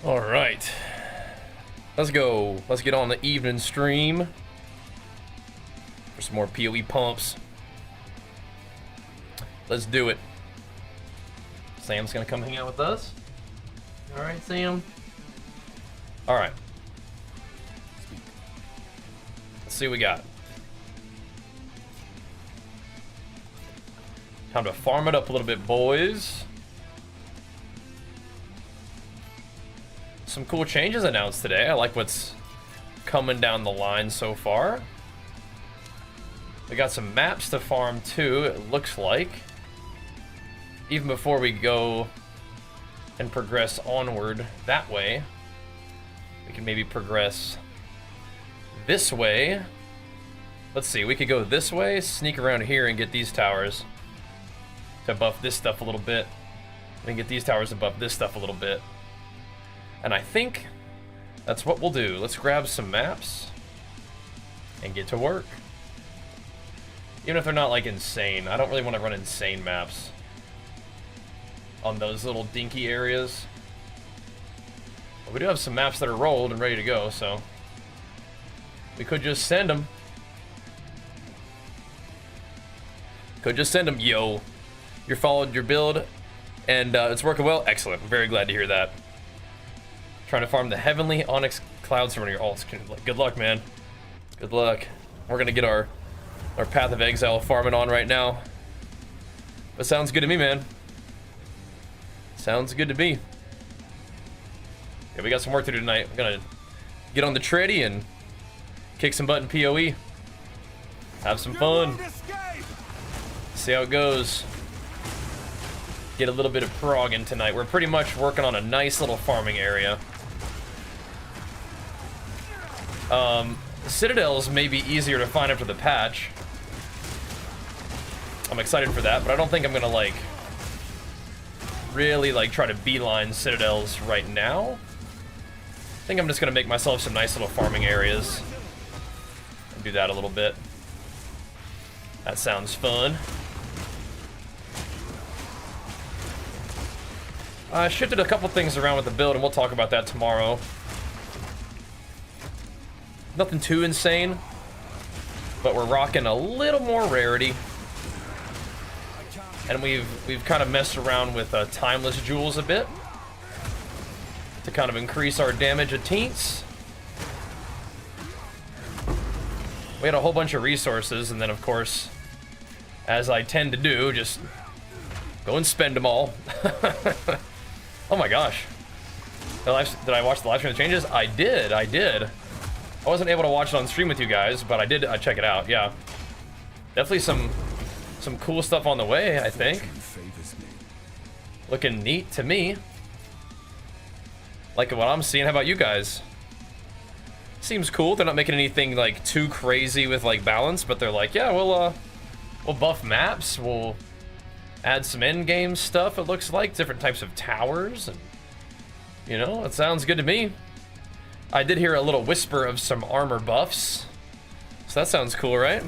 All right, let's go. Let's get on the evening stream for some more PoE pumps. Let's do it. Sam's gonna come hang out with us. All right, Sam. All right. Let's see what we got. Time to farm it up a little bit, boys. Some cool changes announced today. I like what's coming down the line so far. We got some maps to farm too, it looks like. Even before we go and progress onward that way, we can maybe progress this way. Let's see, we could go this way, sneak around here and get these towers to buff this stuff a little bit. And get these towers to buff this stuff a little bit. And I think that's what we'll do. Let's grab some maps and get to work. Even if they're not like insane. I don't really want to run insane maps on those little dinky areas. But we do have some maps that are rolled and ready to go, so we could just send them. Could just send them. Yo, you followed your build and it's working well. Excellent. I'm very glad to hear that. Trying to farm the Heavenly Onyx Clouds from one of your alts. Good luck, man. Good luck. We're gonna get our Path of Exile farming on right now. But sounds good to me, man. Sounds good to me. Yeah, we got some work to do tonight. We're gonna get on the treadie and kick some butt in PoE. Have some fun. See how it goes. Get a little bit of prog in tonight. We're pretty much working on a nice little farming area. Citadels may be easier to find after the patch. I'm excited for that, but I don't think I'm gonna like really like try to beeline Citadels right now. I think I'm just gonna make myself some nice little farming areas and do that a little bit. That sounds fun. I shifted a couple things around with the build, and we'll talk about that tomorrow. Nothing too insane, but we're rocking a little more rarity. And we've kind of messed around with timeless jewels a bit to kind of increase our damage a teens. We had a whole bunch of resources, and then of course, as I tend to do, just go and spend them all. Oh my gosh. Did I watch the live stream of the changes? I did. I wasn't able to watch it on stream with you guys, but I did check it out, yeah. Definitely some cool stuff on the way, I think. Looking neat to me. Like what I'm seeing. How about you guys? Seems cool. They're not making anything like too crazy with like balance, but they're like, yeah, we'll buff maps, we'll add some endgame stuff, it looks like, different types of towers, and you know, it sounds good to me. I did hear a little whisper of some armor buffs, so that sounds cool, right?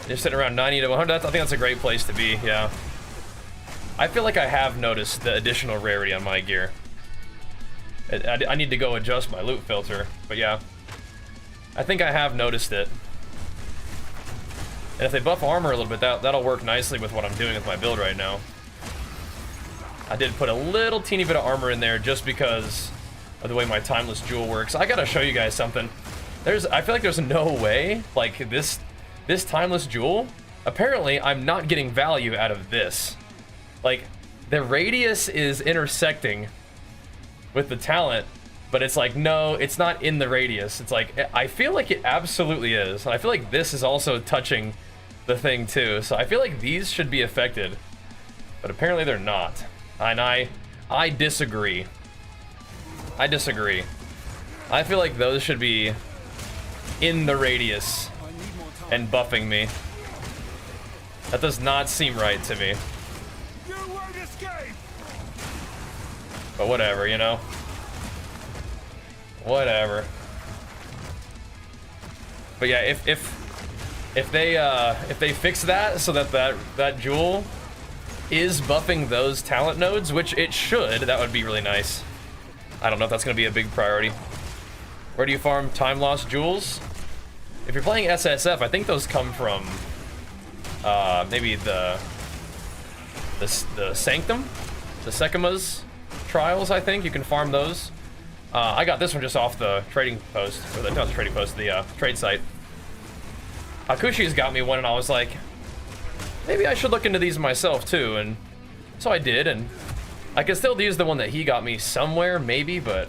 You're sitting around 90 to 100. I think that's a great place to be, yeah. I feel like I have noticed the additional rarity on my gear. I need to go adjust my loot filter, but yeah. I think I have noticed it. And if they buff armor a little bit, that'll work nicely with what I'm doing with my build right now. I did put a little teeny bit of armor in there just because of the way my timeless jewel works. I gotta show you guys something. I feel like there's no way, like this timeless jewel, apparently I'm not getting value out of this. Like, the radius is intersecting with the talent, but it's like, no, it's not in the radius. It's like, I feel like it absolutely is. And I feel like this is also touching the thing too. So I feel like these should be affected, but apparently they're not. And I disagree. I disagree. I feel like those should be in the radius and buffing me. That does not seem right to me. But whatever, you know? Whatever. But yeah, if they fix that so that jewel is buffing those talent nodes, which it should, that would be really nice. I don't know if that's going to be a big priority. Where do you farm time lost jewels? If you're playing SSF, I think those come from maybe the Sanctum, the Sekima's trials. I think you can farm those. I got this one just off the trading post, or not the trading post, the trade site. Hakushi's got me one, and I was like, maybe I should look into these myself too, and so I did, and I can still use the one that he got me somewhere, maybe, but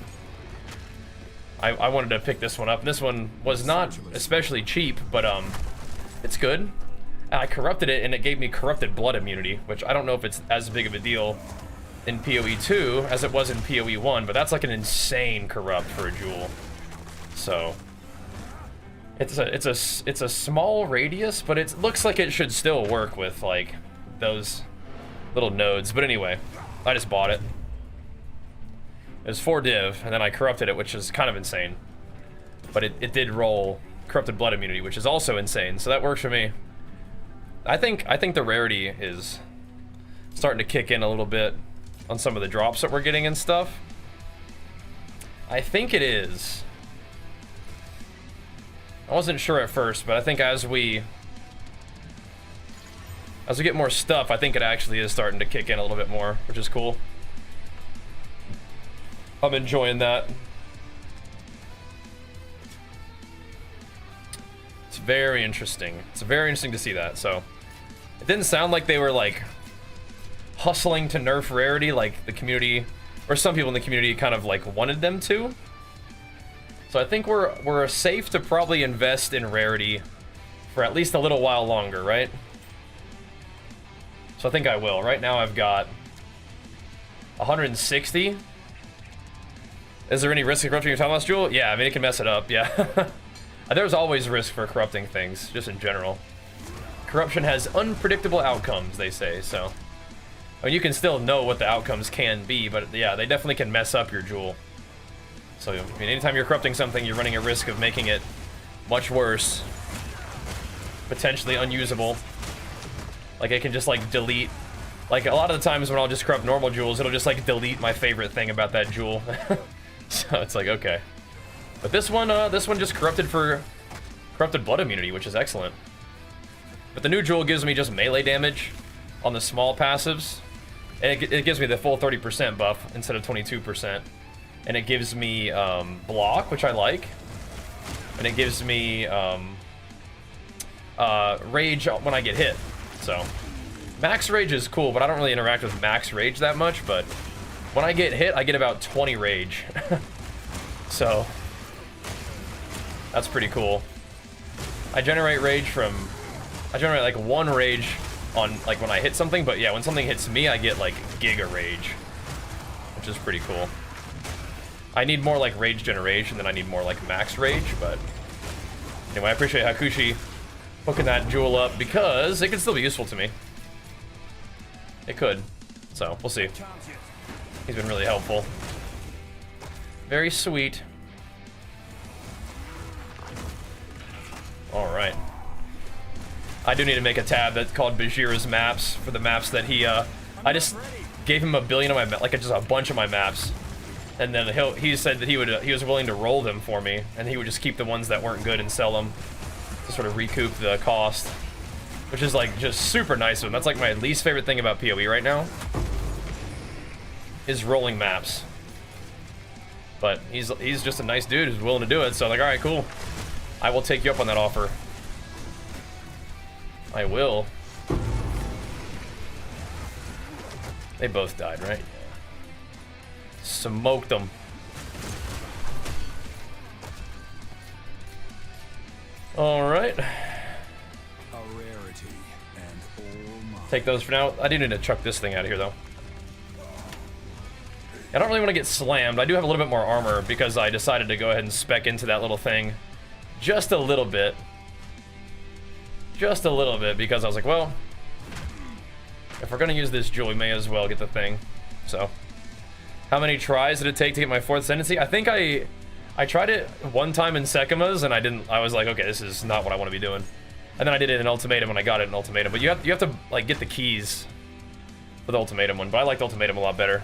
I wanted to pick this one up. And this one was not especially cheap, but it's good. And I corrupted it, and it gave me corrupted blood immunity, which I don't know if it's as big of a deal in PoE 2 as it was in PoE 1, but that's like an insane corrupt for a jewel. So it's a small radius, but it looks like it should still work with like those little nodes. But anyway, I just bought it. It was 4 div, and then I corrupted it, which is kind of insane. But it did roll corrupted blood immunity, which is also insane, so that works for me. I think the rarity is starting to kick in a little bit on some of the drops that we're getting and stuff. I think it is. I wasn't sure at first, but I think as we get more stuff, I think it actually is starting to kick in a little bit more, which is cool. I'm enjoying that. It's very interesting. It's very interesting to see that. So it didn't sound like they were like hustling to nerf rarity like the community, or some people in the community kind of like wanted them to. So I think we're safe to probably invest in rarity for at least a little while longer, right? So I think I will. Right now I've got 160. Is there any risk of corrupting your time loss jewel? Yeah, I mean, it can mess it up, yeah. There's always risk for corrupting things, just in general. Corruption has unpredictable outcomes, they say, so. I mean, you can still know what the outcomes can be, but yeah, they definitely can mess up your jewel. So, I mean, anytime you're corrupting something, you're running a risk of making it much worse. Potentially unusable. Like, it can just, like, delete. Like, a lot of the times when I'll just corrupt normal jewels, it'll just, like, delete my favorite thing about that jewel. So it's like, okay. But this one just corrupted for corrupted blood immunity, which is excellent. But the new jewel gives me just melee damage on the small passives. And it gives me the full 30% buff instead of 22%. And it gives me block, which I like. And it gives me rage when I get hit. So max rage is cool, but I don't really interact with max rage that much. But when I get hit, I get about 20 rage. So that's pretty cool. I generate like 1 rage on like when I hit something, but yeah, when something hits me, I get like giga rage, which is pretty cool. I need more like rage generation than I need more like max rage, but anyway, I appreciate Hakushi hooking that jewel up because it could still be useful to me. It could, so we'll see. He's been really helpful. Very sweet. All right. I do need to make a tab that's called Bajheera's maps for the maps that he. I just gave him a billion of my, like just a bunch of my maps, and then he said that he was willing to roll them for me, and he would just keep the ones that weren't good and sell them to sort of recoup the cost, which is like just super nice of him. That's like my least favorite thing about PoE right now, is rolling maps. But he's just a nice dude who's willing to do it, so I'm like, all right, cool. I will take you up on that offer. I will. They both died, right? Yeah. Smoked them. All right. Take those for now. I do need to chuck this thing out of here, though. I don't really want to get slammed. I do have a little bit more armor because I decided to go ahead and spec into that little thing just a little bit. Just a little bit, because I was like, well, if we're gonna use this jewel, we may as well get the thing. So, how many tries did it take to get my 4th ascendancy? I think I tried it one time in Sekima's, and I was like, okay, this is not what I want to be doing. And then I did it in Ultimatum, and I got it in Ultimatum. But you have to like get the keys for the Ultimatum one. But I liked Ultimatum a lot better.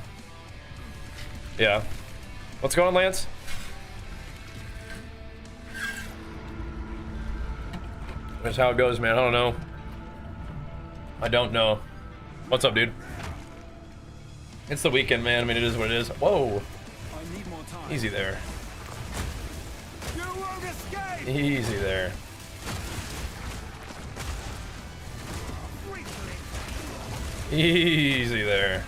Yeah. What's going on, Lance? That's how it goes, man. I don't know. I don't know. What's up, dude? It's the weekend, man. I mean, it is what it is. Whoa. Easy there. Easy there. Easy there.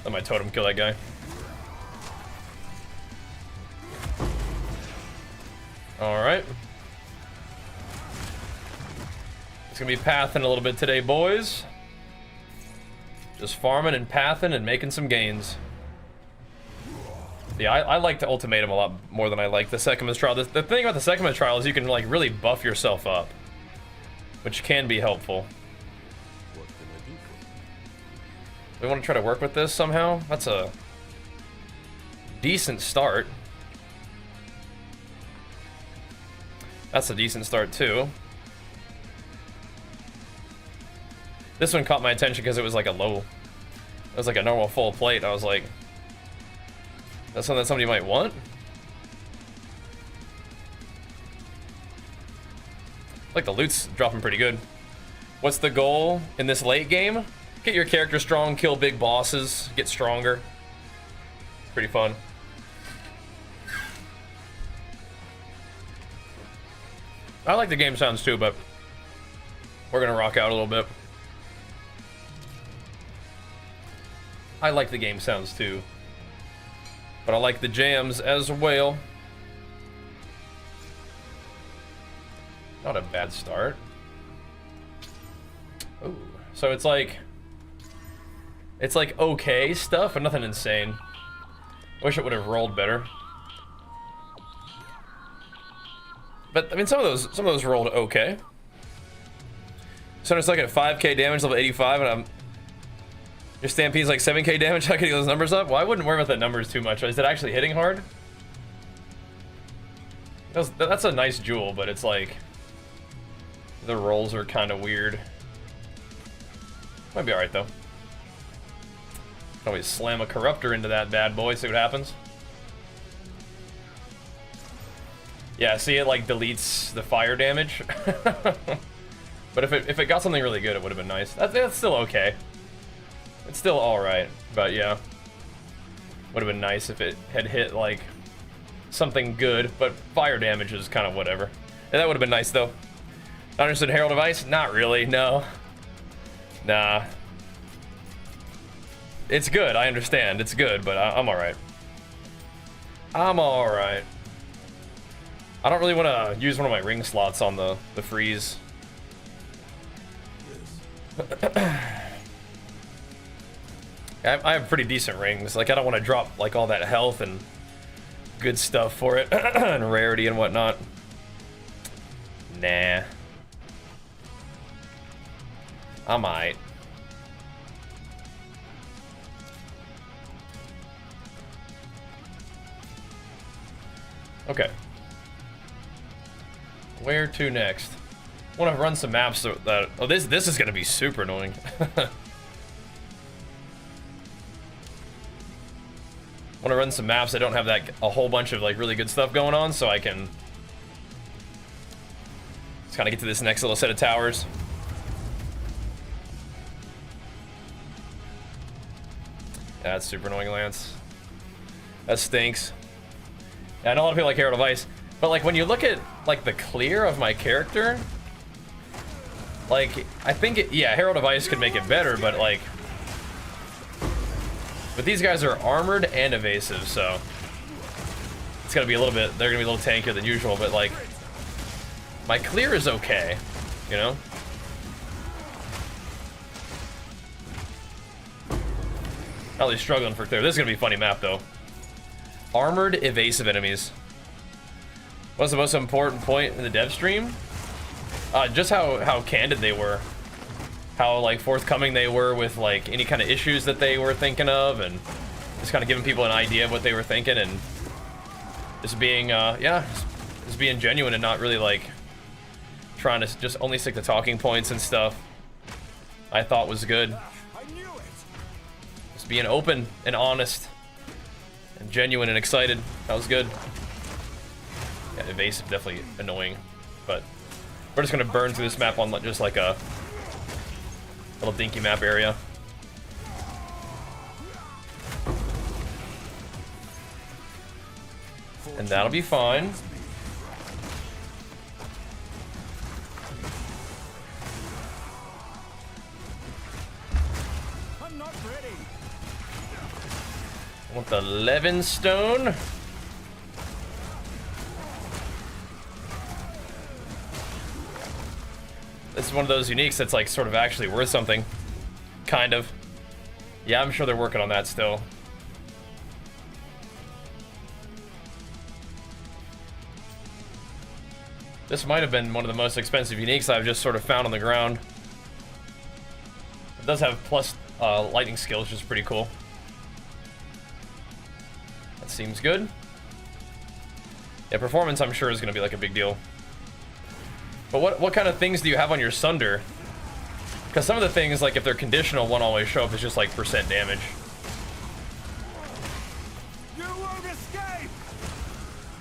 Let my totem kill that guy. Alright. It's gonna be pathing a little bit today, boys. Just farming and pathing and making some gains. Yeah, I like the ultimatum a lot more than I like the Sekhmet trial. The thing about the Sekhmet trial is you can like really buff yourself up, which can be helpful. We want to try to work with this somehow. That's a decent start. That's a decent start too. This one caught my attention because it was like a low, it was like a normal full plate. I was like, that's something that somebody might want. Like the loot's dropping pretty good. What's the goal in this late game? Get your character strong, kill big bosses, get stronger. Pretty fun. I like the game sounds too, but we're gonna rock out a little bit. I like the game sounds too, but I like the jams as well. Not a bad start. Ooh. So it's like okay stuff, but nothing insane. Wish it would have rolled better. But I mean, some of those rolled okay. So it's like at 5k damage, level 85, and your Stampede's like 7k damage. How can you get those numbers up? Well, I wouldn't worry about the numbers too much. Is it actually hitting hard? That's a nice jewel, but it's like the rolls are kind of weird. Might be alright though. Always slam a corruptor into that bad boy, see what happens. Yeah, see, it like deletes the fire damage. But if it got something really good, it would have been nice. That's still okay. It's still alright, but yeah. Would have been nice if it had hit like something good, but fire damage is kind of whatever. And that would have been nice though. Not interested in Herald of Ice? Not really, no. Nah. It's good, I understand. It's good, but I'm alright. I'm alright. I don't really want to use one of my ring slots on the freeze. I have pretty decent rings. Like, I don't want to drop like all that health and good stuff for it and rarity and whatnot. Nah. I might. Okay. Where to next? I want to run some maps that... Oh, this is going to be super annoying. I want to run some maps that don't have a whole bunch of like really good stuff going on, so I can just kind of get to this next little set of towers. Yeah, that's super annoying, Lance. That stinks. Yeah, I know a lot of people like Herald of Ice, but like when you look at like the clear of my character, like I think yeah, Herald of Ice could make it better, but like, but these guys are armored and evasive, so it's gonna be a little bit. They're gonna be a little tankier than usual, but like my clear is okay, you know. Not really struggling for clear. This is gonna be a funny map though. Armored evasive enemies. What's the most important point in the dev stream? Just how candid they were. How like forthcoming they were with like any kind of issues that they were thinking of, and just kind of giving people an idea of what they were thinking, and just being yeah, just being genuine and not really like trying to just only stick to talking points and stuff. I thought was good. being open and honest and genuine and excited. That was good. Yeah, evasive, definitely annoying, but we're just gonna burn through this map on just like a little dinky map area. And that'll be fine. I'm not ready. I want the Levin Stone. This is one of those uniques that's like sort of actually worth something. Kind of. Yeah, I'm sure they're working on that still. This might have been one of the most expensive uniques I've just sort of found on the ground. It does have plus lightning skills, which is pretty cool. That seems good. Yeah, performance I'm sure is going to be like a big deal. But what kind of things do you have on your Sunder? Because some of the things, like if they're conditional, won't always show up as just like % damage. You won't escape.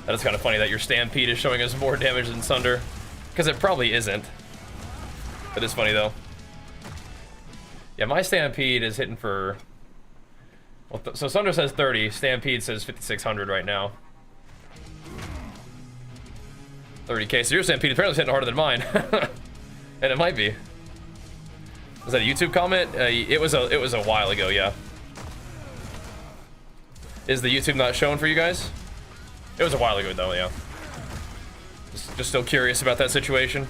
That is kind of funny that your Stampede is showing us more damage than Sunder. Because it probably isn't. It is funny though. Yeah, my Stampede is hitting for... Well, so Sunder says 30, Stampede says 5,600 right now. 30k, so your Stampede apparently is hitting harder than mine. And it might be. Was that a YouTube comment? It was a while ago, yeah. Is the YouTube not showing for you guys? It was a while ago though, yeah. Just still curious about that situation.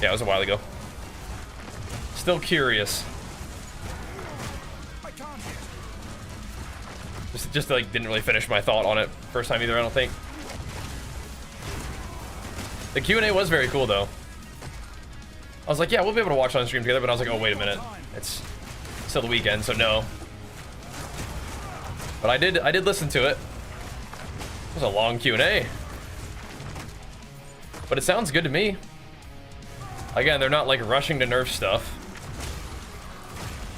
Yeah, it was a while ago. Still curious. I can't. Just like didn't really finish my thought on it first time either, I don't think. The Q&A was very cool though. I was like, yeah, we'll be able to watch on stream together, but I was like, oh, wait a minute. It's still the weekend, so no. But I did listen to it. It was a long Q&A. But it sounds good to me. Again, they're not like rushing to nerf stuff.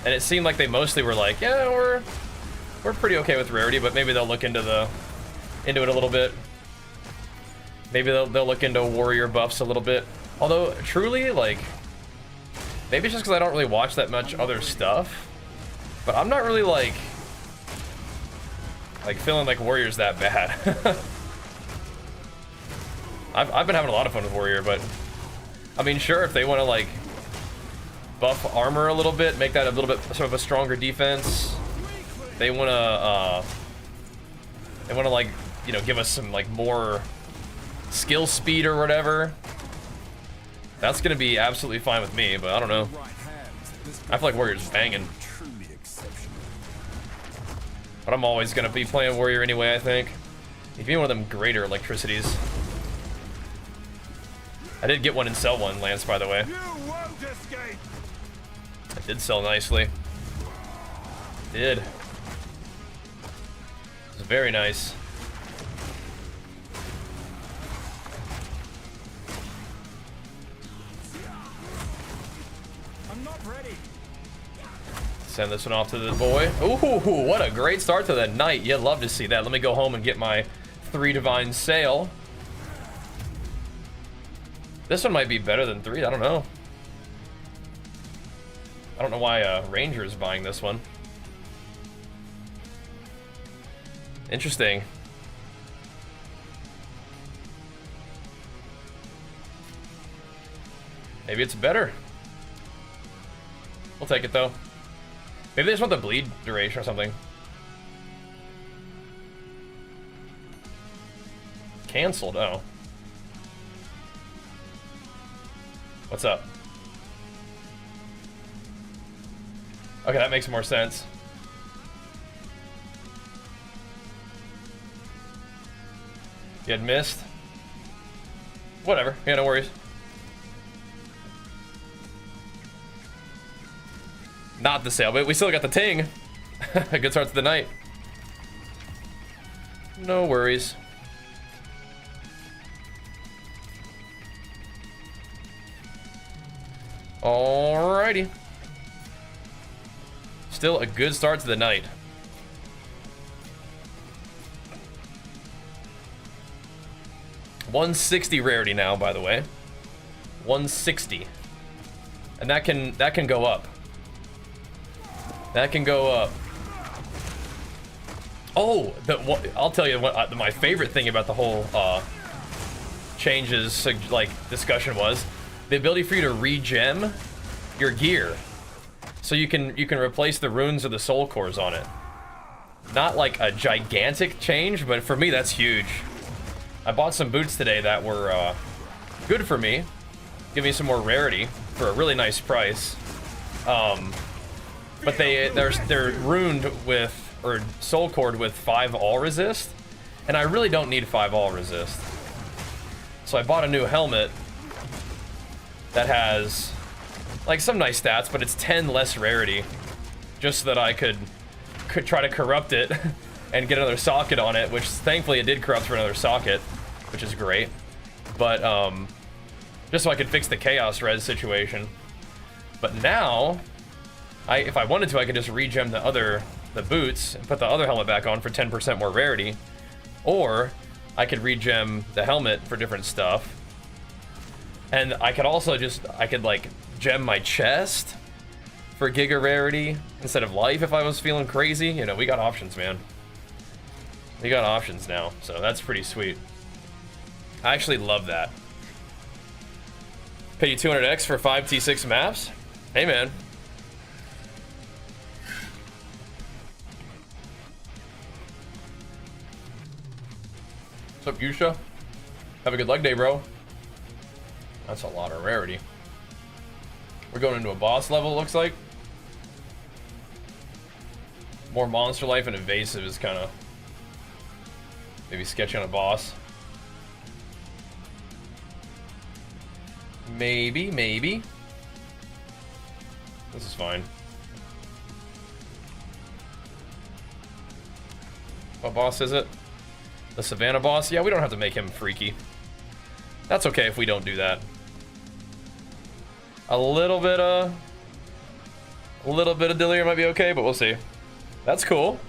And it seemed like they mostly were like, yeah, we're pretty okay with rarity, but maybe they'll look into it a little bit. Maybe they'll look into warrior buffs a little bit. Although, truly, like, maybe it's just because I don't really watch that much other stuff. But I'm not really, like feeling like Warrior's that bad. I've been having a lot of fun with Warrior, but... I mean, sure, if they want to, like, buff armor a little bit, make that a little bit sort of a stronger defense. They want to, like, you know, give us some, like, more skill speed or whatever. That's gonna be absolutely fine with me, but I don't know. I feel like Warrior's banging. But I'm always gonna be playing Warrior anyway, I think. He'd be one of them greater electricities. I did get one and sell one, Lance, by the way. I did sell nicely. Did. It was very nice. Send this one off to the boy. Ooh, what a great start to the night. You'd love to see that. Let me go home and get my 3 Divine Sail. This one might be better than 3. I don't know. I don't know why Ranger is buying this one. Interesting. Maybe it's better. We'll take it though. Maybe they just want the bleed duration or something. Cancelled, oh. What's up? Okay, that makes more sense. You had missed? Whatever, yeah, no worries. Not the sale, but we still got the ting. A good start to the night. No worries. Alrighty. Still a good start to the night. $160 rarity now, by the way. 160. And that can go up. That can go up. Oh, I'll tell you what my favorite thing about the whole changes like discussion was the ability for you to regem your gear, so you can replace the runes or the soul cores on it. Not like a gigantic change, but for me that's huge. I bought some boots today that were good for me, give me some more rarity for a really nice price. But they're runed with or soul cored with 5 all resist, and I really don't need 5 all resist. So I bought a new helmet that has like some nice stats, but it's 10 less rarity, just so that I could try to corrupt it and get another socket on it, which thankfully it did corrupt for another socket, which is great. But just so I could fix the chaos res situation. But now, if I wanted to, I could just regem the boots and put the other helmet back on for 10% more rarity, or I could regem the helmet for different stuff. And I could also like gem my chest for giga rarity instead of life if I was feeling crazy. You know, we got options, man. We got options now, so that's pretty sweet. I actually love that. Pay you 200x for 5 T6 maps? Hey, man. What's up, Yusha? Have a good leg day, bro. That's a lot of rarity. We're going into a boss level, it looks like. More monster life and evasive is kind of maybe sketchy on a boss. Maybe. This is fine. What boss is it? The Savannah boss? Yeah, we don't have to make him freaky. That's okay if we don't do that. A little bit of delirium might be okay, but we'll see. That's cool.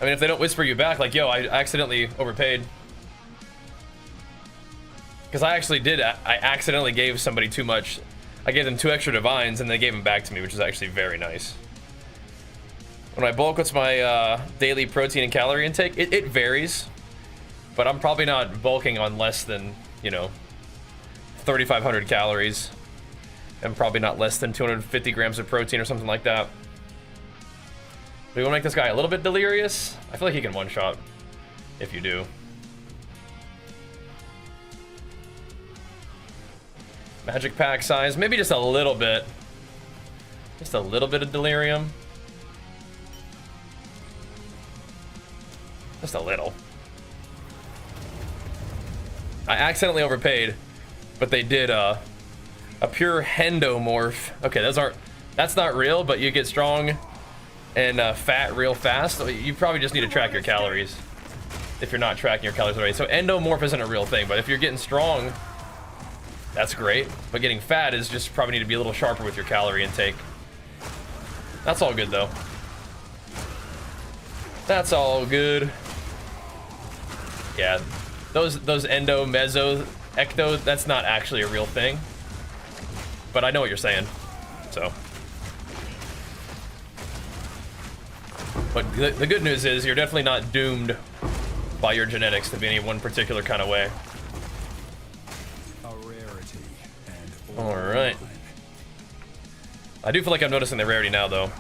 I mean, if they don't whisper you back, like, yo, I accidentally overpaid. Because I accidentally gave somebody too much. I gave them 2 extra divines, and they gave them back to me, which is actually very nice. When I bulk, what's my daily protein and calorie intake? It varies. But I'm probably not bulking on less than, you know, 3,500 calories. And probably not less than 250 grams of protein or something like that. Do we want to make this guy a little bit delirious? I feel like he can one-shot if you do. Magic pack size, maybe just a little bit. Just a little bit of delirium. Just a little. I accidentally overpaid, but they did a pure hendomorph. Okay, that's not real, but you get strong and fat real fast. So you probably just need to track your calories if you're not tracking your calories already. So endomorph isn't a real thing, but if you're getting strong, that's great. But getting fat is just probably need to be a little sharper with your calorie intake. That's all good though. That's all good. Yeah, those endo, meso, ecto, that's not actually a real thing. But I know what you're saying, so. But the good news is you're definitely not doomed by your genetics to be any one particular kind of way. A rarity and all right. I do feel like I'm noticing the rarity now, though.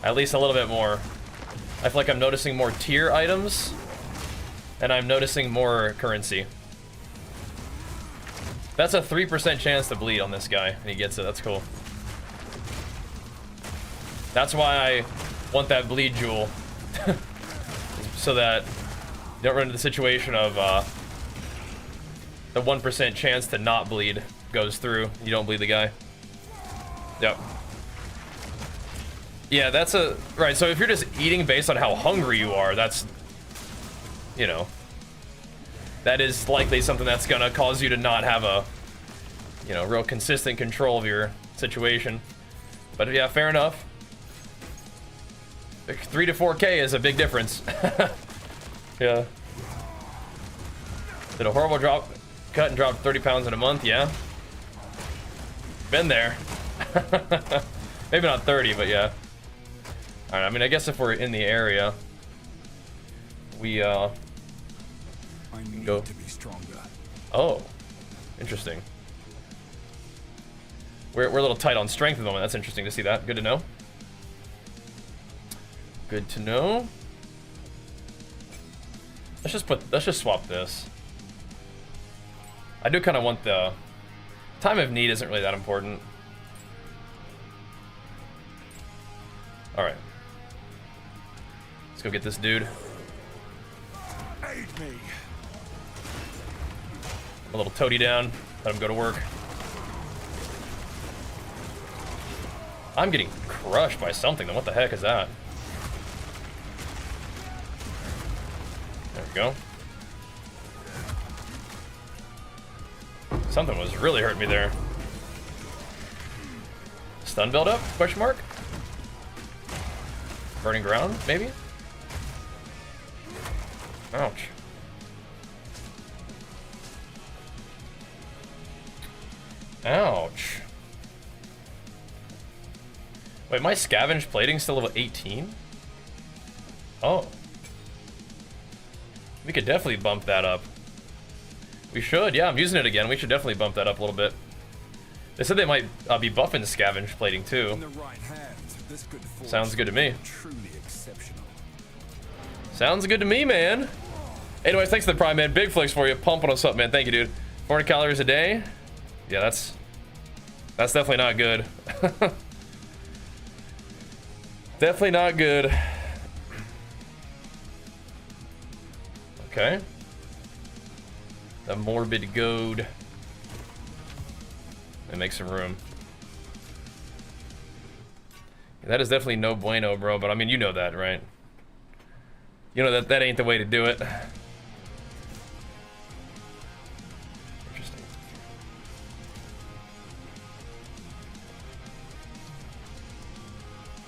At least a little bit more. I feel like I'm noticing more tier items, and I'm noticing more currency. That's a 3% chance to bleed on this guy, and he gets it. That's cool. That's why I want that bleed jewel. So that you don't run into the situation of the 1% chance to not bleed goes through. You don't bleed the guy. Yep. Yeah, that's a... Right, so if you're just eating based on how hungry you are, that's... You know... That is likely something that's gonna cause you to not have a you know, real consistent control of your situation. But yeah, fair enough. 3 to 4K is a big difference. Yeah. Did a horrible cut and dropped 30 pounds in a month, yeah. Been there. Maybe not 30, but yeah. Alright, I mean, I guess if we're in the area, we, I need go. to be stronger. Oh, interesting. We're a little tight on strength at the moment. That's interesting to see that. Good to know. Good to know. Let's just swap this. I do kind of want the time of need isn't really that important. All right. Let's go get this dude. Aid me. A little toady down. Let him go to work. I'm getting crushed by something. Then what the heck is that? There we go. Something was really hurting me there. Stun build up? Question mark? Burning ground, maybe? Ouch. Ouch. Wait, my scavenge plating's still level 18? Oh. We could definitely bump that up. We should, yeah, I'm using it again. We should definitely bump that up a little bit. They said they might be buffing scavenge plating too. In the right hands, this good fortune Sounds good to me. Truly exceptional. Sounds good to me, man. Anyways, thanks to the Prime, man. Big flicks for you. Pumping us up, man. Thank you, dude. 400 calories a day. Yeah, that's definitely not good. Definitely not good. Okay. The morbid goad. And make some room. That is definitely no bueno, bro. But I mean, you know that, right? You know that ain't the way to do it. Interesting.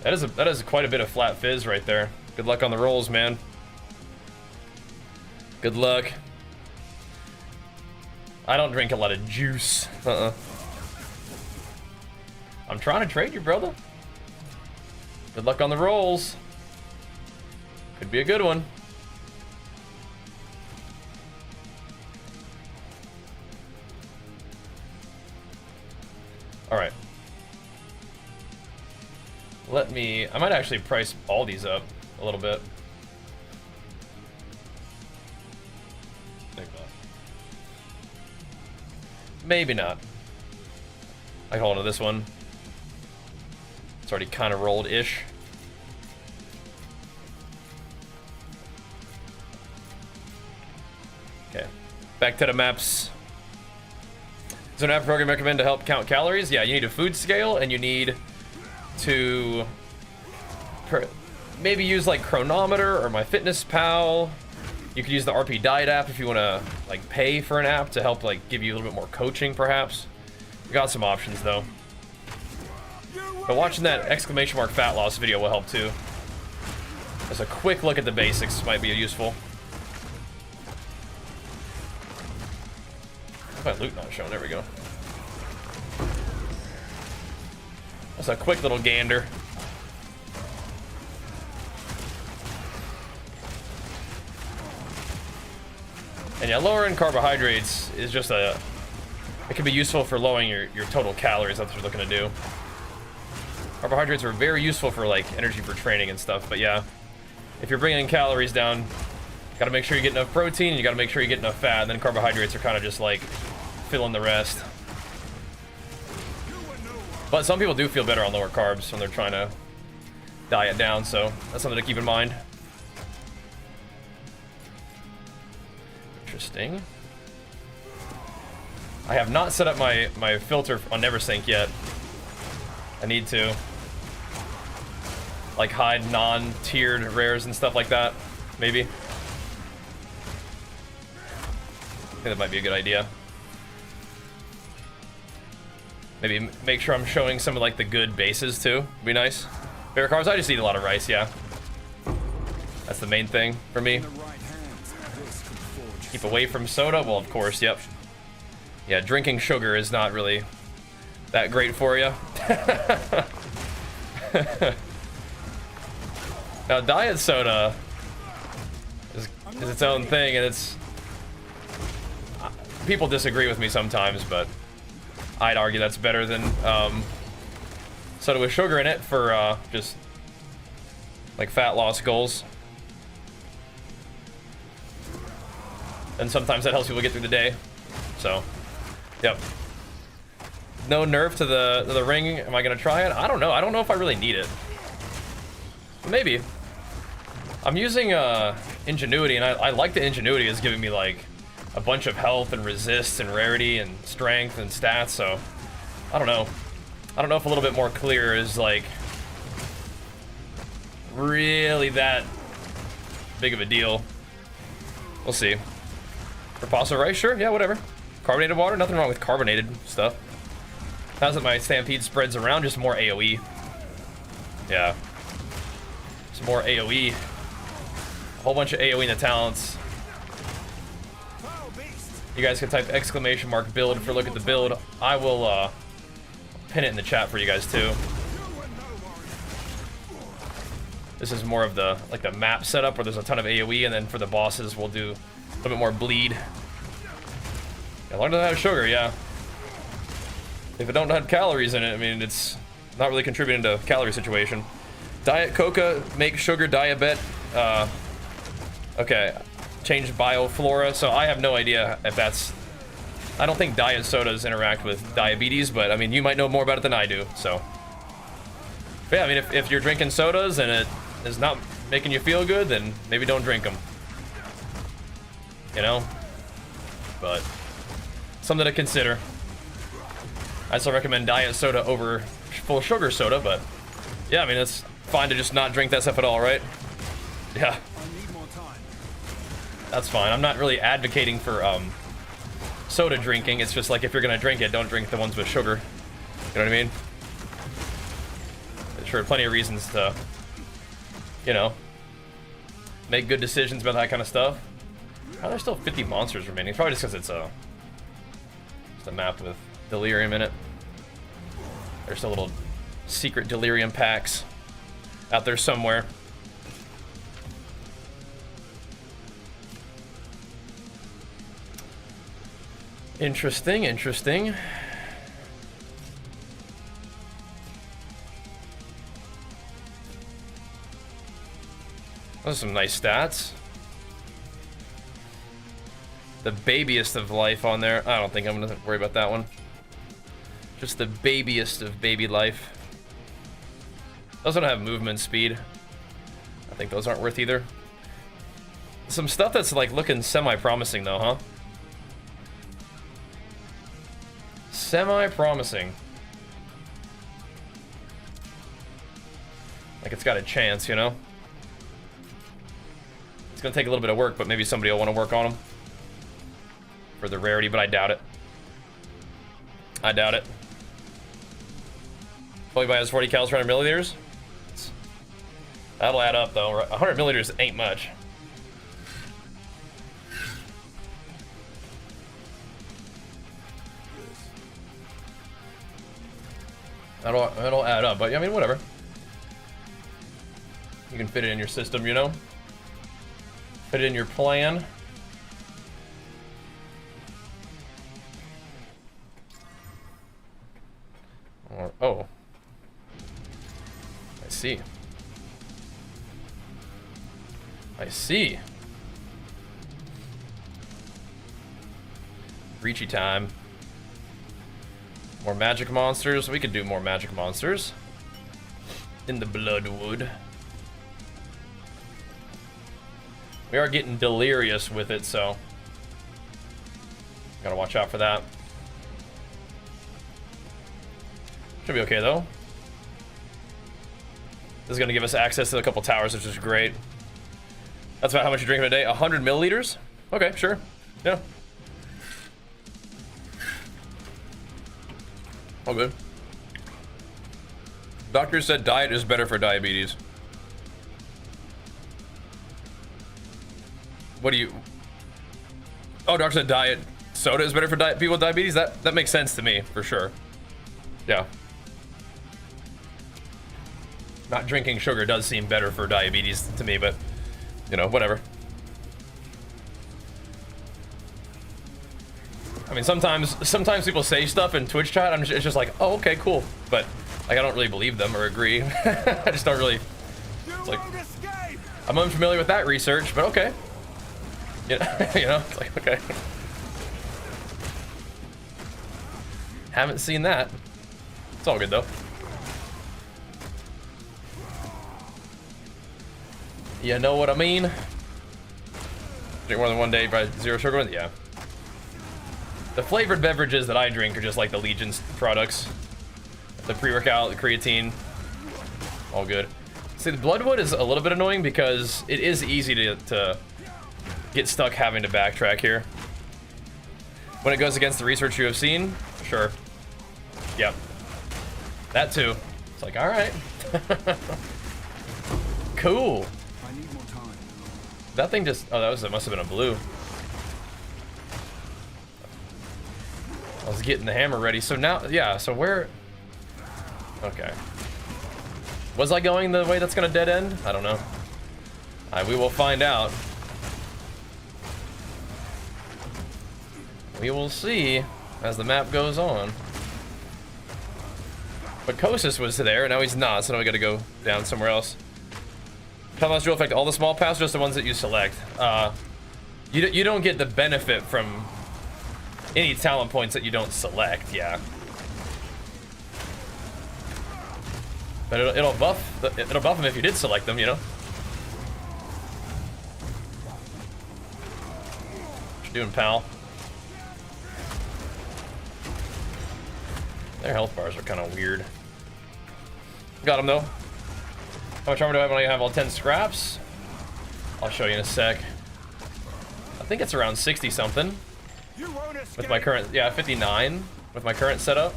That is quite a bit of flat fizz right there. Good luck on the rolls, man. Good luck. I don't drink a lot of juice. I'm trying to trade you, brother. Good luck on the rolls. Could be a good one. All right. I might actually price all these up a little bit. Think about it. Maybe not. I can hold on to this one. It's already kind of rolled-ish. Okay, back to the maps. Is there an app program recommend to help count calories? Yeah, you need a food scale, and you need to maybe use like Chronometer or MyFitnessPal. You could use the RP Diet app if you want to like pay for an app to help like give you a little bit more coaching, perhaps. We got some options though. But watching that exclamation mark fat loss video will help too. Just a quick look at the basics might be useful. My loot not showing. There we go. That's a quick little gander. And yeah, lowering carbohydrates is just it can be useful for lowering your total calories. That's what you're looking to do. Carbohydrates are very useful for like energy for training and stuff. But yeah, if you're bringing calories down, you gotta make sure you get enough protein and you gotta make sure you get enough fat. And then carbohydrates are kind of just like filling the rest. But some people do feel better on lower carbs when they're trying to diet down, so that's something to keep in mind. Interesting. I have not set up my filter on NeverSync yet. I need to. Like hide non-tiered rares and stuff like that, maybe. I think that might be a good idea. Maybe make sure I'm showing some of like the good bases too. Be nice. Favorite carbs? I just eat a lot of rice, yeah. That's the main thing for me. Keep away from soda? Well, of course, yep. Yeah, drinking sugar is not really that great for you. Now, diet soda is its own thing, and it's... People disagree with me sometimes, but I'd argue that's better than soda with sugar in it for just like fat loss goals. And sometimes that helps people get through the day. So, yep. No nerf to the ring. Am I gonna try it? I don't know. I don't know if I really need it. Maybe. I'm using Ingenuity, and I like the Ingenuity is giving me like a bunch of health and resist and rarity and strength and stats. So, I don't know. I don't know if a little bit more clear is like really that big of a deal. We'll see. For pasta rice, sure, yeah, whatever. Carbonated water, nothing wrong with carbonated stuff. How's it my Stampede spreads around? Just more AoE. Yeah. Just more AoE. A whole bunch of AoE in the talents. You guys can type exclamation mark build for look at the build. I will pin it in the chat for you guys too. This is more of the like the map setup where there's a ton of AoE, and then for the bosses we'll do a little bit more bleed. I learned to have sugar, yeah. If it don't have calories in it, I mean, it's not really contributing to calorie situation. Diet Coca, make sugar diabet. Okay, change bioflora. So I have no idea if that's... I don't think diet sodas interact with diabetes, but I mean, you might know more about it than I do, so. But yeah, I mean, if you're drinking sodas and it is not making you feel good, then maybe don't drink them. You know? But something to consider. I still recommend diet soda over full sugar soda, but yeah, I mean, it's fine to just not drink that stuff at all, right? Yeah. That's fine. I'm not really advocating for soda drinking. It's just like if you're gonna drink it, don't drink the ones with sugar. You know what I mean? Sure, plenty of reasons to, you know, make good decisions about that kind of stuff. Oh, there's still 50 monsters remaining. Probably just because it's just a map with delirium in it. There's still little secret delirium packs out there somewhere. Interesting, interesting. Those are some nice stats. The babiest of life on there. I don't think I'm gonna worry about that one. Just the babiest of baby life. Those don't have movement speed. I think those aren't worth either. Some stuff that's like looking semi-promising though, huh? Semi-promising. Like it's got a chance, you know? It's gonna take a little bit of work, but maybe somebody will want to work on them for the rarity, but I doubt it. I doubt it. Polybi has 40 cals for 100 milliliters. That'll add up though. 100 milliliters ain't much. That'll add up, but I mean, whatever. You can fit it in your system, you know? Fit it in your plan. Or, oh. I see. I see. Reachy time. More magic monsters. We could do more magic monsters. In the Bloodwood. We are getting delirious with it, so gotta watch out for that. Should be okay though. This is gonna give us access to a couple towers, which is great. That's about how much you drink in a day. 100 milliliters? Okay, sure. Yeah. All good. Doctor said diet is better for diabetes. What do you... Oh, doctor said diet soda is better for people with diabetes? That makes sense to me, for sure. Yeah. Not drinking sugar does seem better for diabetes to me, but, you know, whatever. I mean, sometimes people say stuff in Twitch chat, it's just like, oh, okay, cool. But, like, I don't really believe them or agree. I just don't really... It's like, I'm unfamiliar with that research, but okay. You know, it's like, okay. Haven't seen that. It's all good, though. You know what I mean? Drink more than one day by zero sugar? Yeah. The flavored beverages that I drink are just like the Legion's products. The pre-workout, the creatine. All good. See, the Bloodwood is a little bit annoying because it is easy to get stuck having to backtrack here. When it goes against the research you have seen, sure. Yep. That too. It's like, alright. Cool. I need more time. That thing just... Oh, that must have been a blue. I was getting the hammer ready. So now... Yeah, so where... Okay. Was I going the way that's gonna dead end? I don't know. We will find out. We will see as the map goes on. But Kosis was there, and now he's not, so now we gotta go down somewhere else. Time loss drill affect all the small paths, just the ones that you select. You don't get the benefit from any talent points that you don't select, yeah. But it'll buff them if you did select them, you know. What you doing, pal? Their health bars are kind of weird. Got him though. How much armor do I have when I have all 10 scraps? I'll show you in a sec. I think it's around 60 something. With my current, yeah, 59 with my current setup.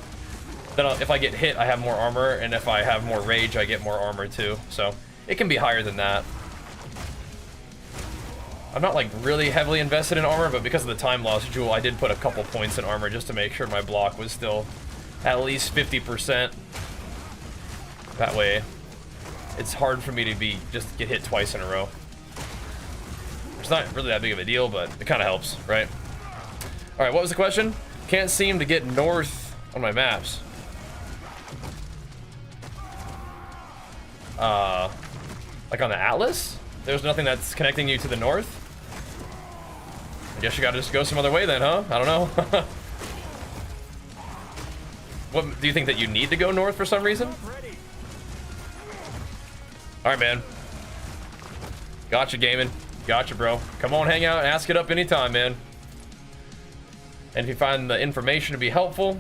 Then if I get hit, I have more armor, and if I have more rage, I get more armor too. So it can be higher than that. I'm not like really heavily invested in armor, but because of the time loss jewel, I did put a couple points in armor just to make sure my block was still at least 50%. That way, it's hard for me to just get hit twice in a row. It's not really that big of a deal, but it kind of helps, right? All right, what was the question? Can't seem to get north on my maps. Like on the Atlas? There's nothing that's connecting you to the north? I guess you gotta just go some other way then, huh? I don't know. What, do you think that you need to go north for some reason? Alright, man. Gotcha, gaming. Gotcha, bro. Come on, hang out, ask it up anytime, man. And if you find the information to be helpful,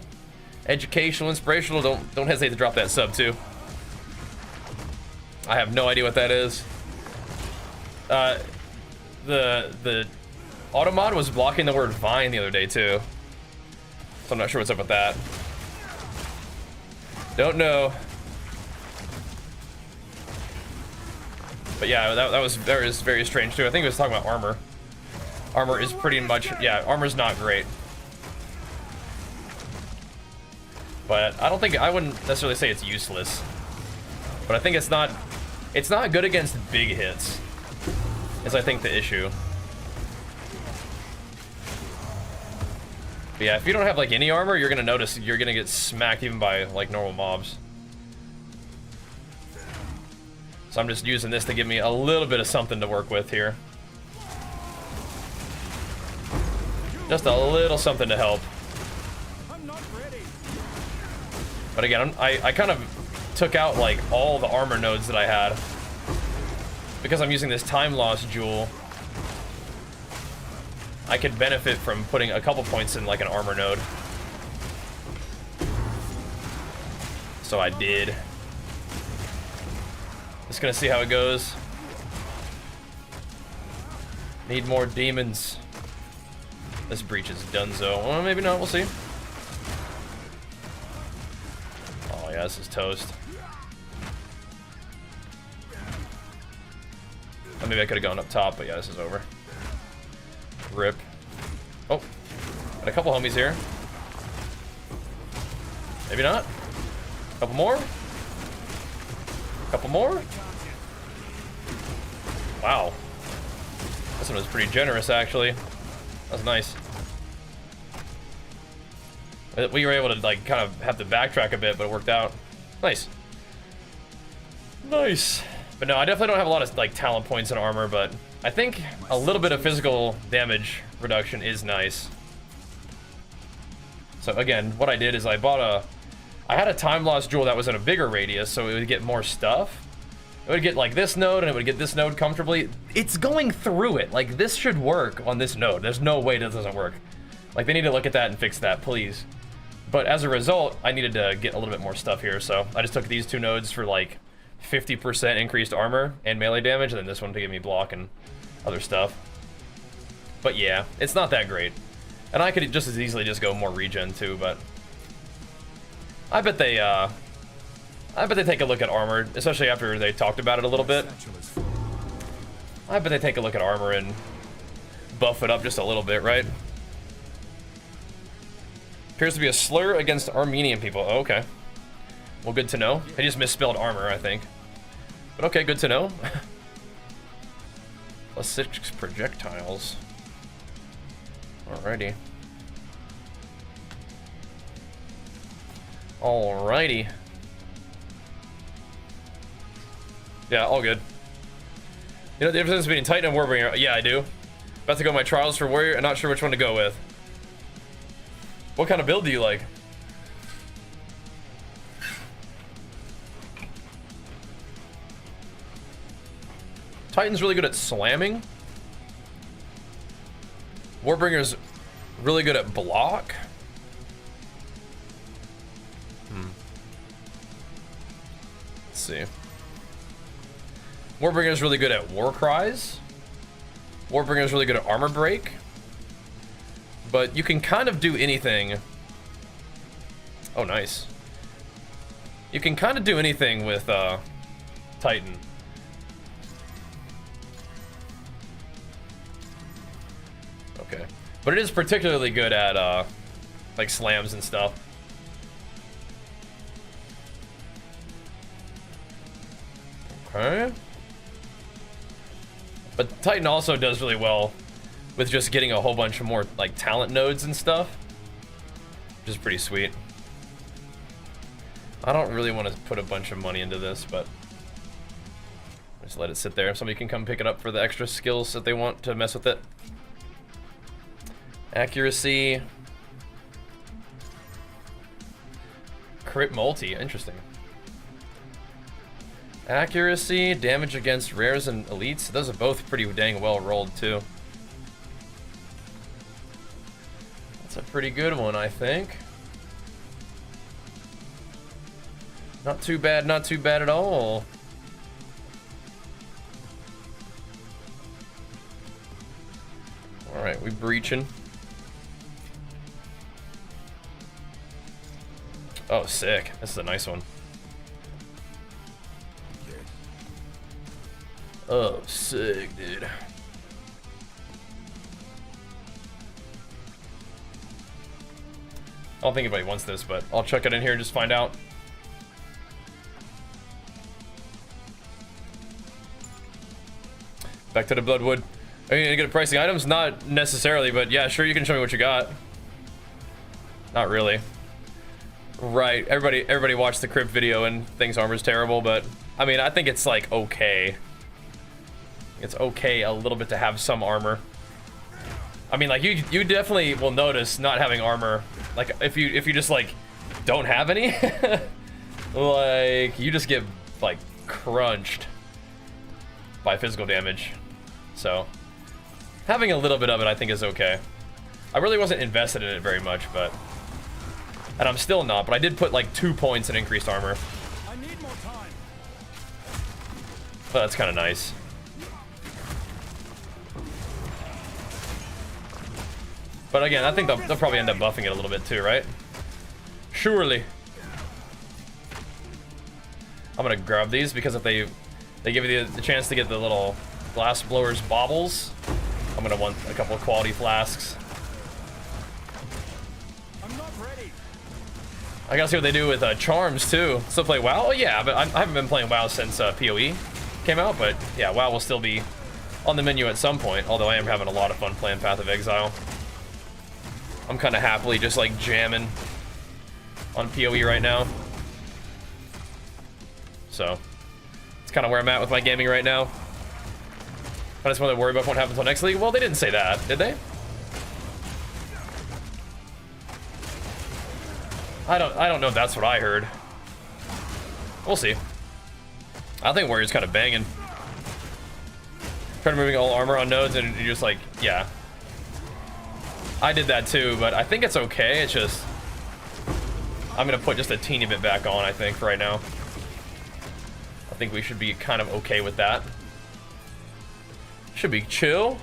educational, inspirational, don't hesitate to drop that sub too. I have no idea what that is. The automod was blocking the word vine the other day too. So I'm not sure what's up with that. Don't know. But yeah, that was very strange too. I think it was talking about armor. Armor is pretty much, yeah, armor's not great. But I wouldn't necessarily say it's useless. But I think it's not good against big hits, is I think the issue. But yeah, if you don't have like any armor, you're gonna notice you're gonna get smacked even by like normal mobs. So I'm just using this to give me a little bit of something to work with here. Just a little something to help. But again, I kind of took out like all the armor nodes that I had because I'm using this time loss jewel. I could benefit from putting a couple points in like an armor node. So I did. Just gonna see how it goes. Need more demons. This breach is donezo. Well, maybe not, we'll see. yeah, this is toast. Oh, maybe I could have gone up top, but yeah, this is over. Rip. Oh, got a couple homies here. Maybe not. Couple more. Couple more. Wow. This one was pretty generous, actually. That was nice. We were able to, like, kind of have to backtrack a bit, but it worked out. Nice. Nice. But no, I definitely don't have a lot of, like, talent points in armor, but I think a little bit of physical damage reduction is nice. So, again, what I did is I had a time loss jewel that was in a bigger radius, so it would get more stuff. It would get, like, this node, and it would get this node comfortably. It's going through it. Like, this should work on this node. There's no way this doesn't work. Like, they need to look at that and fix that, please. But as a result, I needed to get a little bit more stuff here, so I just took these two nodes for, like, 50% increased armor and melee damage, and then this one to give me block and other stuff. But yeah, it's not that great. And I could just as easily just go more regen too, but I bet they take a look at armor, especially after they talked about it a little bit. I bet they take a look at armor and buff it up just a little bit, right? Appears to be a slur against Armenian people. Oh, okay. Well, good to know. I just misspelled armor, I think. But okay, good to know. Plus 6 projectiles. Alrighty. Alrighty. Yeah, all good. You know the difference between Titan and Warbringer? Yeah, I do. About to go my trials for Warrior and not sure which one to go with. What kind of build do you like? Titan's really good at slamming. Warbringer's really good at block. Let's see. Warbringer's really good at war cries. Warbringer's really good at armor break. But you can kind of do anything. Oh, nice. You can kind of do anything with Titan. Okay. But it is particularly good at like slams and stuff. Okay. But Titan also does really well with just getting a whole bunch of more like talent nodes and stuff, which is pretty sweet. I don't really want to put a bunch of money into this, but just let it sit there. Somebody can come pick it up for the extra skills that they want to mess with it. Accuracy. Crit multi, interesting. Accuracy, damage against rares and elites. Those are both pretty dang well rolled too. That's a pretty good one, I think. Not too bad at all. Alright, we breaching. Oh, sick. This is a nice one. Oh, sick, dude. I don't think anybody wants this, but I'll chuck it in here and just find out. Back to the Bloodwood. Are you gonna get pricing items? Not necessarily, but yeah, sure, you can show me what you got. Not really. Right, everybody watched the Crypt video and thinks armor's terrible, but I mean, I think it's like okay. It's okay a little bit to have some armor. I mean, like you definitely will notice not having armor. Like if you just like don't have any, like you just get like crunched by physical damage. So having a little bit of it, I think, is okay. I really wasn't invested in it very much, but and I'm still not. But I did put like 2 points in increased armor. I need more time. But that's kind of nice. But again, I think they'll probably end up buffing it a little bit too, right? Surely. I'm gonna grab these because if they give you the chance to get the little glass blowers baubles, I'm gonna want a couple of quality flasks. I'm not ready. I gotta see what they do with charms too. Still play WoW? Oh, yeah, but I haven't been playing WoW since PoE came out, but yeah, WoW will still be on the menu at some point, although I am having a lot of fun playing Path of Exile. I'm kind of happily just like jamming on PoE right now. So, it's kind of where I'm at with my gaming right now. I just want to worry about what happens on next league. Well, they didn't say that, did they? I don't know if that's what I heard. We'll see. I think Warrior's kind of banging. Trying to moving all armor on nodes and you're just like, yeah. I did that too, but I think it's okay. It's just, I'm gonna put just a teeny bit back on, I think, for right now. I think we should be kind of okay with that. Should be chill.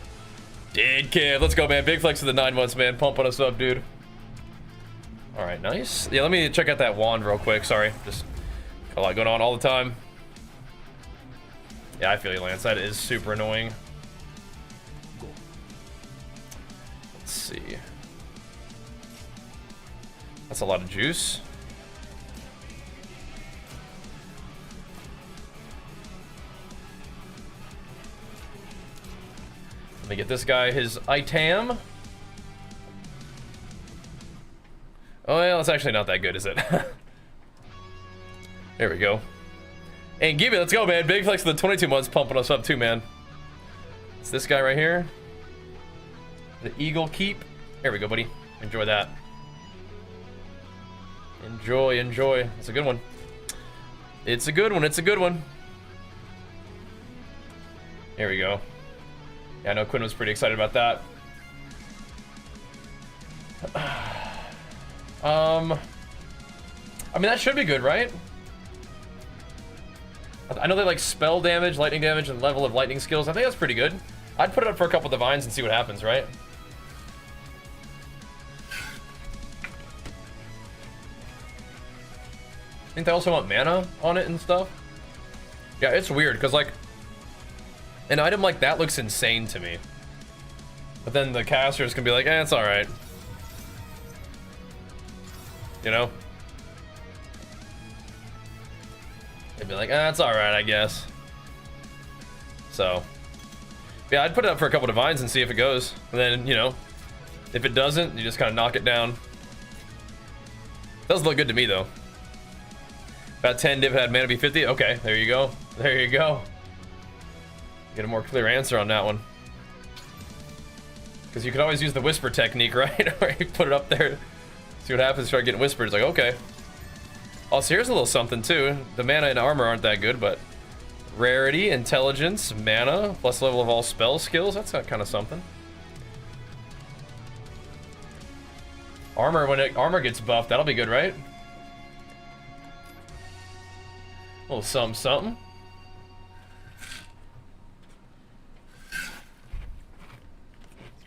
Dead kid, let's go, man. Big flex for the 9 months, man. Pumping us up, dude. All right, nice. Yeah, let me check out that wand real quick. Sorry, just a lot going on all the time. Yeah, I feel you, Lance. That is super annoying. Let's see. That's a lot of juice. Let me get this guy his item. Oh, yeah, it's actually not that good, is it? There we go. And give it, let's go, man. Big flex for the 22 months, pumping us up too, man. It's this guy right here. The Eagle Keep. There we go, buddy. Enjoy that. Enjoy, enjoy. It's a good one. It's a good one. It's a good one. There we go. Yeah, I know Quinn was pretty excited about that. I mean, that should be good, right? I know they like spell damage, lightning damage, and level of lightning skills. I think that's pretty good. I'd put it up for a couple divines and see what happens, right? I think they also want mana on it and stuff. Yeah, it's weird, because like, an item like that looks insane to me. But then the casters can be like, eh, it's alright. You know? They'd be like, eh, it's alright, I guess. So, yeah, I'd put it up for a couple divines and see if it goes. And then, you know, if it doesn't, you just kind of knock it down. Does look good to me, though. About 10 div had mana be 50. Okay, there you go. There you go. Get a more clear answer on that one. Because you could always use the whisper technique, right? Or you put it up there, see what happens, start getting whispered. It's like, okay. Also, here's a little something, too. The mana and armor aren't that good, but rarity, intelligence, mana, plus level of all spell skills. That's kind of something. Armor, when armor gets buffed, that'll be good, right? A little something, something.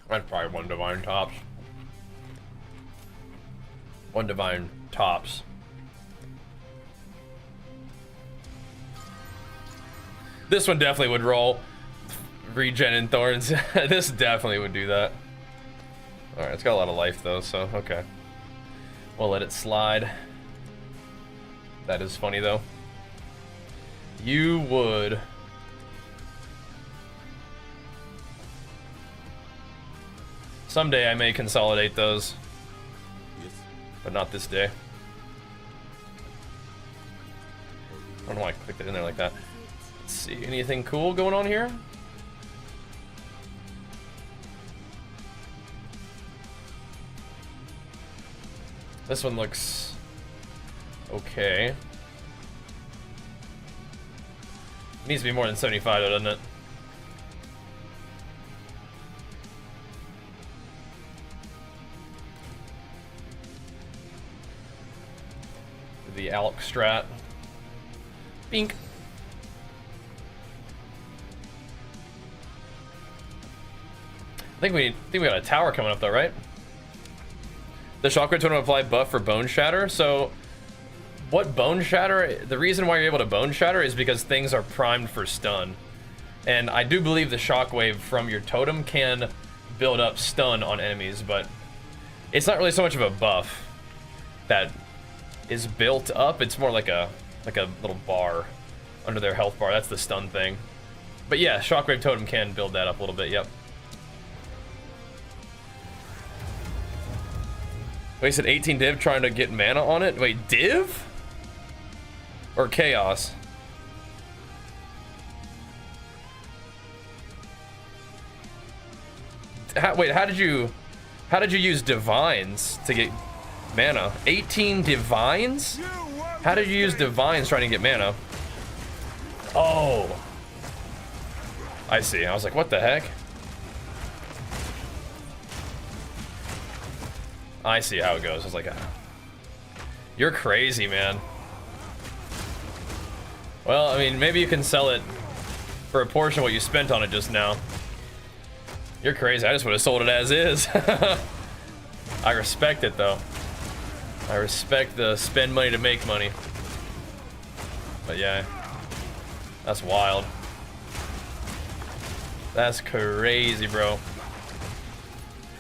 I'd probably one divine tops. One divine tops. This one definitely would roll. Regen and thorns. This definitely would do that. Alright, it's got a lot of life though, so okay. We'll let it slide. That is funny though. You would. Someday I may consolidate those. Yes. But not this day. I don't know why I clicked it in there like that. Let's see, anything cool going on here? This one looks okay. It needs to be more than 75 though, doesn't it? The Alk strat. Bink. I think we got a tower coming up though, right? The Shockwave totem apply buff for Bone Shatter. So what Bone Shatter, the reason why you're able to Bone Shatter is because things are primed for stun. And I do believe the shockwave from your totem can build up stun on enemies, but it's not really so much of a buff that is built up. It's more like a little bar under their health bar. That's the stun thing. But yeah, shockwave totem can build that up a little bit. Yep. Wait, you said 18 div trying to get mana on it? Wait, div? Or chaos? Wait, how did you use divines to get mana? 18 divines? How did you use divines trying to get mana? Oh, I see. I was like, what the heck? I see how it goes. I was like, you're crazy, man. Well, I mean, maybe you can sell it for a portion of what you spent on it just now. You're crazy. I just would have sold it as is. I respect it, though. I respect the spend money to make money. But yeah, that's wild. That's crazy, bro.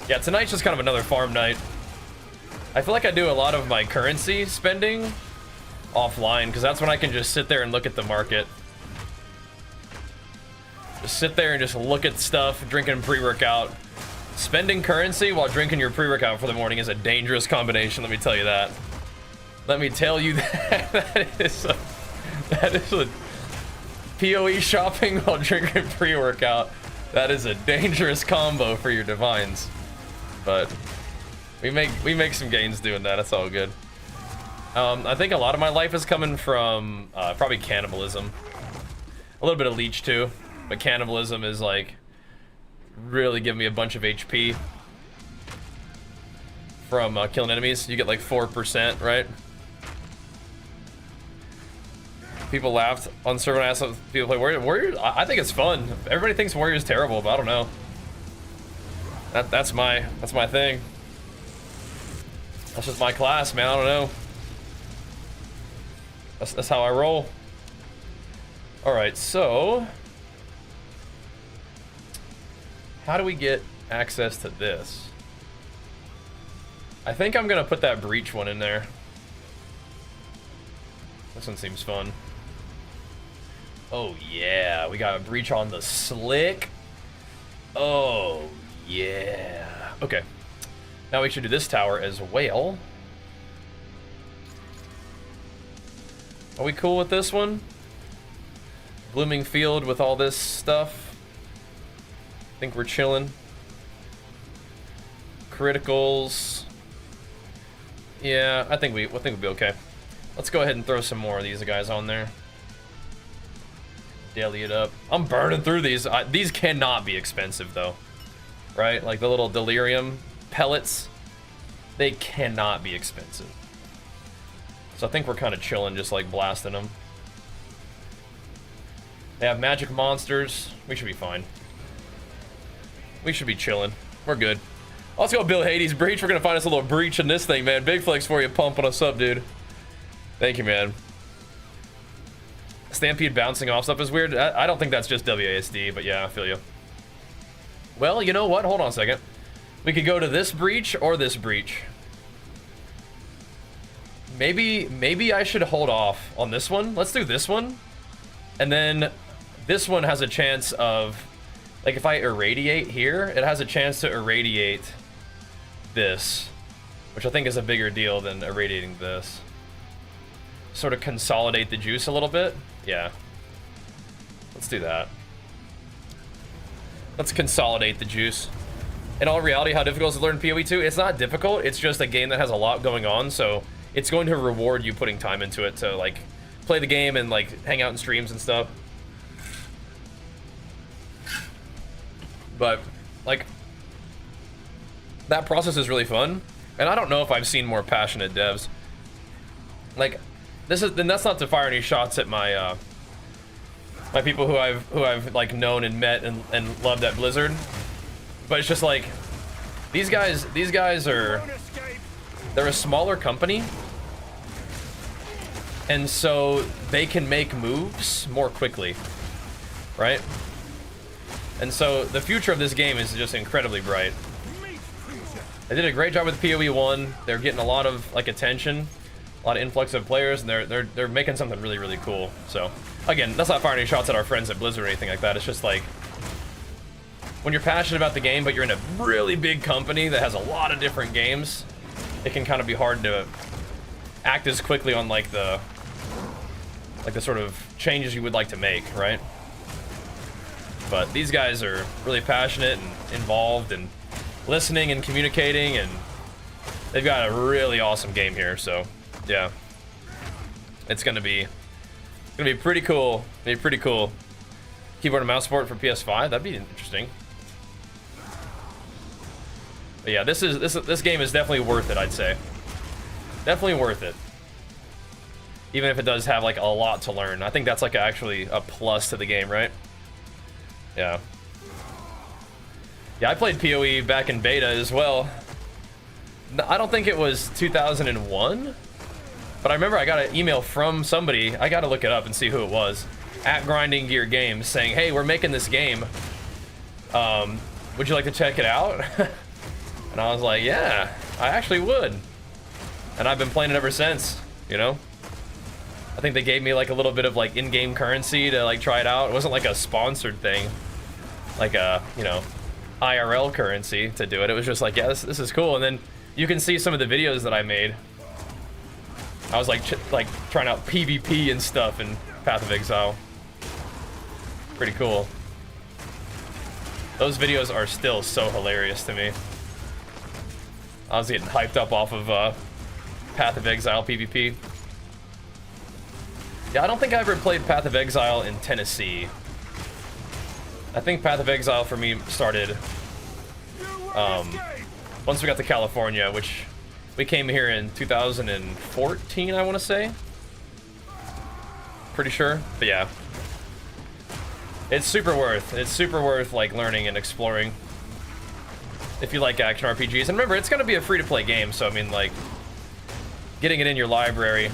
Yeah, tonight's just kind of another farm night. I feel like I do a lot of my currency spending offline, because that's when I can just sit there and look at the market. Just sit there and just look at stuff, drinking pre-workout. Spending currency while drinking your pre-workout for the morning is a dangerous combination, let me tell you that. Let me tell you that. that is a PoE shopping while drinking pre-workout. That is a dangerous combo for your divines. But we make some gains doing that. That's all good. I think a lot of my life is coming from probably cannibalism. A little bit of leech too. But cannibalism is like really giving me a bunch of HP from killing enemies. You get like 4%, right? People laughed on server and asked if people play Warrior. I think it's fun. Everybody thinks Warrior is terrible, but I don't know. That's my thing. That's just my class, man. I don't know. That's how I roll. All right, so how do we get access to this? I think I'm gonna put that breach one in there. This one seems fun. Oh yeah, we got a breach on the slick. Oh yeah. Okay. Now we should do this tower as well. Are we cool with this one? Blooming field with all this stuff. I think we're chilling. Criticals. Yeah, I think we'll be okay. Let's go ahead and throw some more of these guys on there. Daily it up. I'm burning through these. These cannot be expensive though, right? Like the little delirium pellets, they cannot be expensive. So I think we're kind of chilling, just like blasting them. They have magic monsters. We should be fine. We should be chilling. We're good. Let's go Bill Hades breach. We're gonna find us a little breach in this thing, man. Big flex for you, pumping us up, dude. Thank you, man. Stampede bouncing off stuff is weird. I don't think that's just WASD, but yeah, I feel you. Well, you know what? Hold on a second. We could go to this breach or this breach. Maybe I should hold off on this one. Let's do this one. And then this one has a chance of, like if I irradiate here, it has a chance to irradiate this, which I think is a bigger deal than irradiating this. Sort of consolidate the juice a little bit. Yeah. Let's do that. Let's consolidate the juice. In all reality, how difficult is it to learn PoE 2? It's not difficult. It's just a game that has a lot going on, so it's going to reward you putting time into it to like play the game and like hang out in streams and stuff. But like that process is really fun, and I don't know if I've seen more passionate devs. Like that's not to fire any shots at my my people who I've like known and met and loved at Blizzard, but it's just like these guys are, they're a smaller company, and so they can make moves more quickly, right? And so the future of this game is just incredibly bright. They did a great job with PoE 1. They're getting a lot of like attention, a lot of influx of players, and they're making something really, really cool. So again, that's not firing any shots at our friends at Blizzard or anything like that. It's just like, when you're passionate about the game, but you're in a really big company that has a lot of different games, it can kind of be hard to act as quickly on like the sort of changes you would like to make, right? But these guys are really passionate and involved and listening and communicating, and they've got a really awesome game here. So yeah, it's gonna be pretty cool. Pretty cool. Keyboard and mouse support for PS5. That'd be interesting. But yeah, this game is definitely worth it, I'd say. Definitely worth it. Even if it does have like a lot to learn. I think that's like actually a plus to the game, right? Yeah. Yeah, I played PoE back in beta as well. I don't think it was 2001, but I remember I got an email from somebody, I gotta look it up and see who it was, at Grinding Gear Games, saying, hey, we're making this game. Would you like to check it out? And I was like, yeah, I actually would. And I've been playing it ever since, you know? I think they gave me like a little bit of like in-game currency to like try it out. It wasn't like a sponsored thing, like a, you know, IRL currency to do it. It was just like, yeah, this is cool. And then you can see some of the videos that I made. I was like trying out PvP and stuff in Path of Exile. Pretty cool. Those videos are still so hilarious to me. I was getting hyped up off of Path of Exile PvP. Yeah, I don't think I ever played Path of Exile in Tennessee. I think Path of Exile for me started once we got to California, which we came here in 2014, I want to say. Pretty sure, but yeah. It's super worth like learning and exploring if you like action RPGs. And remember, it's gonna be a free-to-play game, so I mean, like, getting it in your library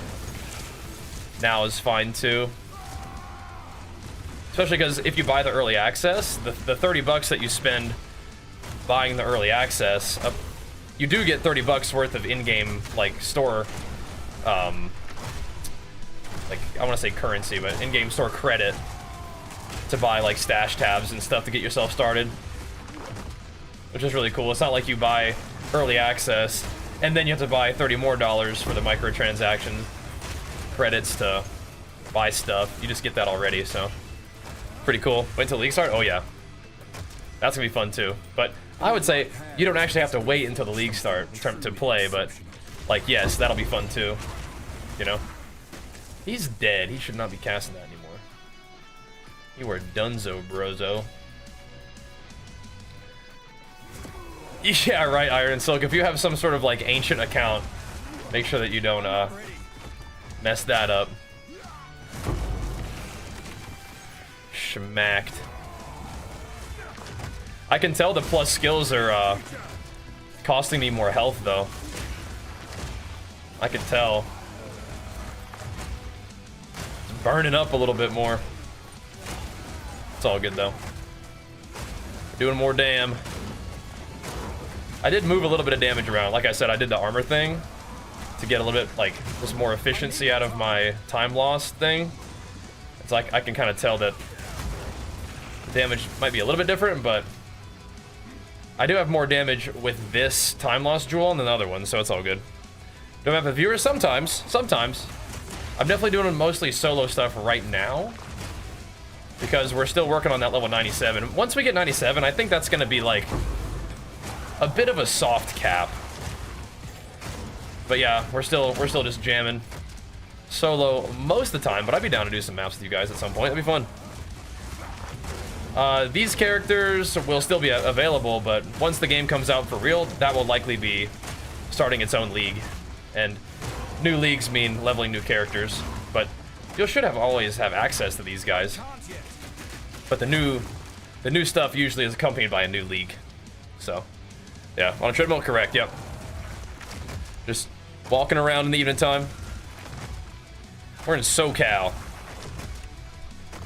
now is fine too. Especially because if you buy the early access, the 30 bucks that you spend buying the early access, you do get 30 bucks worth of in-game like store, like I want to say currency, but in-game store credit to buy like stash tabs and stuff to get yourself started, which is really cool. It's not like you buy early access and then you have to buy $30 more for the microtransaction credits to buy stuff. You just get that already, so pretty cool. Wait until League start? Oh yeah, that's gonna be fun too. But I would say you don't actually have to wait until the League start to play, but like, yes, that'll be fun too, you know? He's dead. He should not be casting that anymore. You are dunzo, brozo. Yeah, right, Iron and Silk. If you have some sort of like ancient account, make sure that you don't mess that up. Schmacked. I can tell the plus skills are costing me more health though. I can tell. It's burning up a little bit more. It's all good though. Doing more damn. I did move a little bit of damage around. Like I said, I did the armor thing to get a little bit like just more efficiency out of my time loss thing. It's like I can kind of tell that the damage might be a little bit different, but I do have more damage with this time loss jewel than the other one, so it's all good. Don't have a viewer sometimes. I'm definitely doing mostly solo stuff right now because we're still working on that level 97. Once we get 97, I think that's going to be like a bit of a soft cap. But yeah, we're still just jamming solo most of the time, but I'd be down to do some maps with you guys at some point. That'd be fun. These characters will still be available, but once the game comes out for real, that will likely be starting its own league. And new leagues mean leveling new characters, but you should always have access to these guys. But the new stuff usually is accompanied by a new league. So, yeah, on a treadmill, correct, yep. Just walking around in the evening time. We're in SoCal.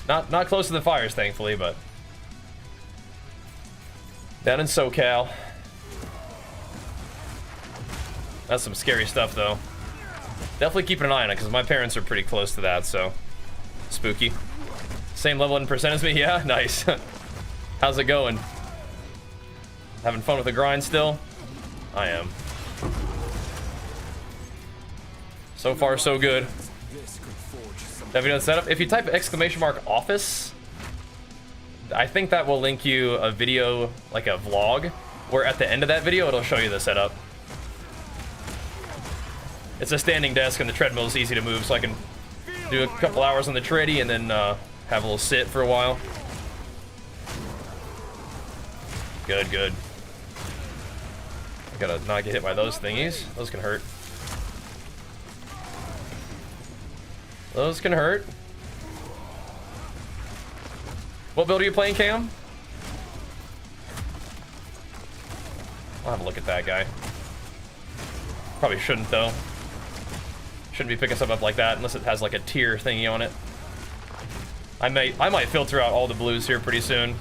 Not close to the fires, thankfully, but down in SoCal. That's some scary stuff, though. Definitely keeping an eye on it, because my parents are pretty close to that, so spooky. Same level in percent as me? Yeah, nice. How's it going? Having fun with the grind still? I am. So far, so good. Have you done setup? If you type !office, I think that will link you a video, like a vlog, where at the end of that video, it'll show you the setup. It's a standing desk and the treadmill is easy to move, so I can do a couple hours on the treadie and then have a little sit for a while. Good, good. I gotta not get hit by those thingies. Those can hurt. Those can hurt. What build are you playing, Cam? I'll have a look at that guy. Probably shouldn't, though. Shouldn't be picking stuff up like that unless it has like a tier thingy on it. I might filter out all the blues here pretty soon.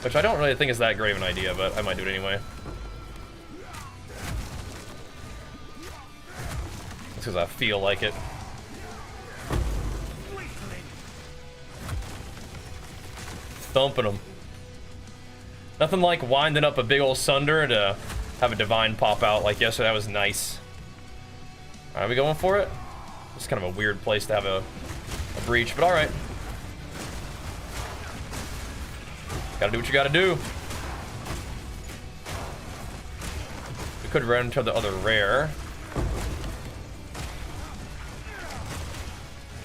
Which I don't really think is that great of an idea, but I might do it anyway. It's because I feel like it. Thumping them. Nothing like winding up a big old Sunder to have a divine pop out like yesterday. That was nice. Are we going for it? It's kind of a weird place to have a breach, but alright. Gotta do what you gotta do. We could run into the other rare.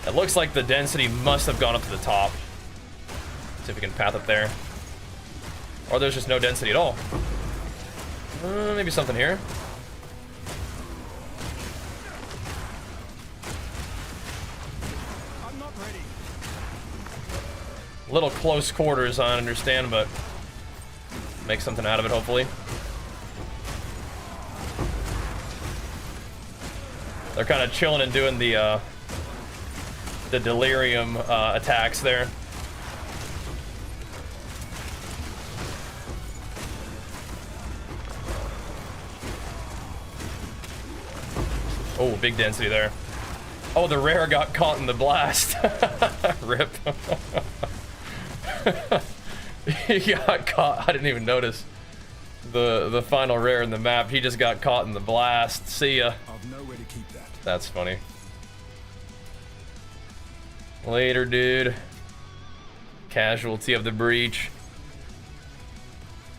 It looks like the density must have gone up to the top. See if we can path up there. Or there's just no density at all. Maybe something here. I'm not ready. Little close quarters, I understand, but make something out of it, hopefully. They're kind of chilling and doing the delirium attacks there. Oh, big density there. Oh, the rare got caught in the blast. Rip. He got caught. I didn't even notice the final rare in the map. He just got caught in the blast. See ya. I've nowhere to keep that. That's funny. Later, dude. Casualty of the breach.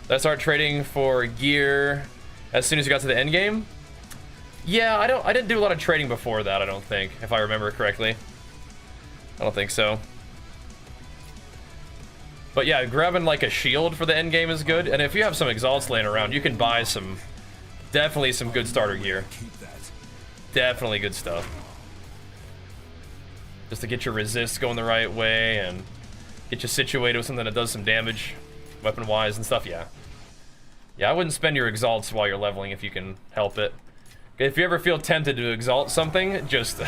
Did I start trading for gear as soon as you got to the end game? Yeah, I didn't do a lot of trading before that, I don't think, if I remember correctly. I don't think so. But yeah, grabbing like a shield for the end game is good, and if you have some exalts laying around, you can buy definitely some good starter gear. Keep that. Definitely good stuff. Just to get your resist going the right way and get you situated with something that does some damage, weapon-wise and stuff, yeah. Yeah, I wouldn't spend your exalts while you're leveling if you can help it. If you ever feel tempted to exalt something, just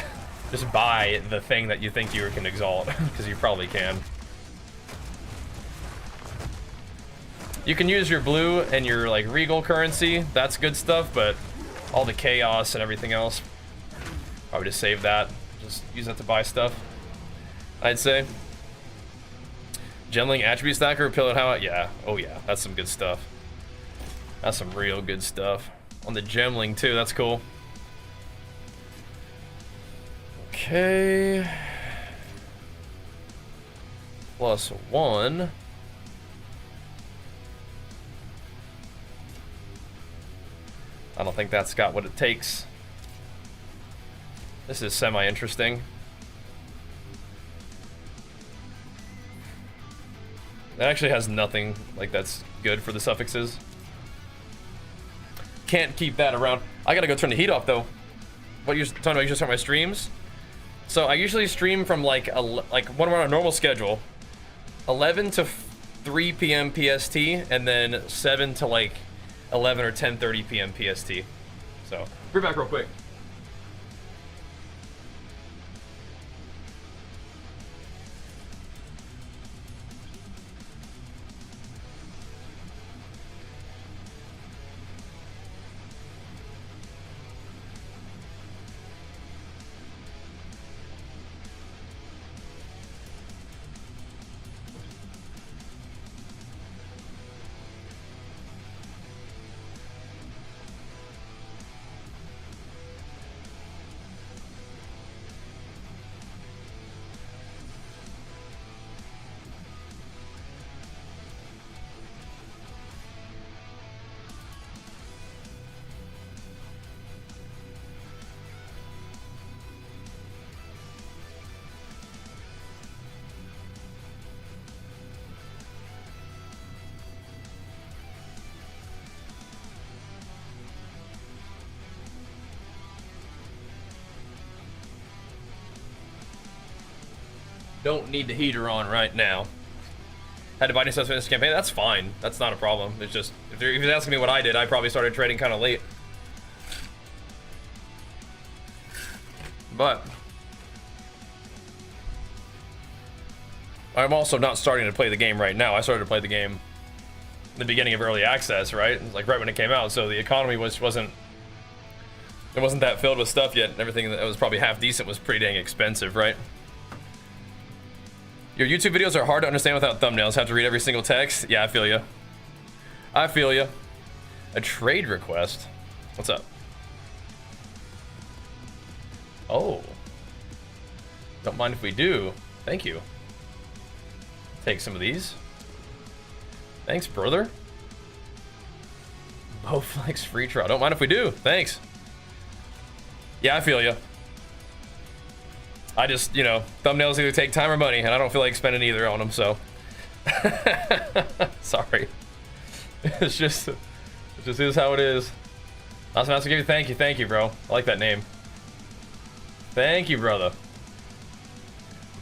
buy the thing that you think you can exalt, because you probably can. You can use your blue and your like regal currency, that's good stuff, but all the chaos and everything else, probably just save that. Just use that to buy stuff, I'd say. Gemling attribute stacker, pillar how? Yeah, oh yeah, that's some good stuff. That's some real good stuff. On the gemling too, that's cool. Okay. +1. I don't think that's got what it takes. This is semi-interesting. It actually has nothing like that's good for the suffixes. Can't keep that around. I gotta go turn the heat off though. What you're talking about? You just start my streams. So I usually stream from like when we're on a normal schedule, 11 to 3 p.m. PST, and then 7 to like 11 or 10:30 p.m. PST. So be back real quick. Don't need the heater on right now. Had to buy new stuff for this campaign. That's fine. That's not a problem. It's just, if you're asking me what I did, I probably started trading kind of late. But I'm also not starting to play the game right now. I started to play the game in the beginning of early access, right? Like right when it came out. So the economy wasn't that filled with stuff yet. Everything that was probably half decent was pretty dang expensive, right? Your YouTube videos are hard to understand without thumbnails. Have to read every single text. Yeah, I feel you. I feel you. A trade request. What's up? Oh. Don't mind if we do. Thank you. Take some of these. Thanks, brother. Bowflex free trial. Don't mind if we do. Thanks. Yeah, I feel you. I just, you know, thumbnails either take time or money, and I don't feel like spending either on them, so. Sorry. It just is how it is. I was about to give you thank you, bro. I like that name. Thank you, brother.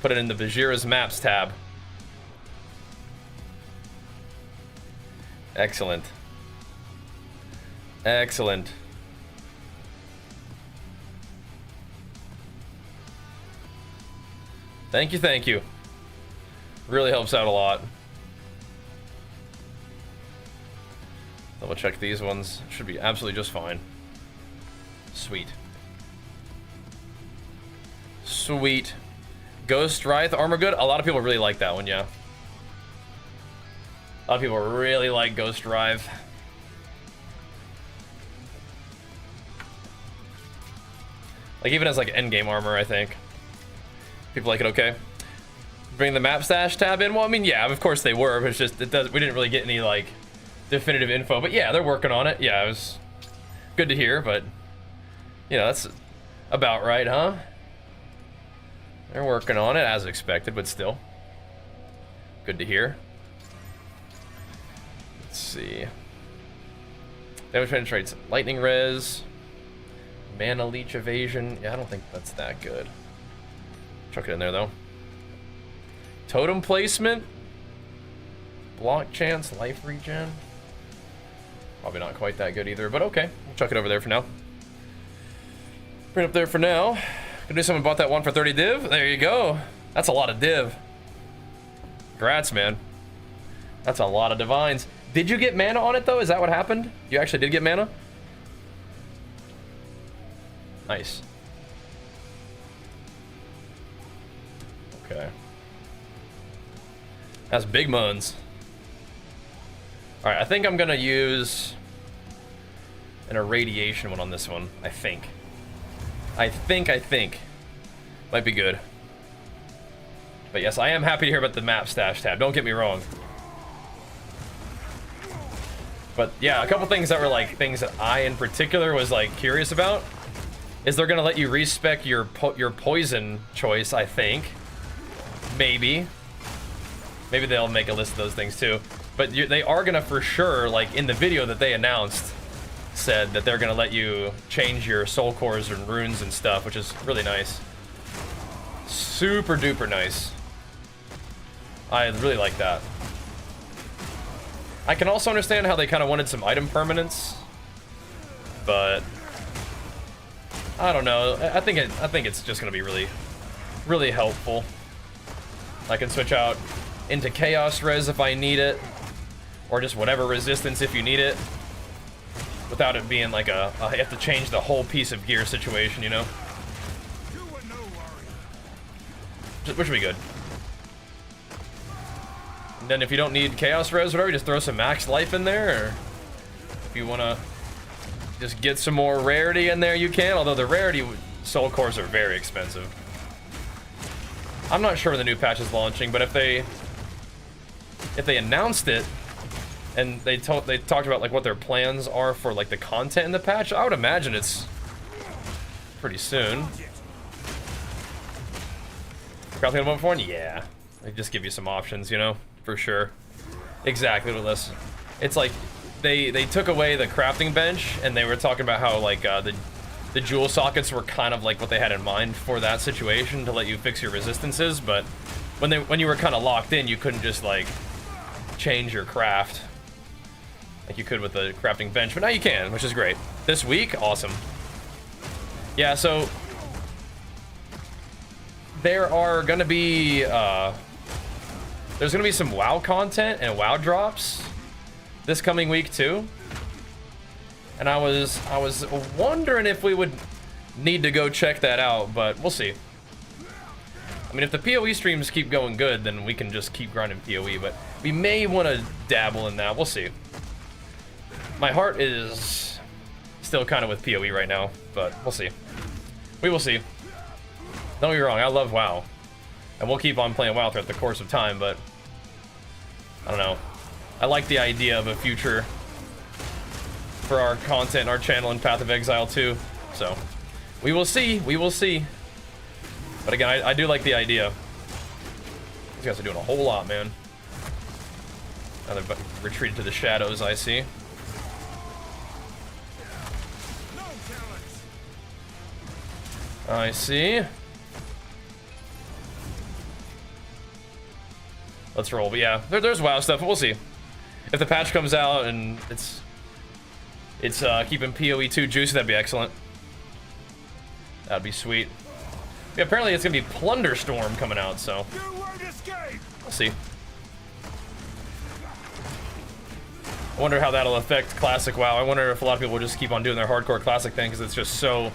Put it in the Bajheera's Maps tab. Excellent. Excellent. Thank you. Really helps out a lot. Double check these ones. Should be absolutely just fine. Sweet. Sweet. Ghost Wraith armor good? A lot of people really like that one, yeah. A lot of people really like Ghost Wraith. Like even as like endgame armor, I think. People like it okay. Bring the map stash tab in? Well, I mean, yeah, of course they were, but it's just, we didn't really get any like definitive info, but yeah, they're working on it. Yeah, it was good to hear, but you know, that's about right, huh? They're working on it as expected, but still good to hear. Let's see. Damage penetrates lightning res, mana leech evasion. Yeah, I don't think that's that good. Chuck it in there though. Totem placement, block chance, life regen. Probably not quite that good either, but okay. We'll chuck it over there for now. Bring it up there for now. Gonna do someone bought that one for 30 div. There you go. That's a lot of div. Congrats, man. That's a lot of divines. Did you get mana on it though? Is that what happened? You actually did get mana? Nice. Okay. That's big muns. Alright, I think I'm gonna use an irradiation one on this one. I think. Might be good. But yes, I am happy to hear about the map stash tab. Don't get me wrong. But yeah, a couple things that were like things that I in particular was like curious about is they're gonna let you respec your poison choice, I think. Maybe they'll make a list of those things too. But they are gonna for sure, like in the video that they announced, said that they're gonna let you change your soul cores and runes and stuff, which is really nice. Super duper nice. I really like that. I can also understand how they kind of wanted some item permanence, but I don't know. I think it's just gonna be really helpful. I can switch out into chaos res if I need it, or just whatever resistance if you need it, without it being like a you have to change the whole piece of gear situation, you know? Which would be good. And then if you don't need chaos res or whatever, just throw some max life in there, or if you want to just get some more rarity in there, you can, although the rarity soul cores are very expensive. I'm not sure when the new patch is launching, but if they announced it and they talked about like what their plans are for like the content in the patch, I would imagine it's pretty soon. Crafting level 1? Yeah. They just give you some options, you know, for sure. Exactly what this. It's like they took away the crafting bench and they were talking about how like the jewel sockets were kind of like what they had in mind for that situation to let you fix your resistances, but when you were kind of locked in, you couldn't just like change your craft like you could with the crafting bench, but now you can, which is great. This week, awesome. Yeah, so there are gonna be there's gonna be some WoW content and WoW drops this coming week too. And I was wondering if we would need to go check that out, but we'll see. I mean, if the PoE streams keep going good, then we can just keep grinding PoE, but we may want to dabble in that. We'll see. My heart is still kind of with PoE right now, but we'll see. We will see. Don't get me wrong, I love WoW. And we'll keep on playing WoW throughout the course of time, but I don't know. I like the idea of a future for our content, our channel, and Path of Exile too. So, we will see. We will see. But again, I do like the idea. These guys are doing a whole lot, man. Now they've retreated to the shadows, I see. I see. Let's roll. But yeah, there's WoW stuff. We'll see. If the patch comes out and it's keeping PoE 2 juicy, that'd be excellent. That'd be sweet. Yeah, apparently it's gonna be Plunder Storm coming out, so we'll see. I wonder how that'll affect Classic WoW. I wonder if a lot of people will just keep on doing their hardcore Classic thing because it's just so,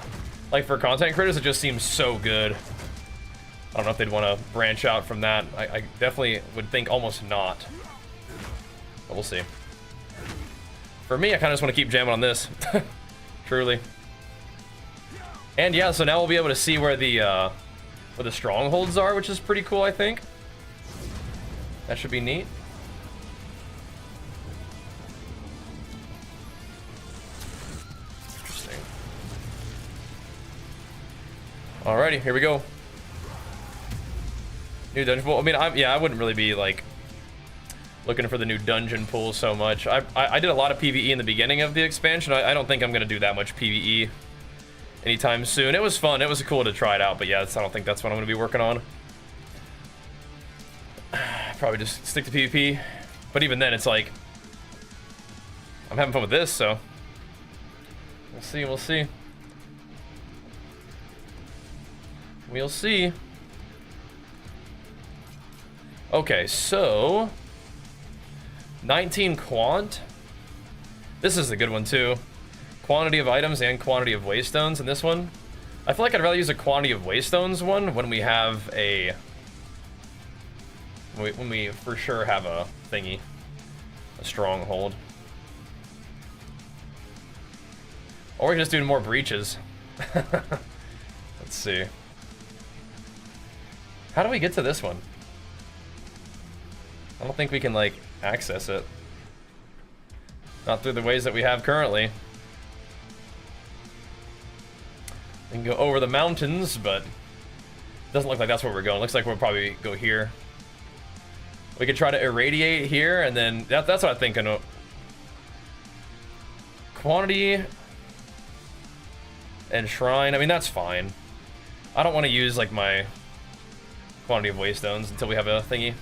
like for content creators, it just seems so good. I don't know if they'd want to branch out from that. I definitely would think almost not. But we'll see. For me, I kind of just want to keep jamming on this. Truly. And yeah, so now we'll be able to see where the strongholds are, which is pretty cool, I think. That should be neat. Interesting. Alrighty, here we go. New dungeon pool. I mean, I wouldn't really be like looking for the new dungeon pool so much. I did a lot of PvE in the beginning of the expansion. I don't think I'm gonna do that much PvE anytime soon. It was fun. It was cool to try it out, but yeah, I don't think that's what I'm gonna be working on. Probably just stick to PvP. But even then, it's like I'm having fun with this, so we'll see. We'll see. We'll see. Okay, so 19 quant. This is a good one too. Quantity of items and quantity of waystones in this one. I feel like I'd rather use a quantity of waystones one when we have a when we for sure have a thingy, a stronghold. Or we can just do more breaches. Let's see. How do we get to this one? I don't think we can, like, access it. Not through the ways that we have currently. We can go over the mountains, but it doesn't look like that's where we're going. It looks like we'll probably go here. We could try to irradiate here, and then that's what I'm thinking. Quantity and shrine. I mean, that's fine. I don't want to use, like, my quantity of waystones until we have a thingy.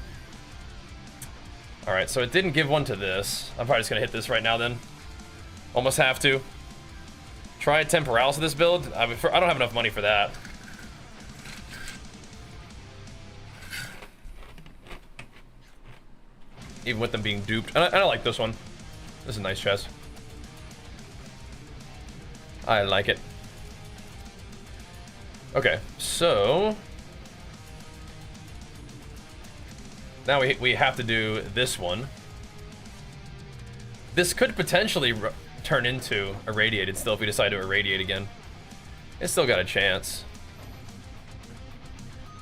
Alright, so it didn't give one to this. I'm probably just gonna hit this right now then. Almost have to. Try Temporalis with this build. I don't have enough money for that. Even with them being duped. And I like this one. This is a nice chest. I like it. Okay, so now we have to do this one. This could potentially turn into irradiated still if we decide to irradiate again. It's still got a chance.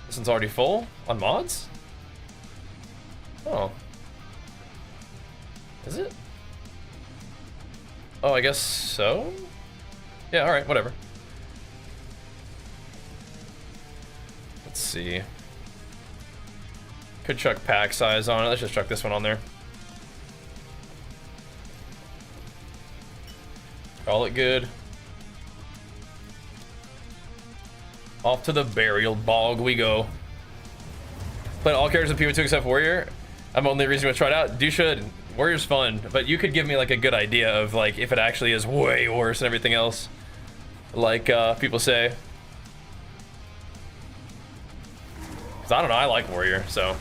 This one's already full on mods? Oh. Is it? Oh, I guess so? Yeah, alright, whatever. Let's see. Could chuck pack size on it. Let's just chuck this one on there. Call it good. Off to the burial bog we go. Played all characters in PO2 except Warrior. I'm only reason to try it out. You should. Warrior's fun, but you could give me like a good idea of like if it actually is way worse than everything else, like people say. Cause I don't know. I like Warrior, so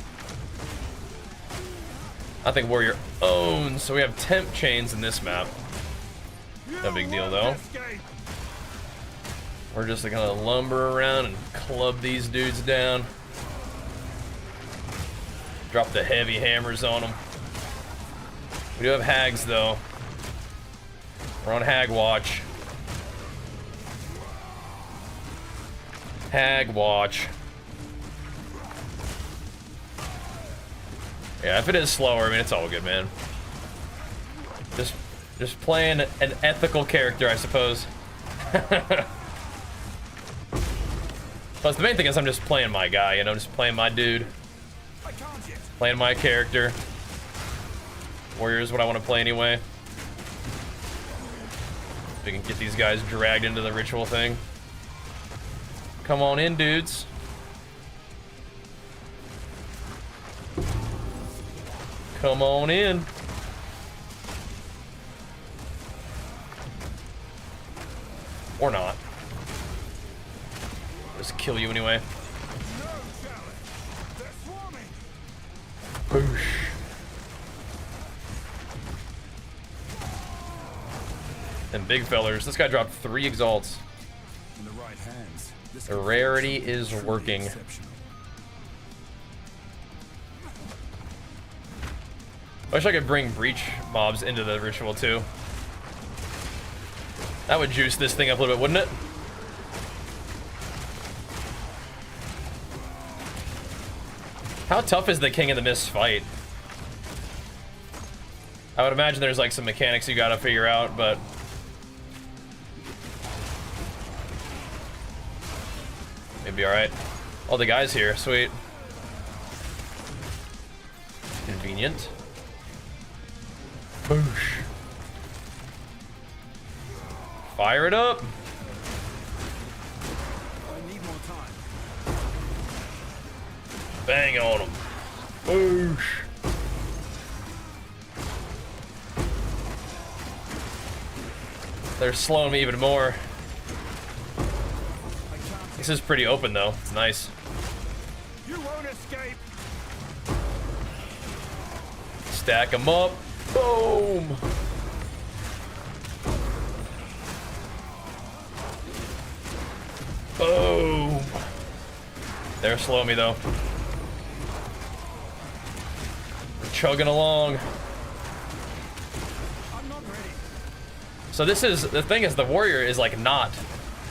I think Warrior owns. So we have temp chains in this map. No big deal though. We're just gonna lumber around and club these dudes down. Drop the heavy hammers on them. We do have hags though. We're on hag watch. Hag watch. Yeah, if it is slower, I mean, it's all good, man. Just playing an ethical character, I suppose. Plus, the main thing is I'm just playing my guy, you know, just playing my dude. Playing my character. Warrior is what I want to play anyway. We can get these guys dragged into the ritual thing. Come on in, dudes. Come on in. Or not. Just kill you anyway. Boosh. And big fellers. This guy dropped 3 exalts. In the right hands, this The rarity is working. exceptional. I wish I could bring breach mobs into the ritual too. That would juice this thing up a little bit, wouldn't it? How tough is the King of the Mist fight? I would imagine there's like some mechanics you gotta figure out, but maybe alright. All the guys here, sweet. Convenient. Boosh. Fire it up. I need more time. Bang on them. Boosh. They're slowing me even more. This is pretty open though. It's nice. You won't escape. Stack them up. Boom. Boom. They're slowing me though. We're chugging along. I'm not ready. So this is, the thing is the warrior is like not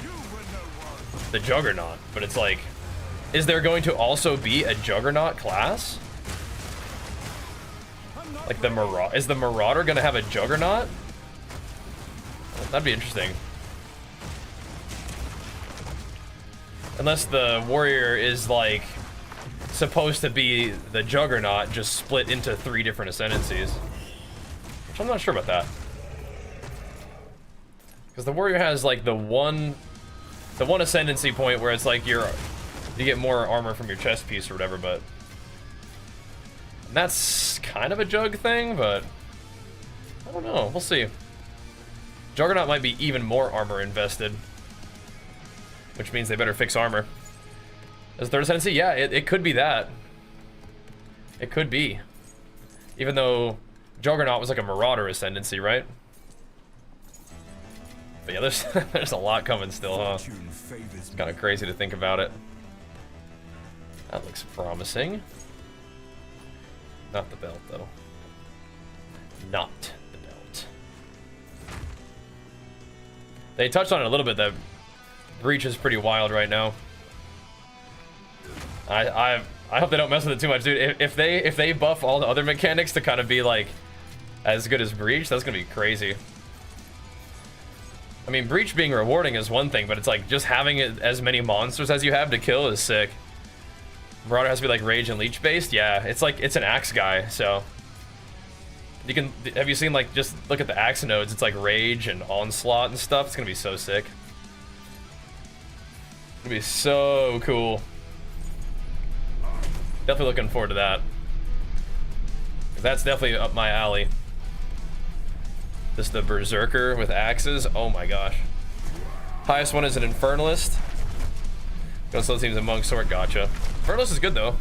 You were no one. the juggernaut, but it's like, is there going to also be a juggernaut class? Like the Marauder, is the Marauder gonna have a juggernaut? That'd be interesting. Unless the warrior is like supposed to be the juggernaut, just split into 3 different ascendancies. Which I'm not sure about that. Because the warrior has like the one ascendancy point where it's like you get more armor from your chest piece or whatever, but that's kind of a jug thing, but I don't know. We'll see. Juggernaut might be even more armor invested, which means they better fix armor. As third ascendancy, yeah, it could be that. It could be. Even though Juggernaut was like a Marauder ascendancy, right? But yeah, there's a lot coming still, huh? Fortune favors It's kind of crazy to think about it. That looks promising. Not the belt, though. Not the belt. They touched on it a little bit, that Breach is pretty wild right now. I hope they don't mess with it too much, dude. If they buff all the other mechanics to kind of be like as good as Breach, that's gonna be crazy. I mean, Breach being rewarding is one thing, but it's like just having it as many monsters as you have to kill is sick. Marauder has to be like Rage and Leech based. Yeah, it's like it's an axe guy, so you can. Have you seen like just look at the axe nodes? It's like Rage and Onslaught and stuff. It's gonna be so sick. It's gonna be so cool. Definitely looking forward to that. That's definitely up my alley. Just the Berserker with axes. Oh my gosh. Highest one is an Infernalist. Ghost Slow Team's a Monk Sword. Gotcha. Infernalist is good though.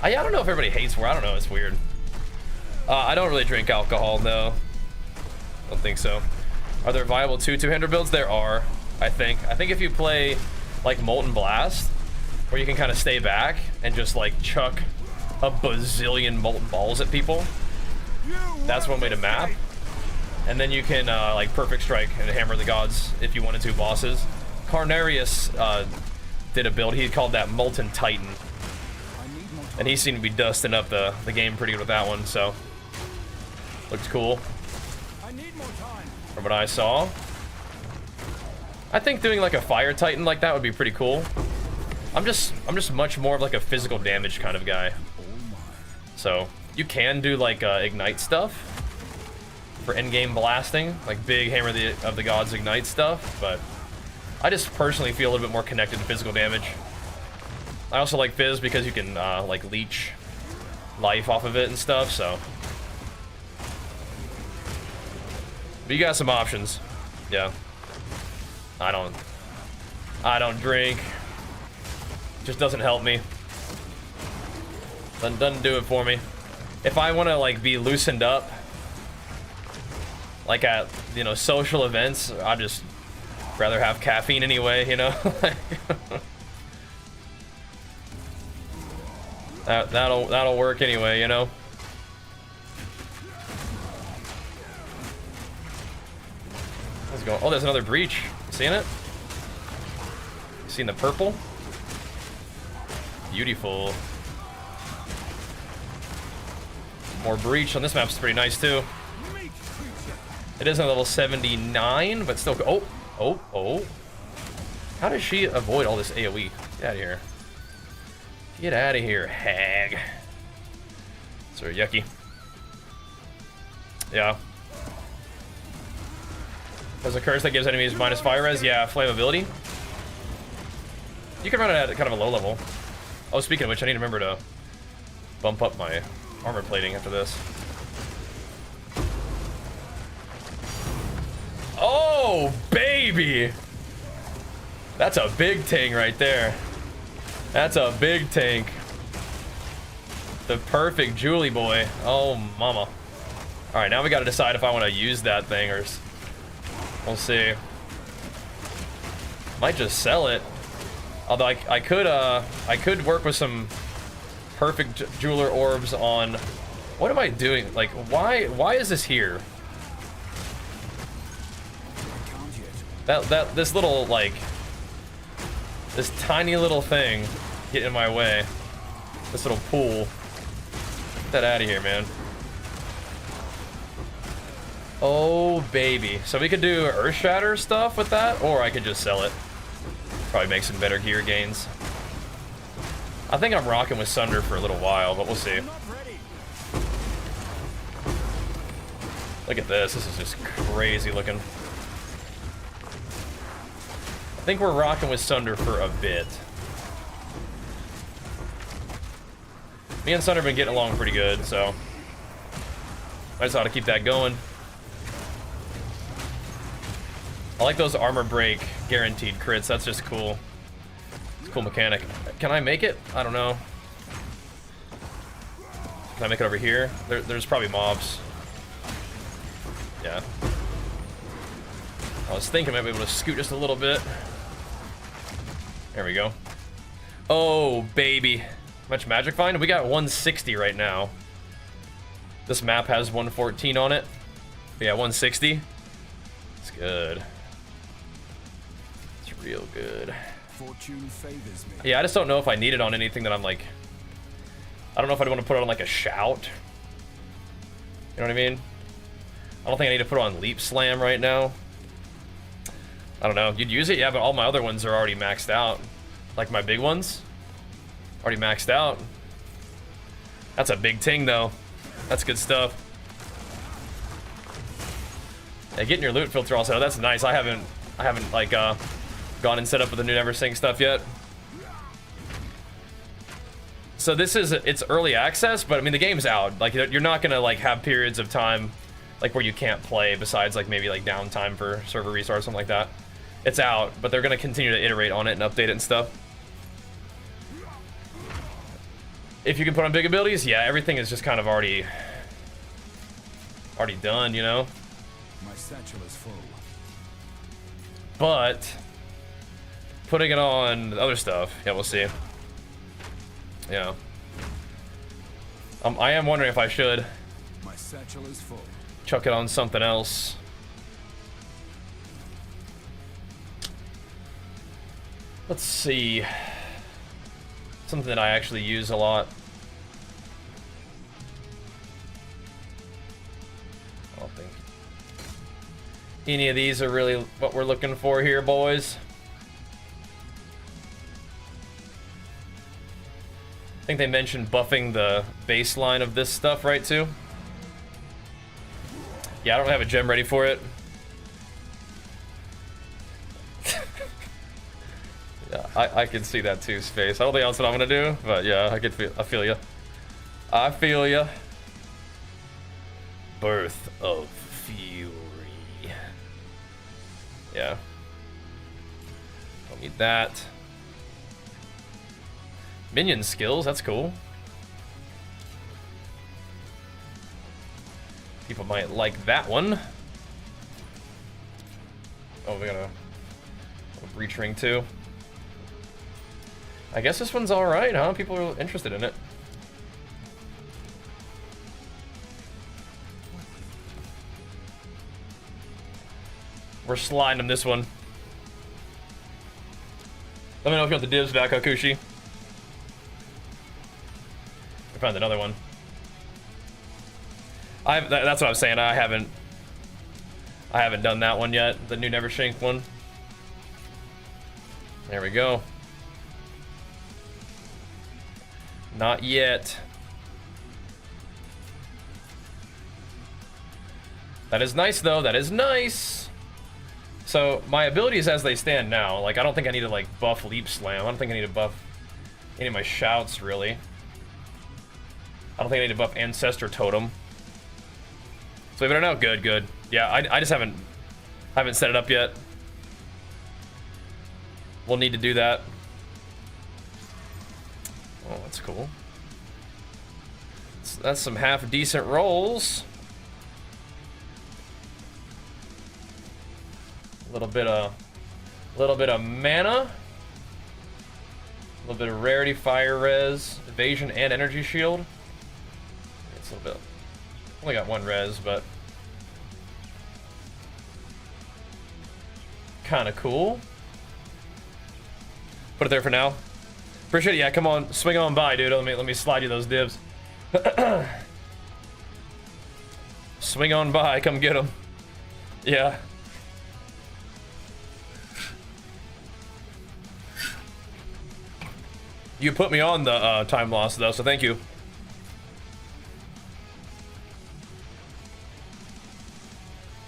I don't know if everybody hates War. I don't know. It's weird. I don't really drink alcohol though. Don't think so. Are there viable two-hander builds? There are. I think if you play like Molten Blast, where you can kind of stay back and just like chuck a bazillion molten balls at people, that's one way to map. And then you can like Perfect Strike and hammer the gods if you wanted to bosses. Carnarius did a build. He called that Molten Titan, and he seemed to be dusting up the game pretty good with that one. So looked cool from what I saw. I think doing like a Fire Titan like that would be pretty cool. I'm just much more of like a physical damage kind of guy. So you can do like ignite stuff for endgame blasting, like big Hammer of the Gods ignite stuff, but I just personally feel a little bit more connected to physical damage. I also like Fizz because you can like leech life off of it and stuff, so. But you got some options. Yeah. I don't drink. Just doesn't help me. Doesn't do it for me. If I want to like be loosened up, like at, you know, social events, I'd just rather have caffeine anyway, you know. that'll work anyway, you know. Let's go. Oh, there's another breach. Seeing it? Seeing the purple? Beautiful. More breach on this map's pretty nice too. It is a level 79, but still. Oh. How does she avoid all this AoE? Get out of here. Get out of here, hag. Sorry, yucky. Yeah. There's a curse that gives enemies minus fire res. Yeah, flammability. You can run it at kind of a low level. Oh, speaking of which, I need to remember to bump up my armor plating after this. Oh, baby! That's a big tank right there. That's a big tank. The perfect Julie boy. Oh, mama. Alright, now we gotta decide if I want to use that thing or... We'll see. Might just sell it. Although I could work with some perfect jeweler orbs on. What am I doing? Like, why is this here? This little, like, this tiny little thing get in my way. This little pool. Get that out of here, man. Oh, baby. So we could do Earth Shatter stuff with that, or I could just sell it. Probably make some better gear gains. I think I'm rocking with Sunder for a little while, but we'll see. Look at this. This is just crazy looking. I think we're rocking with Sunder for a bit. Me and Sunder have been getting along pretty good, so I just ought to keep that going. I like those armor break guaranteed crits. That's just cool. It's a cool mechanic. Can I make it? I don't know. Can I make it over here? There's probably mobs. Yeah. I was thinking I might be able to scoot just a little bit. There we go. Oh, baby. How much magic find? We got 160 right now. This map has 114 on it. Yeah, 160. It's good. It's real good. Fortune favors me. Yeah, I just don't know if I need it on anything that I'm like... I don't know if I'd want to put it on like a shout. You know what I mean? I don't think I need to put it on Leap Slam right now. I don't know. You'd use it? Yeah, but all my other ones are already maxed out. Like my big ones. Already maxed out. That's a big ting though. That's good stuff. Yeah, getting your loot filter also, that's nice. I haven't like gone and set up with the new NeverSync stuff yet. so this is, it's early access, but I mean the game's out. Like you're not gonna like have periods of time like where you can't play besides like maybe like downtime for server restart or something like that. It's out, but they're gonna continue to iterate on it and update it and stuff. If you can put on big abilities, yeah, everything is just kind of already done, you know? My satchel is full. But putting it on other stuff, yeah, we'll see. Yeah. I am wondering if I should My satchel is full. chuck it on something else. Let's see. Something that I actually use a lot. I don't think any of these are really what we're looking for here, boys. I think they mentioned buffing the baseline of this stuff, right, too? Yeah, I don't have a gem ready for it. Yeah, I can see that too, Space. I don't think that's what I'm gonna do, but yeah, I feel you. I feel you. Birth of Fury. Yeah. Don't need that. Minion skills, that's cool. People might like that one. Oh, we got a breach ring too. I guess this one's alright, huh? People are interested in it. We're sliding them this one. Let me know if you want the divs back, Hakushi. I found another one. That's what I was saying. I haven't done that one yet. The new Never Shrink one. There we go. Not yet. That is nice though. That is nice. So my abilities as they stand now, like I don't think I need to like buff Leap Slam. I don't think I need to buff any of my shouts really. I don't think I need to buff Ancestor Totem. So if I don't know, good, good. Yeah, I just haven't set it up yet. We'll need to do that. Oh, that's cool. That's some half decent rolls. A little bit of mana. A little bit of rarity, fire res, evasion, and energy shield. It's a little bit. Only got one res, but kind of cool. Put it there for now. Appreciate it. Yeah, come on, swing on by, dude. Let me slide you those divs. Swing on by, come get them. Yeah. You put me on the time loss though, so thank you.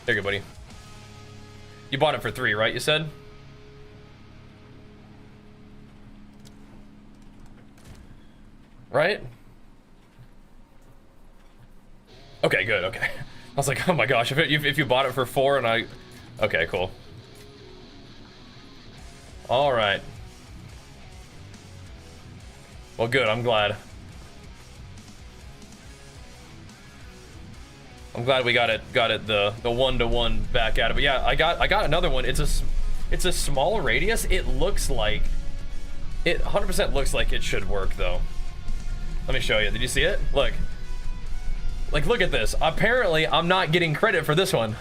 There you go, buddy. You bought it for 3, right? You said. Right? Okay, good, okay. I was like, oh my gosh, if you bought it for 4 and I... Okay, cool. Alright. Well, good, I'm glad. I'm glad we got it the 1-to-1 back at it. But yeah, I got another one. It's a small radius. It looks like... It 100% looks like it should work, though. Let me show you. Did you see it? Look. Like, look at this. Apparently, I'm not getting credit for this one.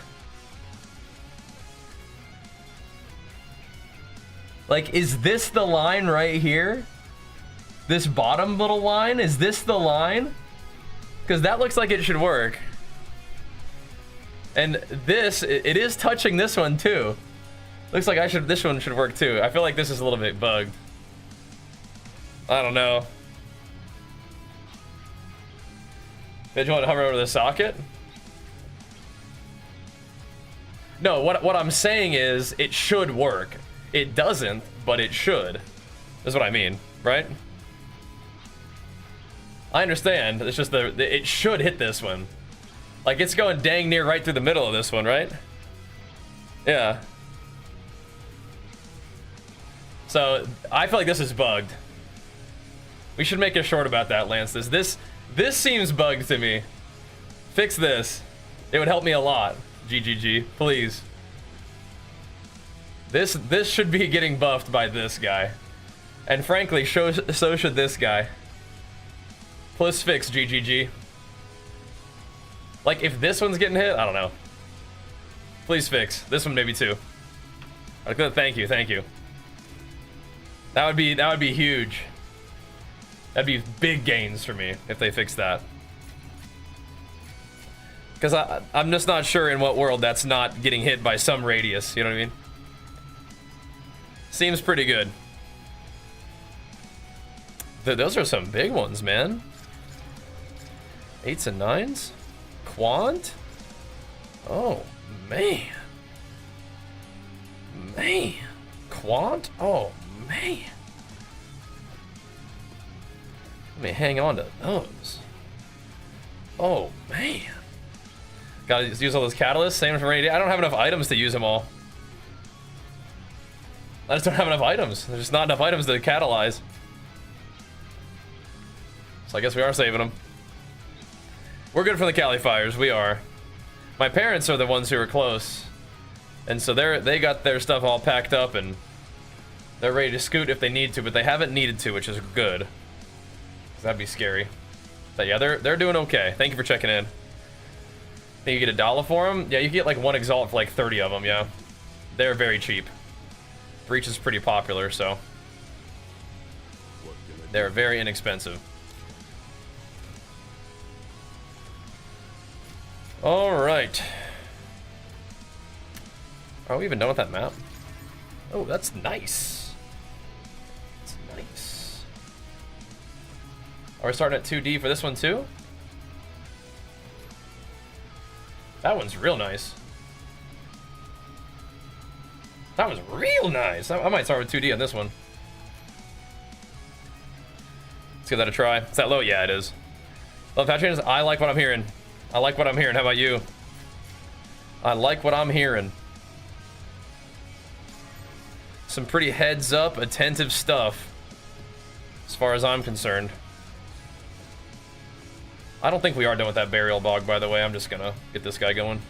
Like, is this the line right here? This bottom little line? Is this the line? Because that looks like it should work. And this, it is touching this one, too. Looks like this one should work, too. I feel like this is a little bit bugged. I don't know. Did you want to hover over the socket? No, what I'm saying is it should work. It doesn't, but it should. That's what I mean, right? I understand. It's just it should hit this one. Like, it's going dang near right through the middle of this one, right? Yeah. So, I feel like this is bugged. We should make a short about that, Lance. This seems bugged to me. Fix this. It would help me a lot. GGG, please. This should be getting buffed by this guy. And frankly, so should this guy. Plus fix, GGG. Like, if this one's getting hit, I don't know. Please fix. This one maybe too. Okay, thank you. That would be huge. That'd be big gains for me if they fix that. Because I'm just not sure in what world that's not getting hit by some radius, you know what I mean? Seems pretty good. Those are some big ones, man. 8s and 9s? Quant? Oh, man. Man. Quant? Oh, man. Let me hang on to those. Oh, man. Gotta use all those catalysts. Same for radius. I don't have enough items to use them all. I just don't have enough items. There's just not enough items to catalyze. So I guess we are saving them. We're good for the Cali fires. We are. My parents are the ones who are close, and so they got their stuff all packed up and they're ready to scoot if they need to, but they haven't needed to, which is good. That'd be scary. But yeah, they're doing okay. Thank you for checking in. Think you get $1 for them? Yeah, you get like 1 Exalt for like 30 of them. Yeah, they're very cheap. Breach is pretty popular, so they're very inexpensive. All right. Are we even done with that map? Oh, that's nice. That's nice. Are we starting at 2D for this one too? That one's real nice. That was real nice. I might start with 2D on this one. Let's give that a try. Is that low? Yeah, it is. Love patches. I like what I'm hearing. I like what I'm hearing. How about you? I like what I'm hearing. Some pretty heads up, attentive stuff, as far as I'm concerned. I don't think we are done with that burial bog, by the way. I'm just gonna get this guy going.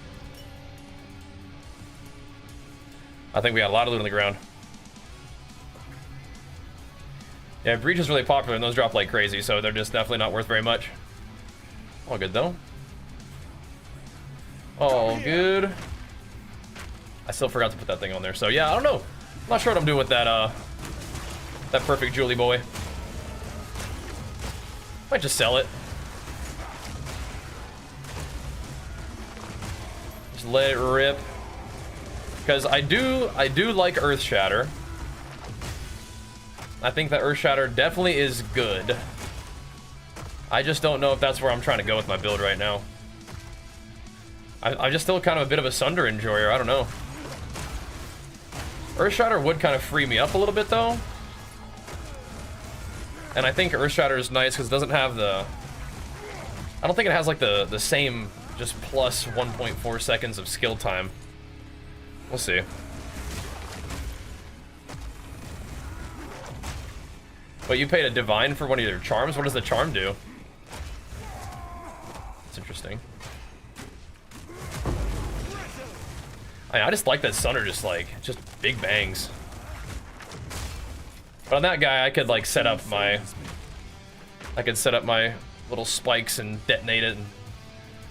I think we got a lot of loot on the ground. Yeah, Breach is really popular and those drop like crazy, so they're just definitely not worth very much. All good though. All good. I still forgot to put that thing on there, so yeah, I don't know. I'm not sure what I'm doing with that that perfect Julie boy. Might just sell it. Just let it rip. Because I do like Earth Shatter. I think that Earth Shatter definitely is good. I just don't know if that's where I'm trying to go with my build right now. I'm just still kind of a bit of a Sunder enjoyer. I don't know. Earth Shatter would kind of free me up a little bit though. And I think Earth Shatter is nice because it doesn't have the... I don't think it has like the same just plus 1.4 seconds of skill time. We'll see. But you paid a divine for one of your charms? What does the charm do? That's interesting. I just like that Sunder just big bangs. But on that guy, I could like set up my little spikes and detonate it and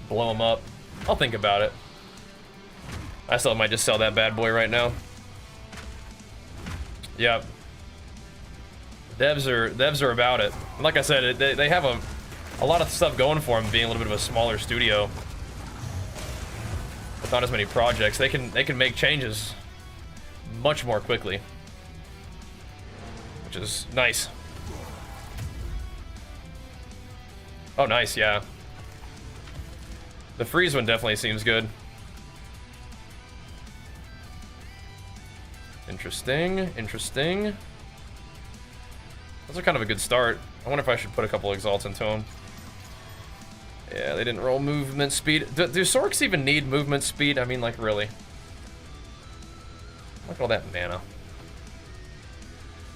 blow him up. I'll think about it. I still might just sell that bad boy right now. Yep. Devs are about it. And like I said, they have a lot of stuff going for them, being a little bit of a smaller studio with not as many projects. They can make changes much more quickly, which is nice. Oh, nice, yeah. The freeze one definitely seems good. Interesting, interesting. Those are kind of a good start. I wonder if I should put a couple exalts into them. Yeah, they didn't roll movement speed. Do Sorks even need movement speed? I mean, like, really? Look at all that mana.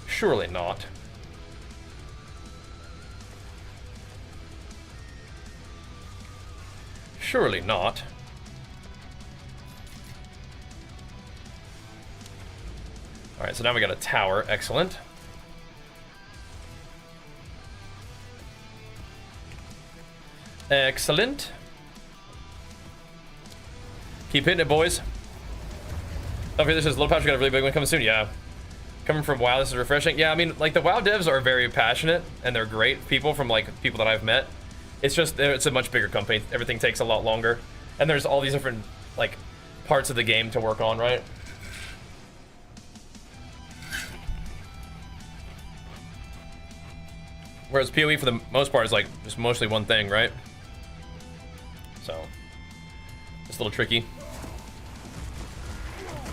Surely not. Surely not. Alright, so now we got a tower. Excellent. Excellent. Keep hitting it, boys. Okay, this is low patch. Got a really big one coming soon. Yeah. Coming from WoW, this is refreshing. Yeah, I mean, like, the WoW devs are very passionate, and they're great people from, like, people that I've met. It's just, it's a much bigger company. Everything takes a lot longer. And there's all these different, like, parts of the game to work on, right? Whereas PoE, for the most part, is, like, just mostly one thing, right? So, just a little tricky.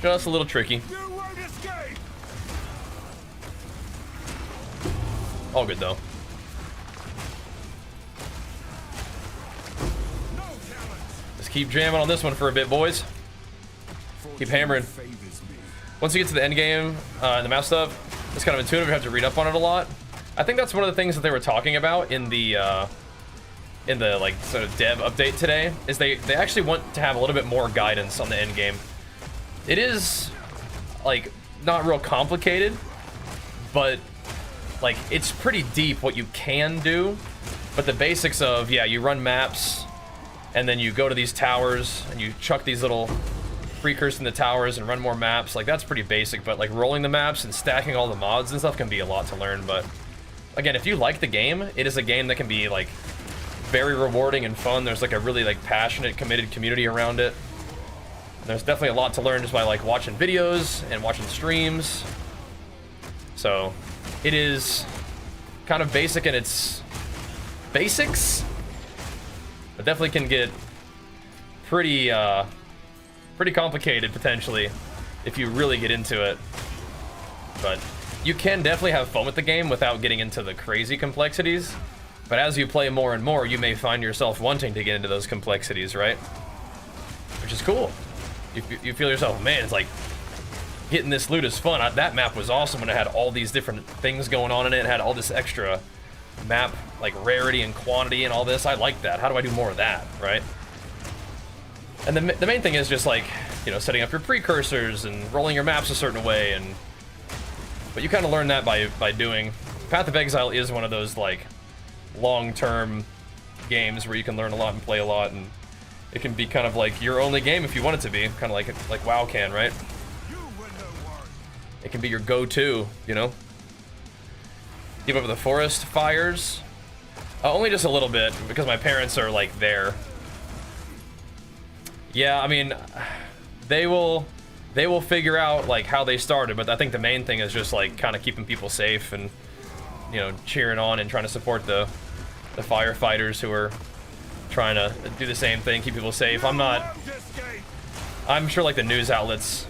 Just a little tricky. All good, though. Just keep jamming on this one for a bit, boys. Keep hammering. Once you get to the end game and the map stuff, it's kind of intuitive. You have to read up on it a lot. I think that's one of the things that they were talking about in the like sort of dev update today. Is they actually want to have a little bit more guidance on the end game. It is like not real complicated, but like it's pretty deep what you can do. But the basics of, yeah, you run maps and then you go to these towers and you chuck these little precursors in the towers and run more maps. Like, that's pretty basic, but like rolling the maps and stacking all the mods and stuff can be a lot to learn. But again, if you like the game, it is a game that can be like very rewarding and fun. There's like a really like passionate, committed community around it. There's definitely a lot to learn just by like watching videos and watching streams. So it is kind of basic in its basics, but definitely can get pretty pretty complicated potentially if you really get into it. But you can definitely have fun with the game without getting into the crazy complexities. But as you play more and more, you may find yourself wanting to get into those complexities, right? Which is cool. You feel yourself, man, it's like getting this loot is fun. That map was awesome when it had all these different things going on in it. It had all this extra map, like rarity and quantity and all this. I like that. How do I do more of that, right? And the main thing is just like, you know, setting up your precursors and rolling your maps a certain way. And but you kind of learn that by doing. Path of Exile is one of those like long-term games where you can learn a lot and play a lot, and it can be kind of like your only game if you want it to be, kind of like WoW can, right? It can be your go-to, you know? Keep up with the forest fires. Only just a little bit, because my parents are like there. Yeah, I mean, they will figure out like how they started, but I think the main thing is just like kind of keeping people safe and, you know, cheering on and trying to support the firefighters who are trying to do the same thing, keep people safe. I'm sure like the news outlets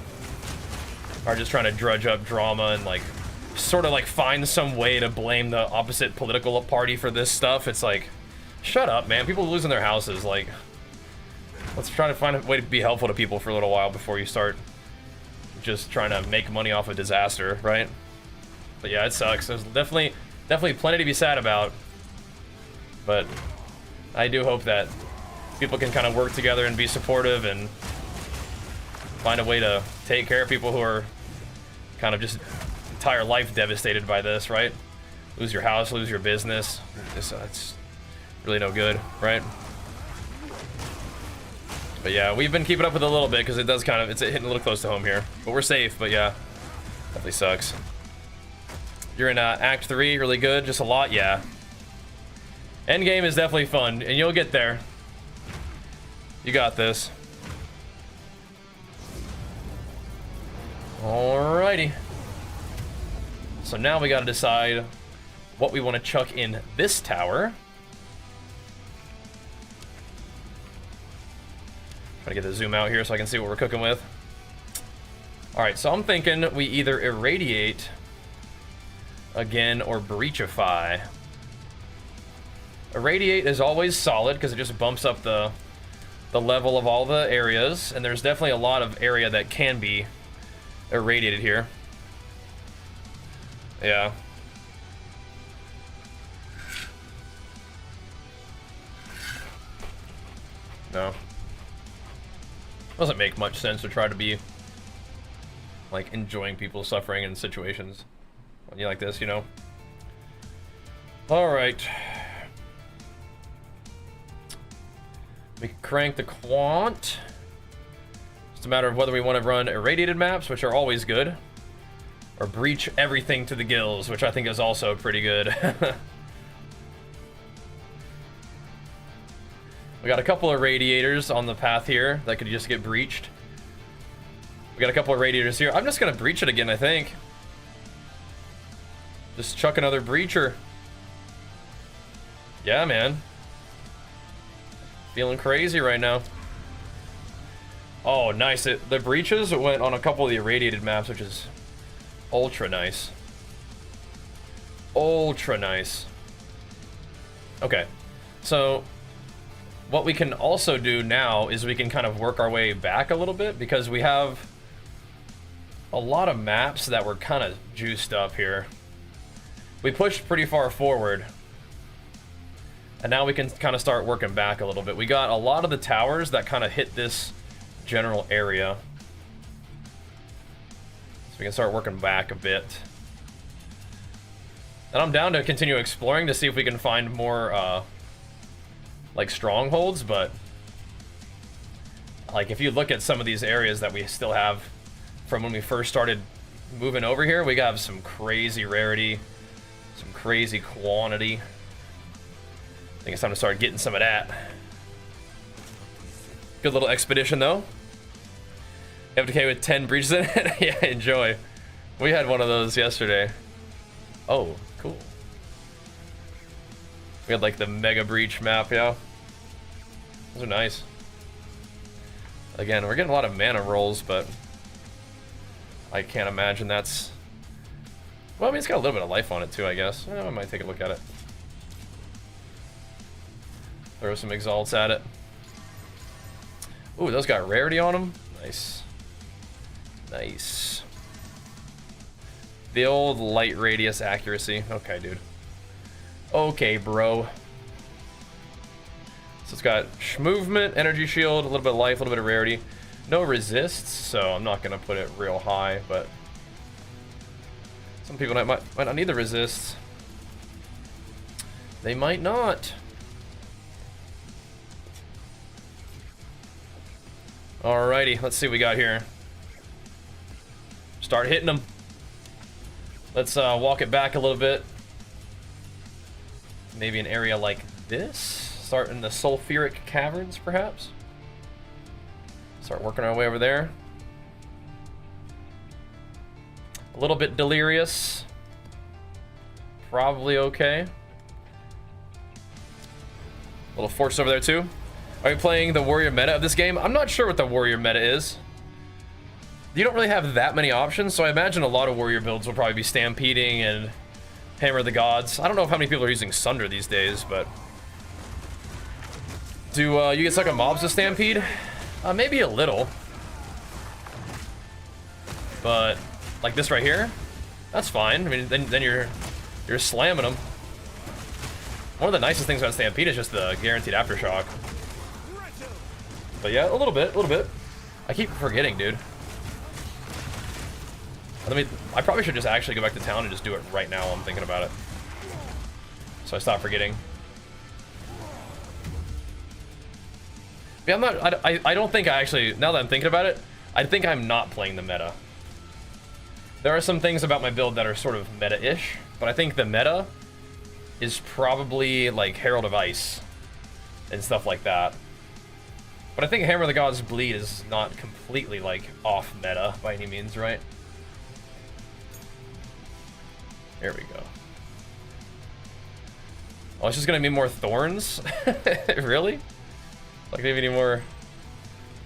are just trying to drudge up drama and like sort of like find some way to blame the opposite political party for this stuff. It's like, shut up, man. People are losing their houses. Like, let's try to find a way to be helpful to people for a little while before you start just trying to make money off a disaster, right? But yeah, it sucks. There's definitely plenty to be sad about. But I do hope that people can kind of work together and be supportive and find a way to take care of people who are kind of just entire life devastated by this, right? Lose your house, lose your business. It's really no good, right? But yeah, we've been keeping up with it a little bit because it does kind of, it's hitting a little close to home here. But we're safe, but yeah, definitely sucks. You're in Act 3, really good, just a lot, yeah. Endgame is definitely fun, and you'll get there. You got this. Alrighty. So now we gotta decide what we want to chuck in this tower. Try to get the zoom out here so I can see what we're cooking with. Alright, so I'm thinking we either irradiate again or breachify. Irradiate is always solid because it just bumps up the level of all the areas, and there's definitely a lot of area that can be irradiated here. Yeah. No. Doesn't make much sense to try to be like enjoying people suffering in situations when you like this, you know. All right. We can crank the quant. It's a matter of whether we want to run irradiated maps, which are always good, or breach everything to the gills, which I think is also pretty good. We got a couple of radiators on the path here that could just get breached. We got a couple of radiators here. I'm just gonna breach it again, I think. Just chuck another breacher. Yeah, man. Feeling crazy right now. Oh, nice. The breaches went on a couple of the irradiated maps, which is ultra nice. Ultra nice. Okay, so what we can also do now is we can kind of work our way back a little bit, because we have a lot of maps that were kind of juiced up here. We pushed pretty far forward, and now we can kind of start working back a little bit. We got a lot of the towers that kind of hit this general area, so we can start working back a bit. And I'm down to continue exploring to see if we can find more like strongholds, but like if you look at some of these areas that we still have from when we first started moving over here, we got some crazy rarity, some crazy quantity. I think it's time to start getting some of that. Good little expedition though. FTK with 10 breaches in it. Yeah, enjoy. We had one of those yesterday. Oh, cool. We had like the mega breach map, yeah. Those are nice. Again, we're getting a lot of mana rolls, but I can't imagine that's... Well, I mean, it's got a little bit of life on it too, I guess. I might take a look at it. Throw some exalts at it. Ooh, those got rarity on them. Nice. Nice. The old light radius accuracy. Okay, dude. Okay, bro. So it's got movement, energy shield, a little bit of life, a little bit of rarity. No resists, so I'm not going to put it real high, but some people might not need the resists. They might not. Alrighty, let's see what we got here. Start hitting them. Let's walk it back a little bit. Maybe an area like this. Start in the sulfuric caverns, perhaps. Start working our way over there. A little bit delirious. Probably okay. A little force over there too. Are you playing the warrior meta of this game? I'm not sure what the warrior meta is. You don't really have that many options, so I imagine a lot of warrior builds will probably be stampeding and hammer the gods. I don't know how many people are using Sunder these days, but do you get stuck on mobs with stampede? Maybe a little, but like this right here, that's fine. I mean, then you're slamming them. One of the nicest things about stampede is just the guaranteed aftershock. But yeah, a little bit. I keep forgetting, dude. I probably should just actually go back to town and just do it right now while I'm thinking about it, so I stop forgetting. Yeah, I don't think I actually, now that I'm thinking about it, I think I'm not playing the meta. There are some things about my build that are sort of meta-ish, but I think the meta is probably like Herald of Ice and stuff like that. But I think Hammer of the Gods Bleed is not completely like off meta by any means, right? There we go. Oh, it's just gonna be more thorns? Really? Like maybe any more...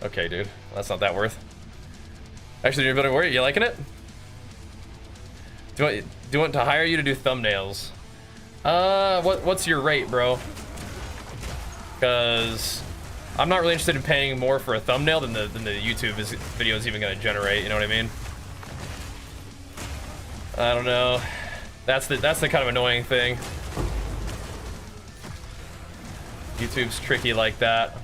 Okay, dude. That's not that worth. Actually, you're better warrior. You liking it? Do you want to hire you to do thumbnails? What's your rate, bro? because I'm not really interested in paying more for a thumbnail than the YouTube video is even going to generate. You know what I mean? I don't know. That's the kind of annoying thing. YouTube's tricky like that.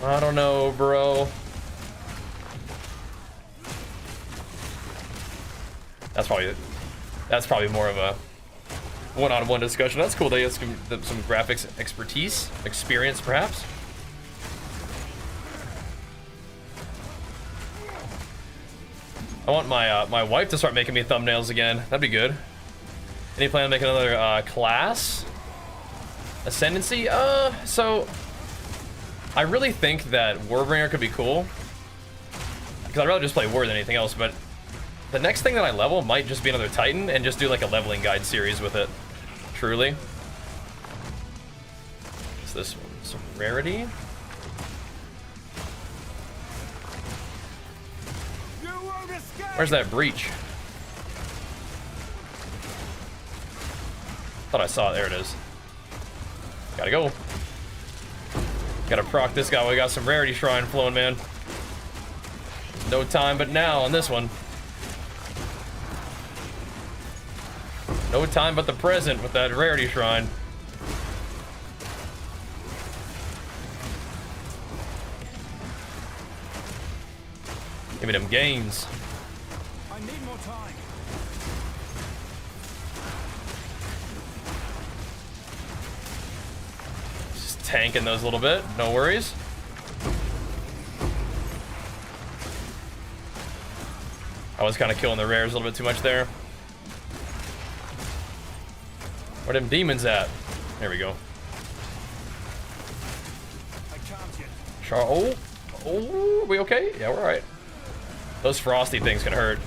I don't know, bro. That's probably more of a one-on-one discussion. That's cool. They have some graphics experience, perhaps. I want my wife to start making me thumbnails again. That'd be good. Any plan to make another class? Ascendancy? So I really think that Warbringer could be cool, because I'd rather just play War than anything else, but the next thing that I level might just be another Titan and just do like a leveling guide series with it. Truly. What's this one? Some rarity? Where's that breach? Thought I saw it. There it is. Gotta go. Gotta proc this guy. We got some rarity shrine flowing, man. No time but now on this one. No time but the present with that rarity shrine. Give me them gains. I need more time. Just tanking those a little bit. No worries. I was kind of killing the rares a little bit too much there. Where them demons at? There we go. Oh, are we okay? Yeah, we're all right. Those frosty things can hurt.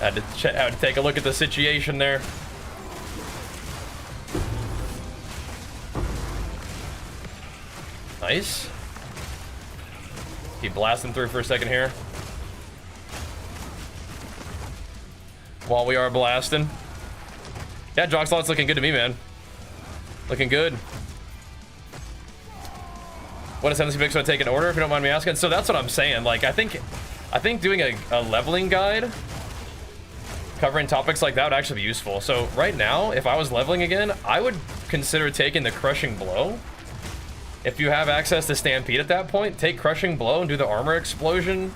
I had to take a look at the situation there. Nice. Keep blasting through for a second here. While we are blasting. Yeah, Joxlot's looking good to me, man. Looking good. What ascendancy picks would I take in order, if you don't mind me asking? So that's what I'm saying. Like, I think doing a leveling guide covering topics like that would actually be useful. So right now, if I was leveling again, I would consider taking the Crushing Blow. If you have access to Stampede at that point, take Crushing Blow and do the armor explosion,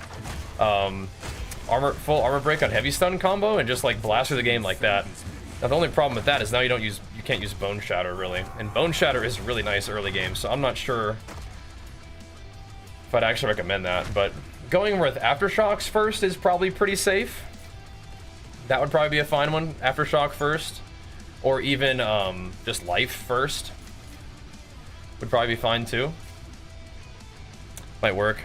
full armor break on heavy stun combo, and just like blast through the game like that. Now the only problem with that is now you can't use Bone Shatter really, and Bone Shatter is really nice early game. So I'm not sure if I'd actually recommend that, but going with Aftershocks first is probably pretty safe. That would probably be a fine one. Aftershock first, or even just Life first would probably be fine too. Might work.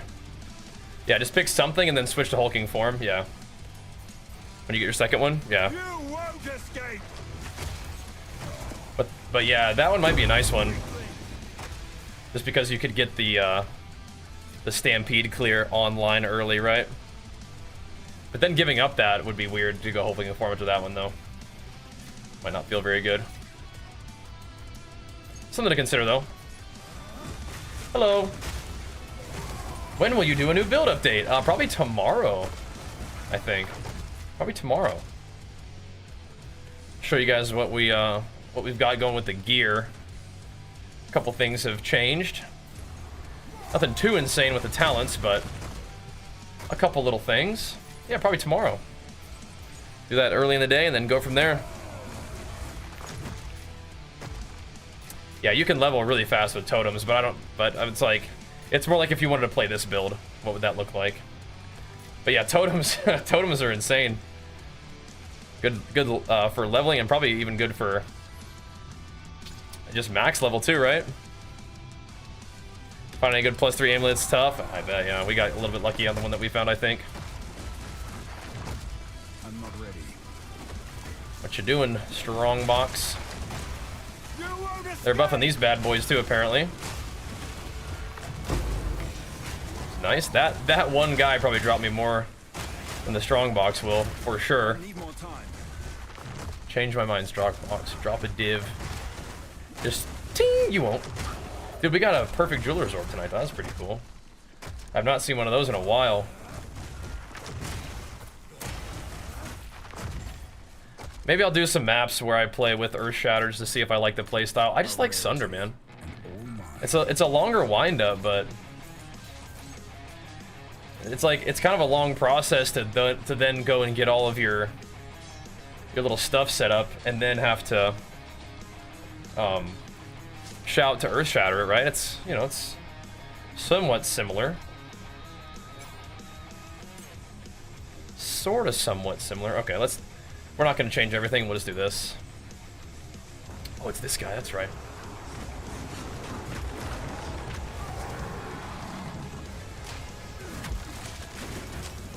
Yeah, just pick something and then switch to hulking form. Yeah. When you get your second one, yeah. You won't escape. But yeah, that one might be a nice one. Just because you could get the Stampede clear online early, right? But then giving up that would be weird to go hulking form into that one though. Might not feel very good. Something to consider though. Hello. When will you do a new build update? Probably tomorrow, I think. Probably tomorrow. Show you guys what we've got going with the gear. A couple things have changed. Nothing too insane with the talents, but a couple little things. Yeah, probably tomorrow. Do that early in the day and then go from there. Yeah, you can level really fast with totems, but it's like, it's more like if you wanted to play this build, what would that look like? But yeah, totems totems are insane. Good for leveling, and probably even good for just max level too, right? Finding a good +3 amulets tough. I bet, yeah, we got a little bit lucky on the one that we found, I think. I'm not ready. What you doing, strong box? They're buffing these bad boys too, apparently. Nice. That one guy probably dropped me more than the strong box will, for sure. I need more time. Change my mind's Dropbox. Drop a div. Just ting, you won't. Dude, we got a perfect jeweler's orb tonight. That's pretty cool. I've not seen one of those in a while. Maybe I'll do some maps where I play with Earth Shatters to see if I like the playstyle. I just like Sunder, man. It's a longer wind-up, but it's kind of a long process to then go and get all of your little stuff set up and then have to shout to Earth Shatter it, right? It's, you know, it's somewhat similar. Sort of somewhat similar. Okay, we're not going to change everything. We'll just do this. Oh, it's this guy. That's right.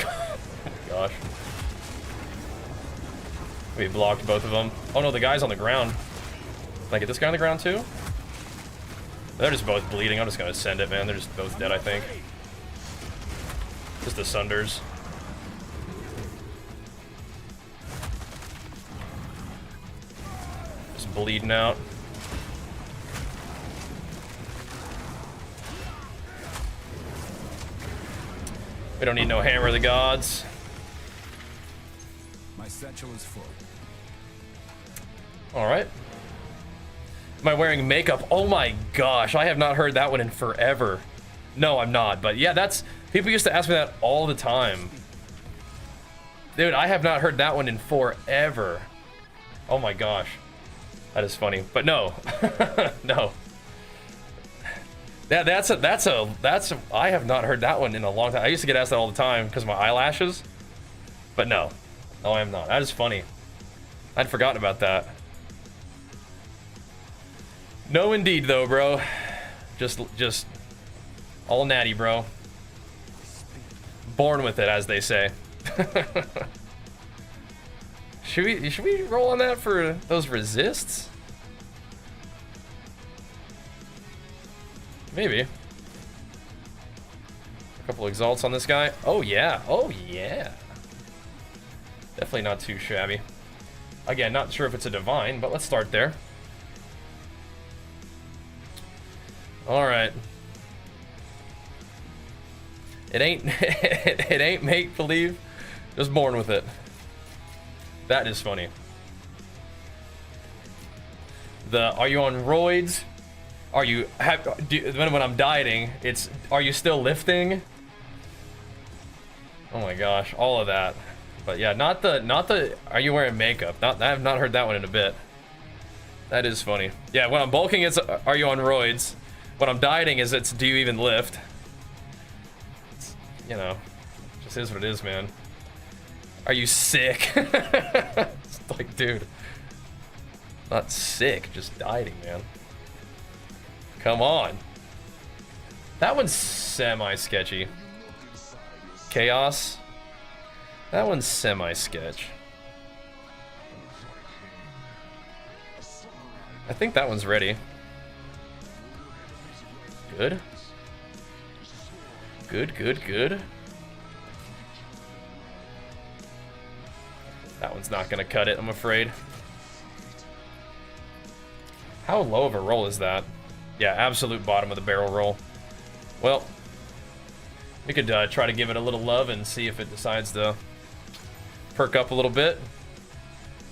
Oh my gosh. We blocked both of them. Oh no, the guy's on the ground. Can I get this guy on the ground too? They're just both bleeding. I'm just going to send it, man. They're just both dead, I think. Just the Sunders. Bleeding out. We don't need no Hammer of the Gods. My satchel is full. All right. Am I wearing makeup? Oh my gosh, I have not heard that one in forever. No, I'm not, but yeah, that's... People used to ask me that all the time. Dude, I have not heard that one in forever. Oh my gosh. That is funny, but no, no. Yeah, that's I have not heard that one in a long time. I used to get asked that all the time because of my eyelashes, but no, I am not. That is funny. I'd forgotten about that. No, indeed, though, bro. Just all natty, bro. Born with it, as they say. Should we roll on that for those resists? Maybe. A couple exalts on this guy. Oh yeah. Oh yeah. Definitely not too shabby. Again, not sure if it's a divine, but let's start there. All right. It ain't it ain't make believe. Just born with it. That is funny. Are you on roids? Are you when I'm dieting? It's are you still lifting? Oh my gosh, all of that. But yeah, not the are you wearing makeup? I have not heard that one in a bit. That is funny. Yeah, when I'm bulking, it's are you on roids? When I'm dieting, it's do you even lift? It's, you know, just is what it is, man. Are you sick? It's like, dude, not sick, just dieting, man. Come on. That one's semi-sketchy. Chaos. That one's semi-sketch. I think that one's ready. Good. Good, good, good. That one's not gonna cut it, I'm afraid. How low of a roll is that? Yeah, absolute bottom of the barrel roll. Well, we could try to give it a little love and see if it decides to perk up a little bit.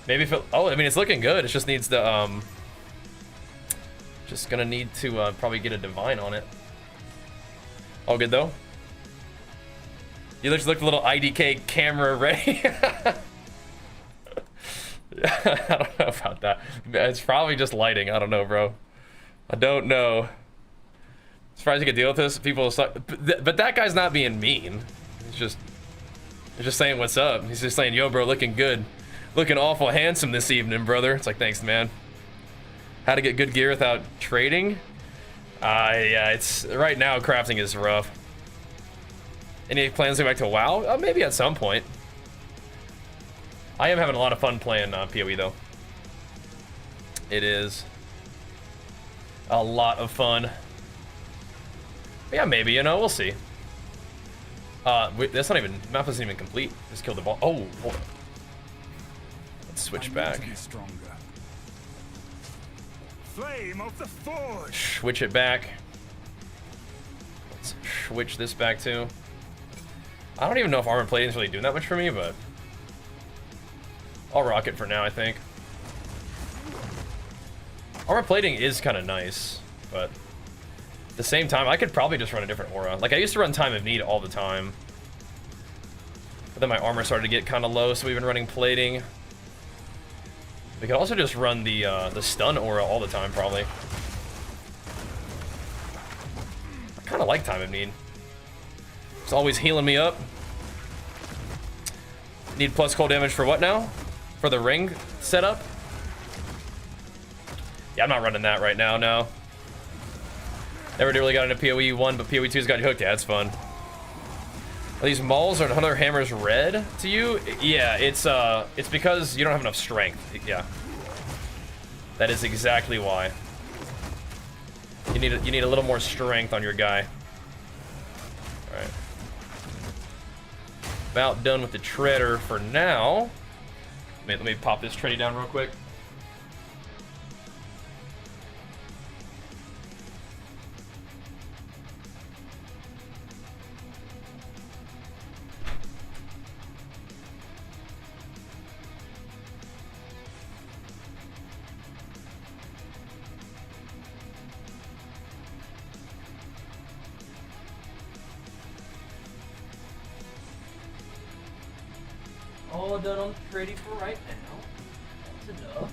Maybe if it, oh, I mean, it's looking good. It just needs to, just gonna need to probably get a divine on it. All good though. You just looked a little IDK camera ready. I don't know about that. It's probably just lighting. I don't know, bro. I don't know. Surprised you could deal with this. People, but that guy's not being mean. He's just saying what's up. He's just saying, yo, bro, looking good, looking awful handsome this evening, brother. It's like, thanks, man. How to get good gear without trading? Yeah, it's right now. Crafting is rough. Any plans to go back to WoW? Maybe at some point. I am having a lot of fun playing PoE though. It is a lot of fun. Yeah, maybe, you know, we'll see. That's not even, map isn't even complete. Just killed the ball. Oh, hold on. switch I back. need to be stronger. Flame of the forge. Switch it back. Let's switch this back too. I don't even know if armor plating is really doing that much for me, but I'll rock it for now, I think. Armor plating is kind of nice, but at the same time, I could probably just run a different aura. Like, I used to run Time of Need all the time, but then my armor started to get kind of low, so we've been running plating. We could also just run the stun aura all the time, probably. I kind of like Time of Need. It's always healing me up. Need plus cold damage for what now? For the ring setup? Yeah, I'm not running that right now, no. Never really got into PoE 1, but PoE 2's got you hooked. Yeah, it's fun. Are these mauls or another hammers red to you? Yeah, it's because you don't have enough strength. Yeah. That is exactly why. You need a little more strength on your guy. Alright. About done with the treader for now. Let me pop this trinity down real quick. All done on the trading for right now. That's enough.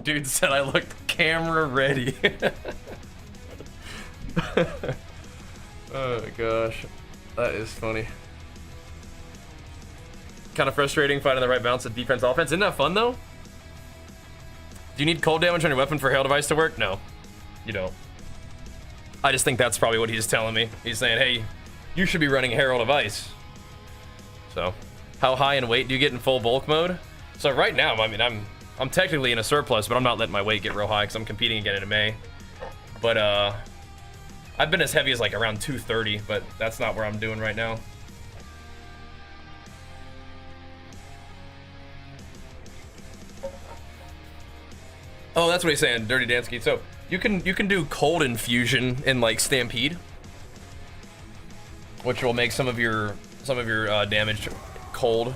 Dude said I looked camera ready. Oh gosh. That is funny. Kind of frustrating finding the right balance of defense offense. Isn't that fun though? Do you need cold damage on your weapon for Hail Device to work? No, you don't. I just think that's probably what he's telling me. He's saying, hey, you should be running Herald of Ice. So, how high in weight do you get in full bulk mode? So right now, I mean, I'm technically in a surplus, but I'm not letting my weight get real high because I'm competing again in May. But I've been as heavy as like around 230, but that's not where I'm doing right now. Oh, that's what he's saying, Dirty Dansky. So you can do cold infusion in like Stampede, which will make some of your damage cold.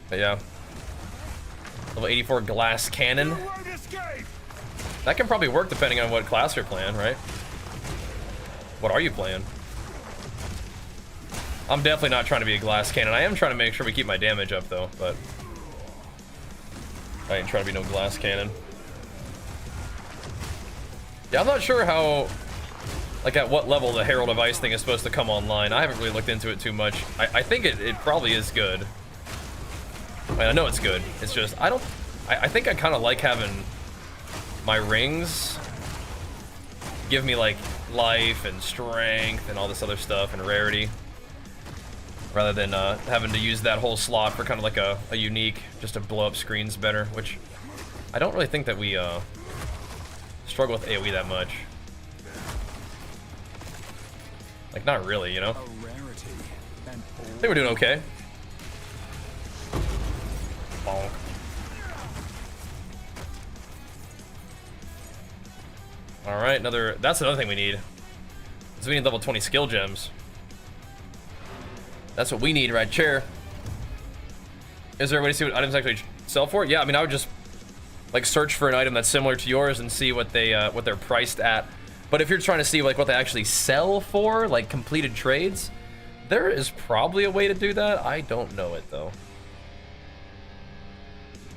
But yeah, level 84 glass cannon. That can probably work depending on what class you're playing, right? What are you playing? I'm definitely not trying to be a glass cannon. I am trying to make sure we keep my damage up though, but I ain't trying to be no glass cannon. Yeah, I'm not sure how, like at what level the Herald of Ice thing is supposed to come online. I haven't really looked into it too much. I think it probably is good. I mean, I know it's good. It's just, I think I kind of like having my rings give me like life and strength and all this other stuff and rarity, rather than having to use that whole slot for kind of like a unique, just to blow up screens better, which I don't really think that we struggle with AoE that much. Like, not really, you know? I think we're doing okay. Bonk. Alright, that's another thing we need. Is we need level 20 skill gems. That's what we need right here. Is there a way to see what items actually sell for? Yeah, I mean, I would just like search for an item that's similar to yours and see what they're priced at. But if you're trying to see like what they actually sell for, like completed trades, there is probably a way to do that. I don't know it though.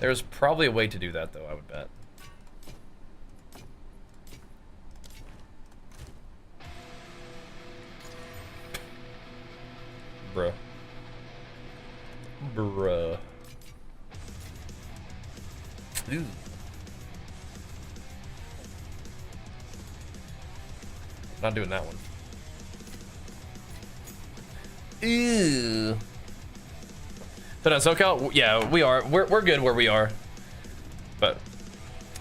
There's probably a way to do that though, I would bet. Bruh. Ooh. Not doing that one. Ew. But on SoCal, yeah, we are. We're good where we are. But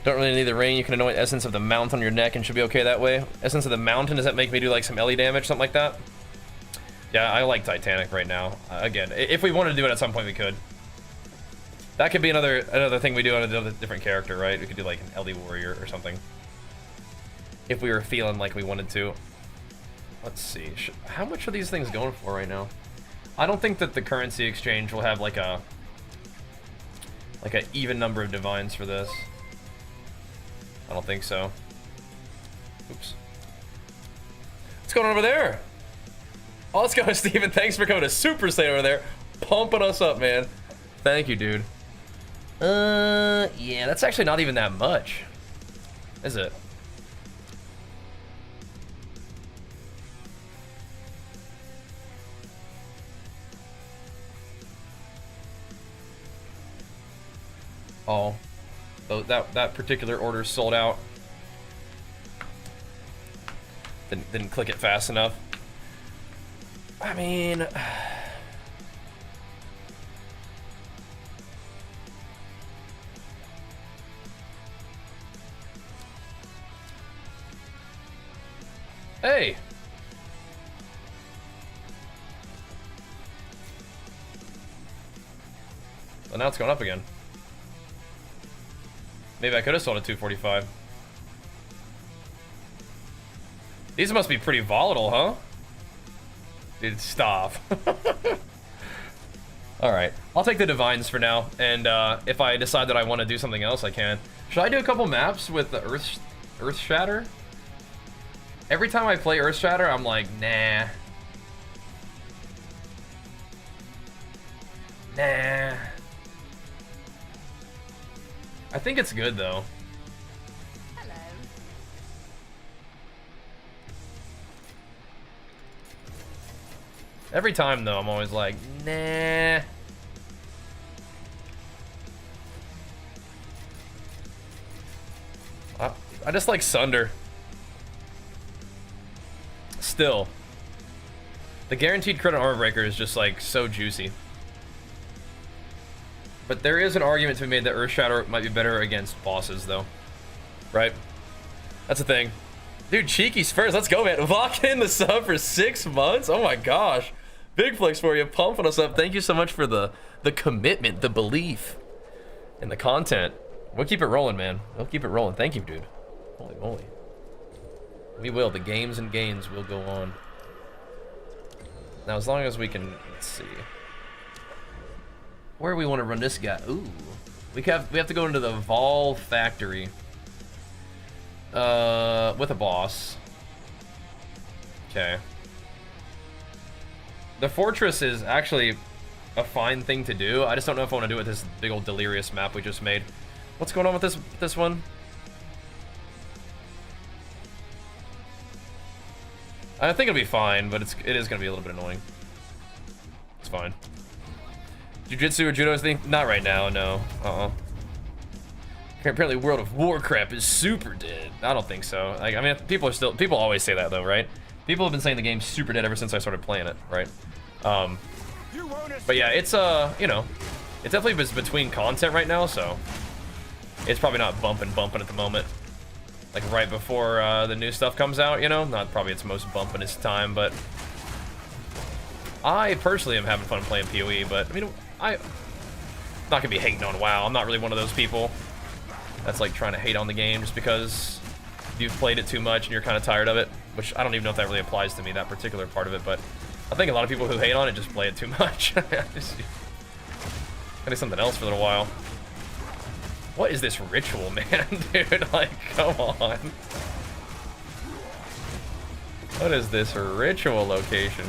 don't really need the ring. You can anoint Essence of the Mount on your neck and should be okay that way. Essence of the Mountain, does that make me do like some LE damage, something like that? Yeah, I like Titanic right now. Again, if we wanted to do it at some point, we could. That could be another thing we do on a different character, right? We could do like an LE Warrior or something. If we were feeling like we wanted to. Let's see. How much are these things going for right now? I don't think that the currency exchange will have like a even number of divines for this. I don't think so. Oops. What's going on over there? Oh, let's go, Steven. Thanks for coming to Super Saiyan over there. Pumping us up, man. Thank you, dude. Yeah, that's actually not even that much. Is it? Oh, so that particular order sold out. Didn't click it fast enough. I mean, hey. Well, now it's going up again. Maybe I could have sold at 245. These must be pretty volatile, huh? Dude, stop. Alright, I'll take the divines for now, and if I decide that I want to do something else, I can. Should I do a couple maps with the Earth Shatter? Every time I play Earth Shatter, I'm like, nah. Nah. I think it's good though. Hello. Every time though, I'm always like, nah. I just like Sunder. Still. The guaranteed crit on armor breaker is just like so juicy. But there is an argument to be made that Earthshatter might be better against bosses, though. Right? That's the thing. Dude, Cheeky's first. Let's go, man. Lock in the sub for 6 months? Oh my gosh. Big flex for you. Pumping us up. Thank you so much for the commitment, the belief, and the content. We'll keep it rolling, man. We'll keep it rolling. Thank you, dude. Holy moly. We will. The games and gains will go on. Now, as long as we can... Let's see. Where do we want to run this guy? Ooh. We have to go into the Vol factory. With a boss. Okay. The fortress is actually a fine thing to do. I just don't know if I want to do it with this big old delirious map we just made. What's going on with this one? I think it'll be fine, but it is gonna be a little bit annoying. It's fine. Jiu-Jitsu or Judo thing? Not right now, no. Apparently World of Warcraft is super dead. I don't think so. Like, I mean, people always say that though, right? People have been saying the game's super dead ever since I started playing it, right? But yeah, it's you know, it definitely is between content right now, so it's probably not bumping at the moment. Like right before the new stuff comes out, you know? Not probably its most bumpin'est time, but I personally am having fun playing PoE, but I mean, I'm not gonna be hating on WoW. I'm not really one of those people that's like trying to hate on the game just because you've played it too much and you're kind of tired of it, which I don't even know if that really applies to me, that particular part of it, but I think a lot of people who hate on it just play it too much. Gotta do something else for a little while. What is this ritual, man? Dude, like, come on. What is this ritual location?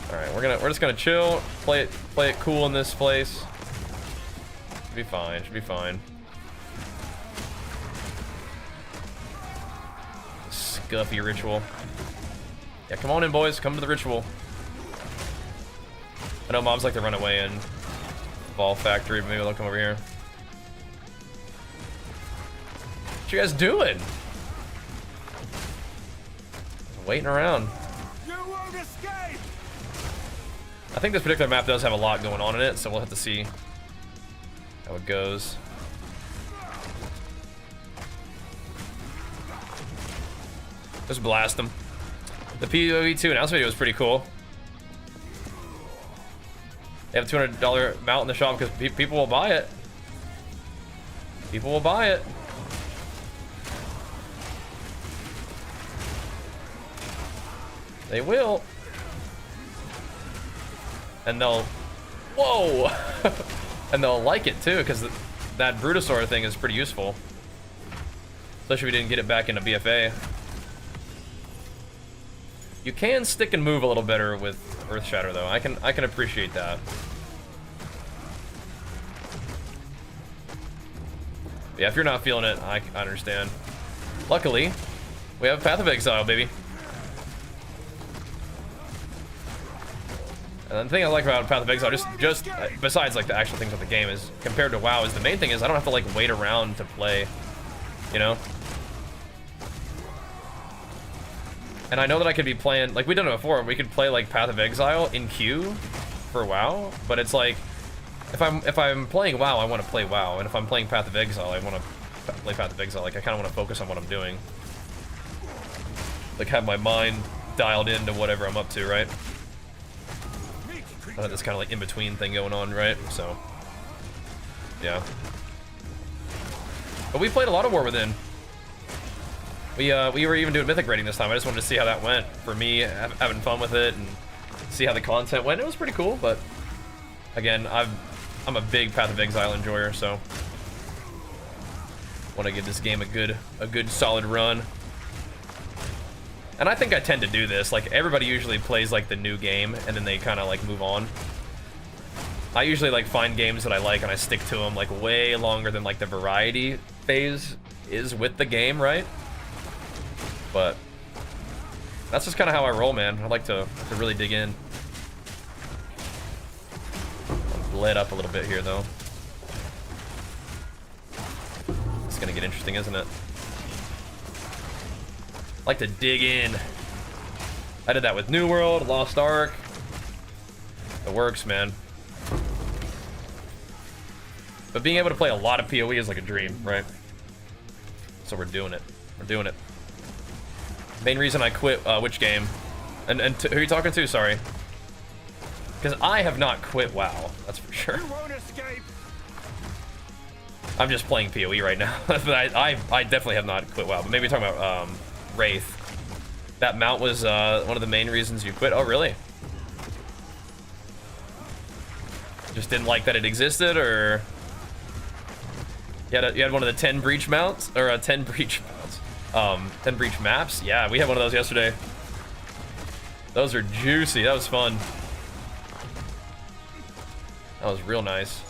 Alright, we're just gonna chill, play it cool in this place. Should be fine, should be fine. Scuffy ritual. Yeah, come on in, boys, come to the ritual. I know mobs like to run away in Ball Factory, but maybe they'll come over here. What you guys doing? Waiting around. You won't escape! I think this particular map does have a lot going on in it, so we'll have to see how it goes. Just blast them. The PoE2 announcement video was pretty cool. They have a $200 mount in the shop because people will buy it. People will buy it. They will. And they'll... Whoa! And they'll like it too, because that Brutosaur thing is pretty useful. Especially if we didn't get it back into BFA. You can stick and move a little better with Earthshatter though. I can appreciate that. Yeah, if you're not feeling it, I understand. Luckily, we have Path of Exile, baby. And the thing I like about Path of Exile, just besides like the actual things with the game, is compared to WoW, is the main thing is I don't have to like wait around to play, you know. And I know that I could be playing, like we done it before, we could play like Path of Exile in queue for WoW, but it's like if I'm playing WoW, I want to play WoW, and if I'm playing Path of Exile, I want to play Path of Exile. Like I kind of want to focus on what I'm doing, like have my mind dialed into whatever I'm up to, right? I have this kind of like in between thing going on, right? So yeah, but we played a lot of War Within. We were even doing Mythic rating this time. I just wanted to see how that went. For me, having fun with it and see how the content went. It was pretty cool, but again, I'm a big Path of Exile enjoyer, so want to give this game a good solid run. And I think I tend to do this. Like everybody usually plays like the new game and then they kind of like move on. I usually like find games that I like and I stick to them like way longer than like the variety phase is with the game, right? But that's just kind of how I roll, man. I like to really dig in. I'm lit up a little bit here, though. It's gonna get interesting, isn't it? I like to dig in. I did that with New World, Lost Ark. It works, man. But being able to play a lot of PoE is like a dream, right? So we're doing it. We're doing it. Main reason I quit which game? And who are you talking to? Sorry. Because I have not quit WoW. That's for sure. You won't escape. I'm just playing PoE right now. But I definitely have not quit WoW. But maybe talking about Wraith. That mount was one of the main reasons you quit. Oh, really? Just didn't like that it existed, or you had one of the 10 breach mounts, or 10 breach mounts, 10 breach maps. Yeah, we had one of those yesterday. Those are juicy. That was fun. That was real nice.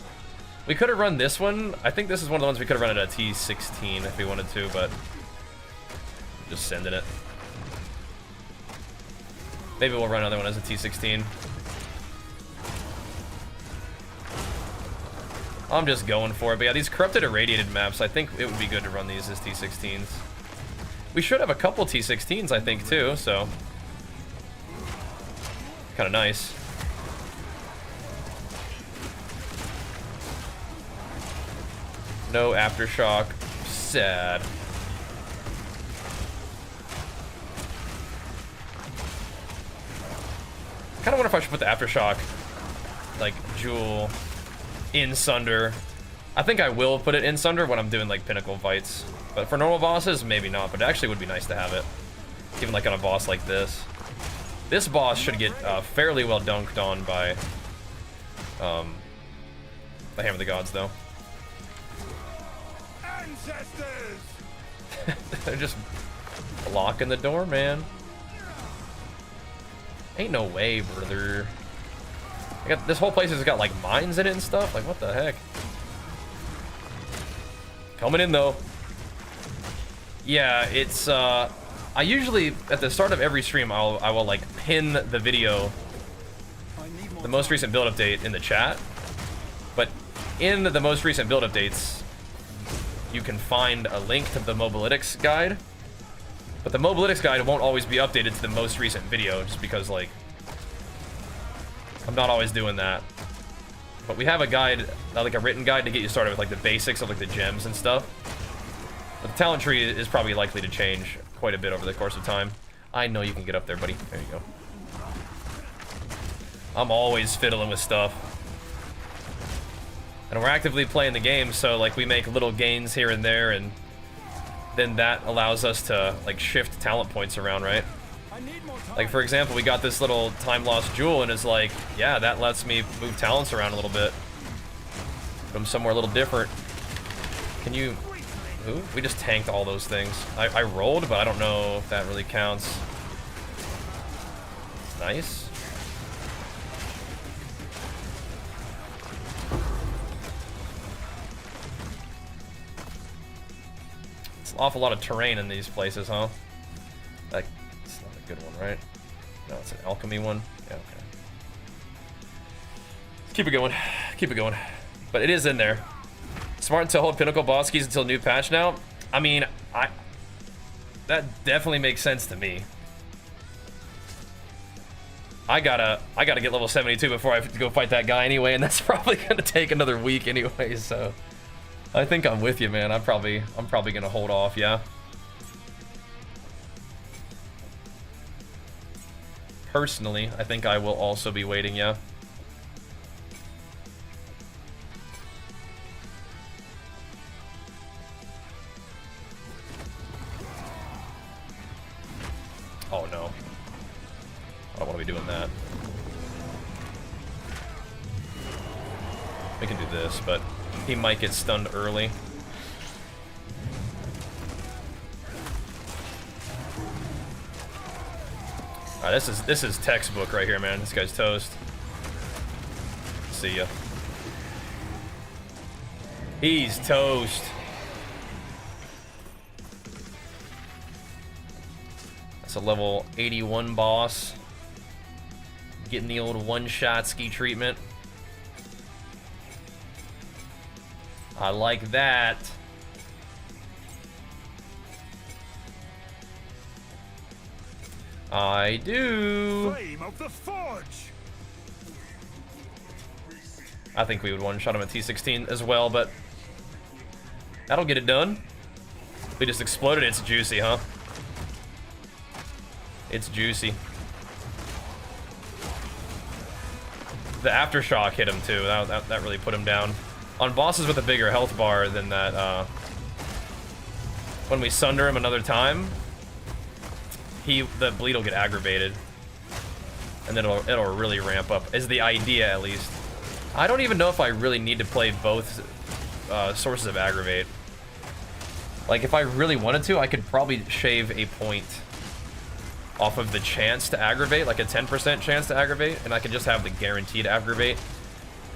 We could have run this one. I think this is one of the ones we could have run at a T16 if we wanted to, but just sending it. Maybe we'll run another one as a T16. I'm just going for it. But yeah, these corrupted irradiated maps, I think it would be good to run these as T16s. We should have a couple T16s, I think, too, so kind of nice. No aftershock. Sad. Kind of wonder if I should put the aftershock, like, jewel in Sunder. I think I will put it in Sunder when I'm doing, like, pinnacle fights. But for normal bosses, maybe not. But it actually would be nice to have it, even like on a boss like this. This boss should get fairly well dunked on by the Hammer of the Gods, though. Ancestors! They're just blocking the door, man. Ain't no way, brother. This whole place has got like mines in it and stuff. Like, what the heck? Coming in though. Yeah, it's I usually at the start of every stream I will like pin the video, the most recent build update in the chat. But in the most recent build updates, you can find a link to the Mobalytics guide. But the Mobalytics guide won't always be updated to the most recent video, just because, like, I'm not always doing that. But we have a guide, like a written guide to get you started with, like, the basics of, like, the gems and stuff. But the talent tree is probably likely to change quite a bit over the course of time. I know you can get up there, buddy. There you go. I'm always fiddling with stuff. And we're actively playing the game, so, like, we make little gains here and there, and then that allows us to, like, shift talent points around, right? Like, for example, we got this little time lost jewel, and it's like, yeah, that lets me move talents around a little bit. Put them somewhere a little different. Can you... Ooh, we just tanked all those things. I rolled, but I don't know if that really counts. Nice. It's an awful lot of terrain in these places, huh? That's not a good one, right? No, it's an alchemy one. Yeah, okay. Keep it going. Keep it going. But it is in there. Smart to hold pinnacle boss keys until new patch now. I mean, that definitely makes sense to me. I gotta get level 72 before I have to go fight that guy anyway, and that's probably gonna take another week anyway, so I think I'm with you, man. I'm probably gonna hold off, yeah. Personally, I think I will also be waiting, yeah. Oh no. I don't want to be doing that. We can do this, but he might get stunned early. Alright, this is textbook right here, man. This guy's toast. See ya. He's toast. That's a level 81 boss. Getting the old one-shot ski treatment. I like that. I do. Flame of the Forge. I think we would one-shot him at T16 as well, but that'll get it done. We just exploded. It's juicy, huh? It's juicy. The aftershock hit him too. That really put him down. On bosses with a bigger health bar than that, when we sunder him another time, the bleed will get aggravated, and then it'll really ramp up. Is the idea, at least. I don't even know if I really need to play both sources of aggravate. Like, if I really wanted to, I could probably shave a point off of the chance to aggravate, like a 10% chance to aggravate, and I could just have the guaranteed aggravate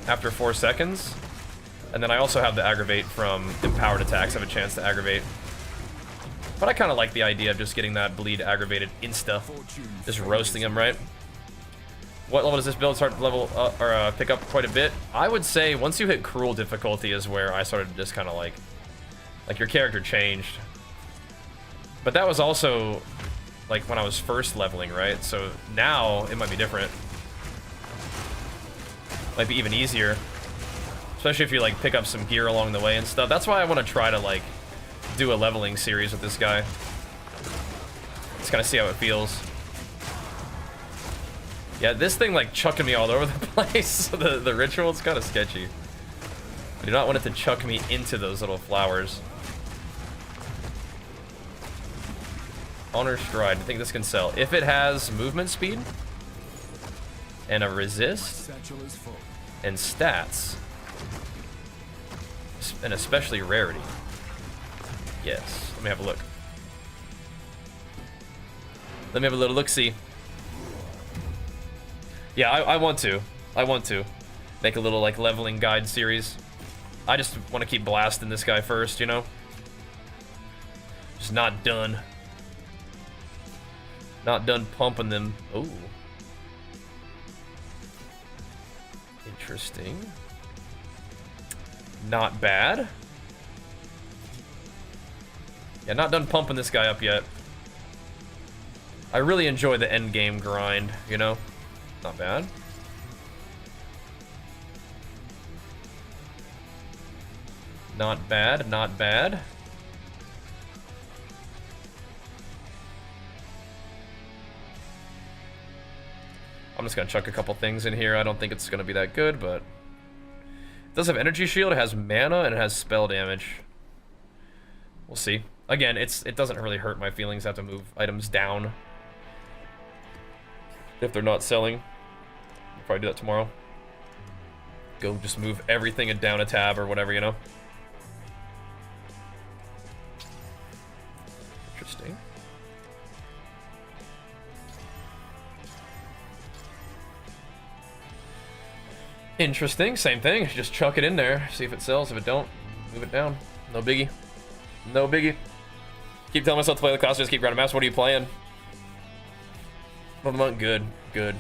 after 4 seconds. And then I also have the aggravate from empowered attacks have a chance to aggravate. But I kind of like the idea of just getting that bleed aggravated insta. Just roasting him, right? What level does this build start to level up, or pick up quite a bit? I would say once you hit cruel difficulty is where I started to just kind of like your character changed. But that was also like when I was first leveling, right? So now it might be different. Might be even easier. Especially if you like pick up some gear along the way and stuff. That's why I want to try to like do a leveling series with this guy. Just kind of see how it feels. Yeah, this thing like chucking me all over the place. the ritual is kind of sketchy. I do not want it to chuck me into those little flowers. Honor Stride. I think this can sell. If it has movement speed and a resist and stats and especially rarity. Yes. Let me have a look. Let me have a little look-see. Yeah, I want to. I want to make a little like leveling guide series. I just want to keep blasting this guy first, you know? Just not done. Not done pumping them. Ooh. Interesting. Not bad. Yeah, not done pumping this guy up yet. I really enjoy the endgame grind, you know? Not bad. Not bad, not bad. I'm just gonna chuck a couple things in here. I don't think it's gonna be that good, but... It does have energy shield, it has mana, and it has spell damage. We'll see. Again, it doesn't really hurt my feelings. I have to move items down if they're not selling. I'll probably do that tomorrow. Go just move everything down a tab or whatever, you know? Interesting. Interesting, same thing. Just chuck it in there, see if it sells. If it don't, move it down. No biggie. No biggie. Keep telling myself to play the class, just keep running maps. What are you playing? Monk, good, good.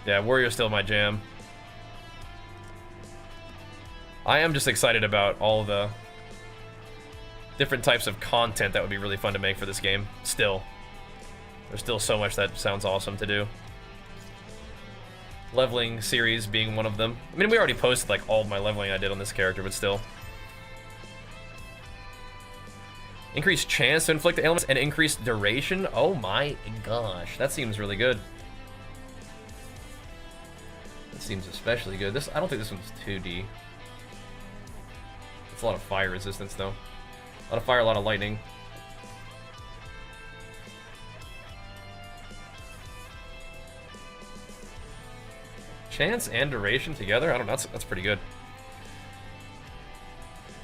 Yeah, Warrior's still my jam. I am just excited about all the different types of content that would be really fun to make for this game. Still. There's still so much that sounds awesome to do. Leveling series being one of them. I mean, we already posted like all of my leveling I did on this character, but still. Increased chance to inflict ailments and increased duration. Oh my gosh, that seems really good. That seems especially good. I don't think this one's 2D. It's a lot of fire resistance though. A lot of fire, a lot of lightning. Chance and duration together? I don't know, that's pretty good.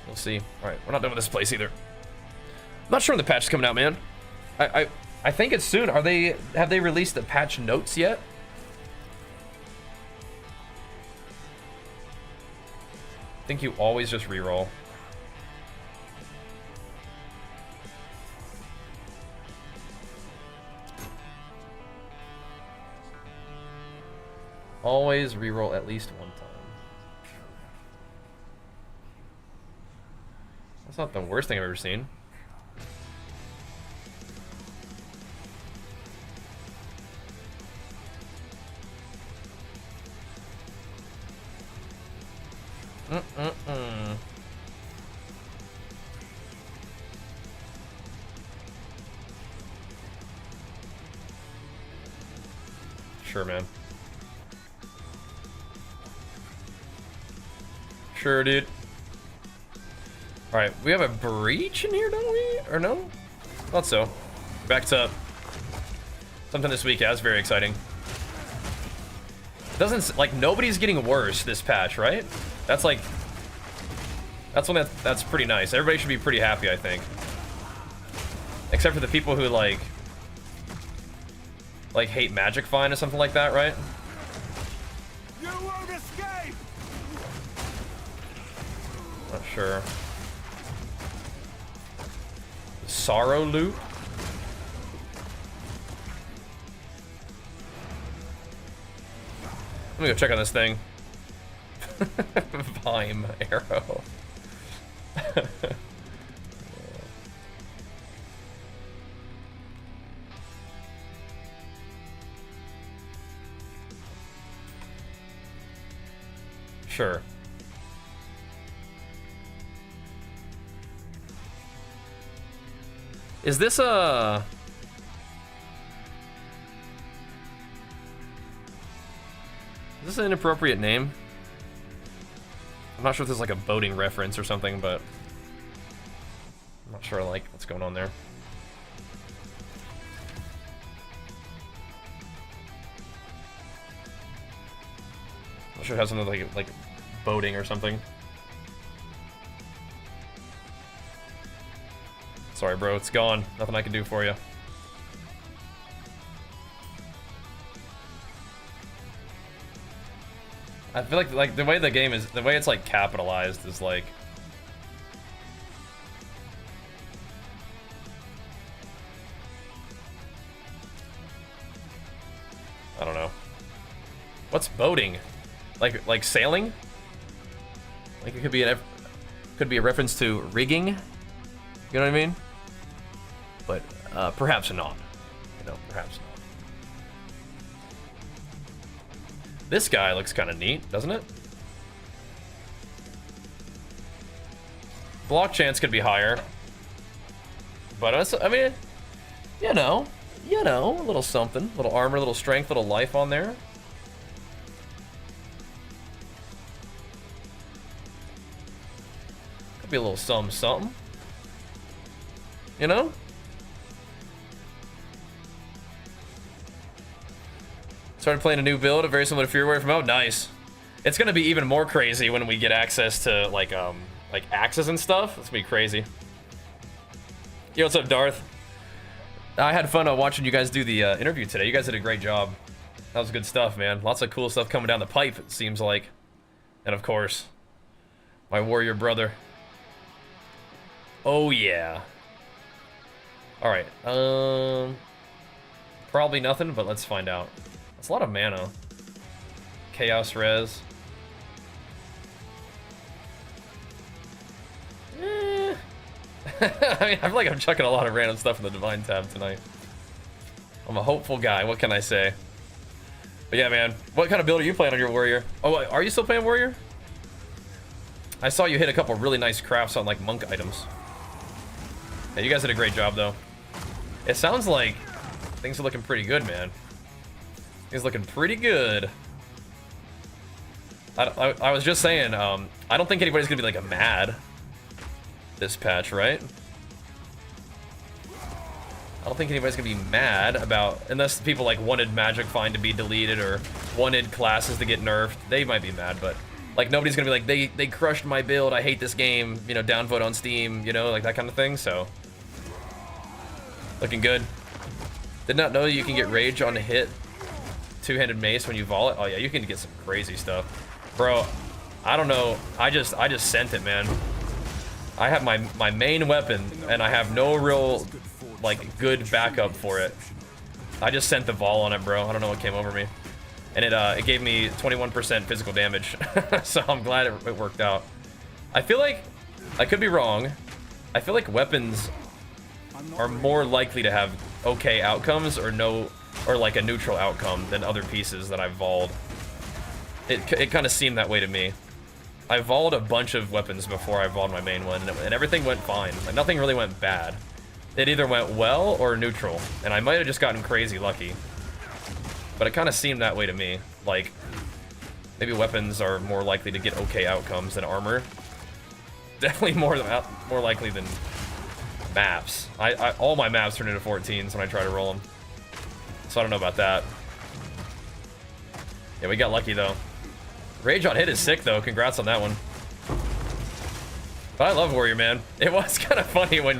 We'll see. Alright, we're not done with this place either. I'm not sure when the patch is coming out, man. I think it's soon. Have they released the patch notes yet? I think you always just reroll. Always reroll at least one time. That's not the worst thing I've ever seen. Sure, man. Sure, dude. Alright, we have a breach in here, don't we? Or no? Thought so. Back to something this week, yeah, it's very exciting. Doesn't, like, nobody's getting worse this patch, right? That's like, that's one that's pretty nice. Everybody should be pretty happy, I think. Except for the people who, like hate Magic Fine or something like that, right? You won't escape! Not sure. Sorrow loot? Let me go check on this thing. Vime arrow. Sure. Is this a... Is this an inappropriate name? I'm not sure if this is like a boating reference or something, but I'm not sure I like what's going on there. I'm not sure it has something like boating or something. Sorry, bro, it's gone. Nothing I can do for you. I feel like the way the game is, the way it's like capitalized is like, I don't know. What's boating? Like sailing? Like it could be a reference to rigging. You know what I mean? But perhaps not. You know, Perhaps not. This guy looks kind of neat, doesn't it? Block chance could be higher. But, I mean, you know, a little something. Little armor, little strength, little life on there. Could be a little something. You know? Started playing a new build, very similar to Fury Warrior from... Oh, nice. It's gonna be even more crazy when we get access to, like axes and stuff. It's gonna be crazy. Yo, what's up, Darth? I had fun watching you guys do the interview today. You guys did a great job. That was good stuff, man. Lots of cool stuff coming down the pipe, it seems like. And of course, my warrior brother. Oh, yeah. Alright, probably nothing, but let's find out. That's a lot of mana. Chaos Res. I mean, I feel like I'm chucking a lot of random stuff in the Divine tab tonight. I'm a hopeful guy, what can I say? But yeah, man, what kind of build are you playing on your warrior? Oh, are you still playing warrior? I saw you hit a couple really nice crafts on, like, monk items. Yeah, you guys did a great job, though. It sounds like things are looking pretty good, man. Things looking pretty good. I was just saying, I don't think anybody's gonna be, like, a mad this patch, right? I don't think anybody's gonna be mad about, unless people like wanted Magic Find to be deleted or wanted classes to get nerfed. They might be mad, but like nobody's gonna be like, they crushed my build, I hate this game, you know, downvote on Steam, you know, like that kind of thing. So looking good. Did not know you can get rage on hit two-handed mace when you vol it. Oh yeah, you can get some crazy stuff, bro. I don't know, I just sent it, man. I have my main weapon, and I have no real, like, good backup for it. I just sent the vol on it, bro. I don't know what came over me. And it gave me 21% physical damage. So I'm glad it worked out. I feel like, I could be wrong, I feel like weapons are more likely to have okay outcomes or like a neutral outcome than other pieces that I've vol'd. It kind of seemed that way to me. I vol'd a bunch of weapons before I vol'd my main one, and everything went fine. Like, nothing really went bad. It either went well or neutral, and I might have just gotten crazy lucky. But it kind of seemed that way to me. Like, maybe weapons are more likely to get okay outcomes than armor. Definitely more likely than maps. All my maps turn into 14s when I try to roll them. So I don't know about that. Yeah, we got lucky, though. Rage on hit is sick, though. Congrats on that one. But I love Warrior, man. It was kind of funny when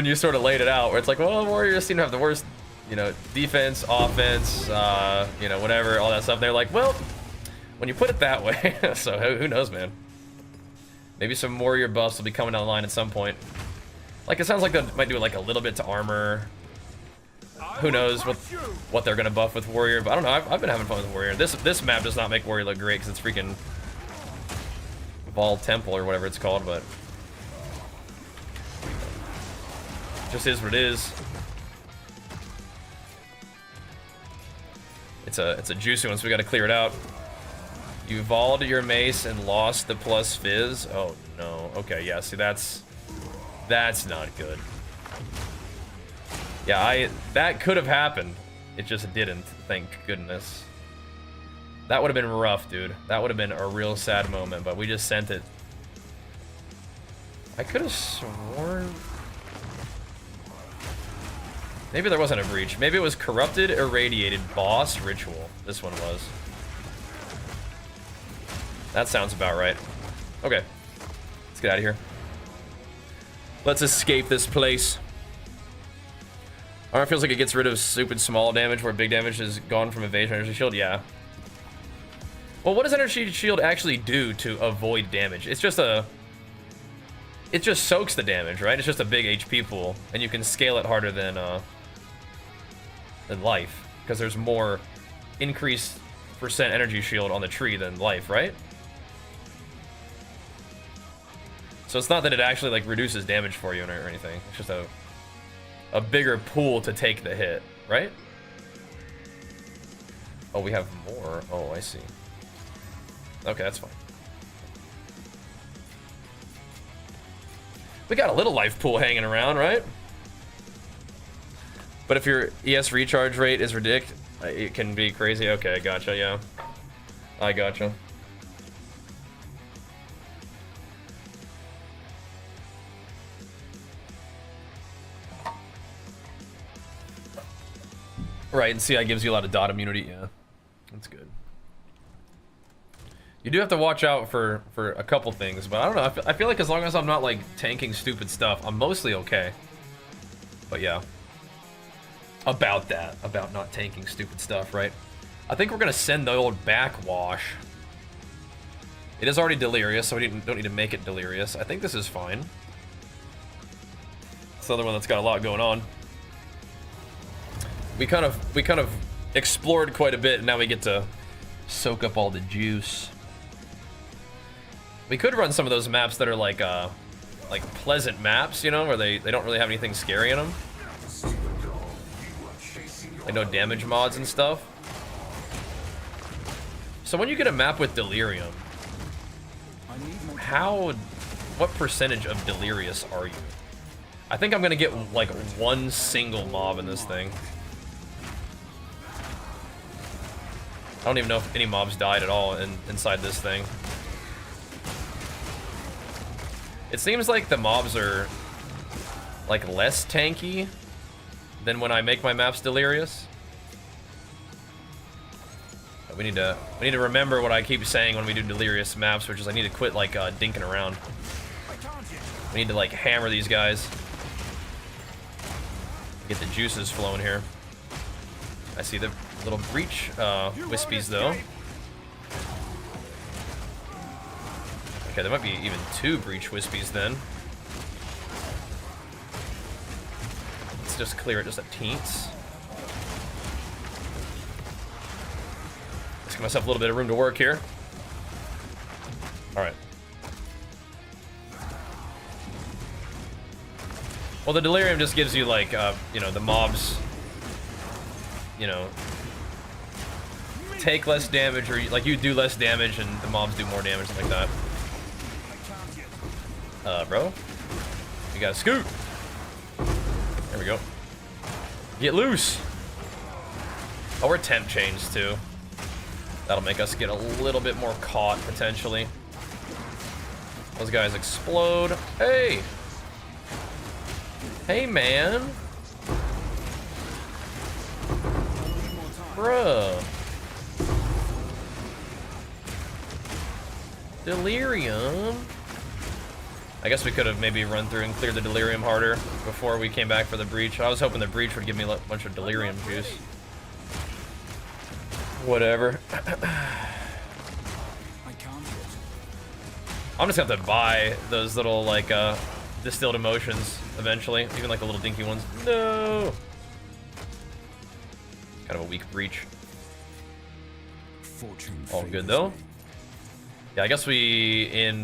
you sort of laid it out, where it's like, well, Warriors seem to have the worst, you know, defense, offense, you know, whatever, all that stuff. They're like, well, when you put it that way, so who knows, man. Maybe some Warrior buffs will be coming down the line at some point. Like, it sounds like they might do like a little bit to armor. Who knows what they're gonna buff with Warrior, but I don't know. I've been having fun with Warrior. This map does not make Warrior look great because it's freaking Vol Temple or whatever it's called, but it just is what it is. It's a juicy one, so we got to clear it out. You vol'd your mace and lost the plus fizz. Oh no. Okay, yeah. See, that's not good. Yeah, that could have happened. It just didn't, thank goodness. That would have been rough, dude. That would have been a real sad moment, but we just sent it. I could have sworn... Maybe there wasn't a breach. Maybe it was Corrupted, Irradiated, Boss, Ritual. This one was. That sounds about right. Okay. Let's get out of here. Let's escape this place. Armor feels like it gets rid of stupid small damage where big damage is gone from evasion energy shield. Yeah. Well, what does energy shield actually do to avoid damage? It's just it just soaks the damage, right? It's just a big HP pool, and you can scale it harder than life because there's more increased percent energy shield on the tree than life, right? So it's not that it actually like reduces damage for you or anything. It's just a bigger pool to take the hit. right? Oh, we have more. Oh, I see. Okay, that's fine. We got a little life pool hanging around, right? But if your ES recharge rate is ridiculous, it can be crazy. Okay, gotcha, yeah. I gotcha. Right, and CI gives you a lot of dot immunity, yeah. That's good. You do have to watch out for a couple things, but I don't know. I feel like as long as I'm not, like, tanking stupid stuff, I'm mostly okay. But yeah. About that. About not tanking stupid stuff, right? I think we're going to send the old backwash. It is already delirious, so we don't need to make it delirious. I think this is fine. It's the other one that's got a lot going on. We kind of explored quite a bit, and now we get to soak up all the juice. We could run some of those maps that are like pleasant maps, you know, where they don't really have anything scary in them. Like no damage mods and stuff. So when you get a map with delirium, what percentage of delirious are you? I think I'm gonna get like one single mob in this thing. I don't even know if any mobs died at all inside this thing. It seems like the mobs are like less tanky than when I make my maps delirious. But we need to remember what I keep saying when we do delirious maps, which is I need to quit like dinking around. We need to like hammer these guys. Get the juices flowing here. I see the little breach wispies though. Okay, there might be even 2 breach wispies then. Let's just clear it just a teens. Let's give myself a little bit of room to work here. Alright. Well, the delirium just gives you like, you know, the mobs, you know, take less damage, or like you do less damage and the mobs do more damage, like that. Bro, you gotta scoot. There we go. Get loose. Oh, we're temp chains too. That'll make us get a little bit more caught potentially. Those guys explode. Hey. Hey, man. Bruh. Delirium. I guess we could have maybe run through and cleared the delirium harder before we came back for the breach. I was hoping the breach would give me a bunch of delirium juice. Whatever. I'm just gonna have to buy those little like distilled emotions eventually, even like the little dinky ones. No. Kind of a weak breach. All good though. Yeah, I guess we in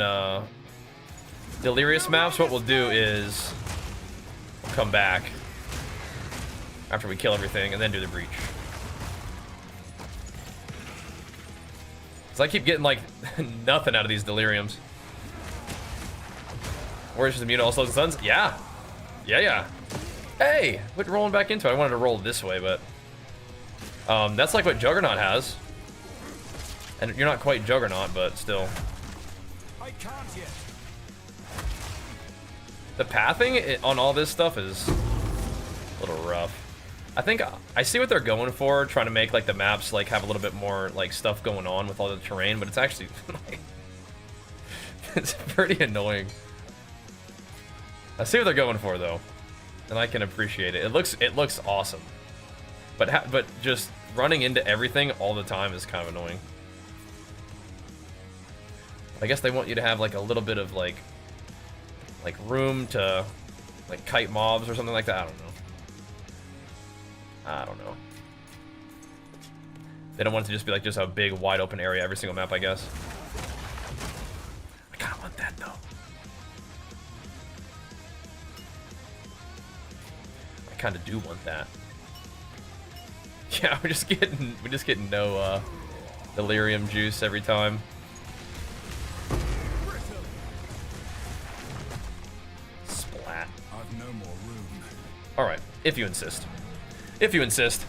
delirious maps, what we'll do is we'll come back after we kill everything and then do the breach. So I keep getting like nothing out of these deliriums. Where's the immune all souls and suns? Yeah. Yeah. Hey, quit rolling back into it. I wanted to roll this way, but that's like what Juggernaut has. And you're not quite Juggernaut, but still. I can't yet. The pathing on all this stuff is a little rough. I think I see what they're going for, trying to make like the maps like have a little bit more like stuff going on with all the terrain, but it's actually like, it's pretty annoying. I see what they're going for though, and I can appreciate it. It looks awesome, but just running into everything all the time is kind of annoying. I guess they want you to have like a little bit of like room to like kite mobs or something like that. I don't know. They don't want it to just be like just a big wide open area every single map, I guess. I kind of want that though. I kind of do want that. Yeah, we're just getting no delirium juice every time. Splat. I've no more room. All right, if you insist. If you insist.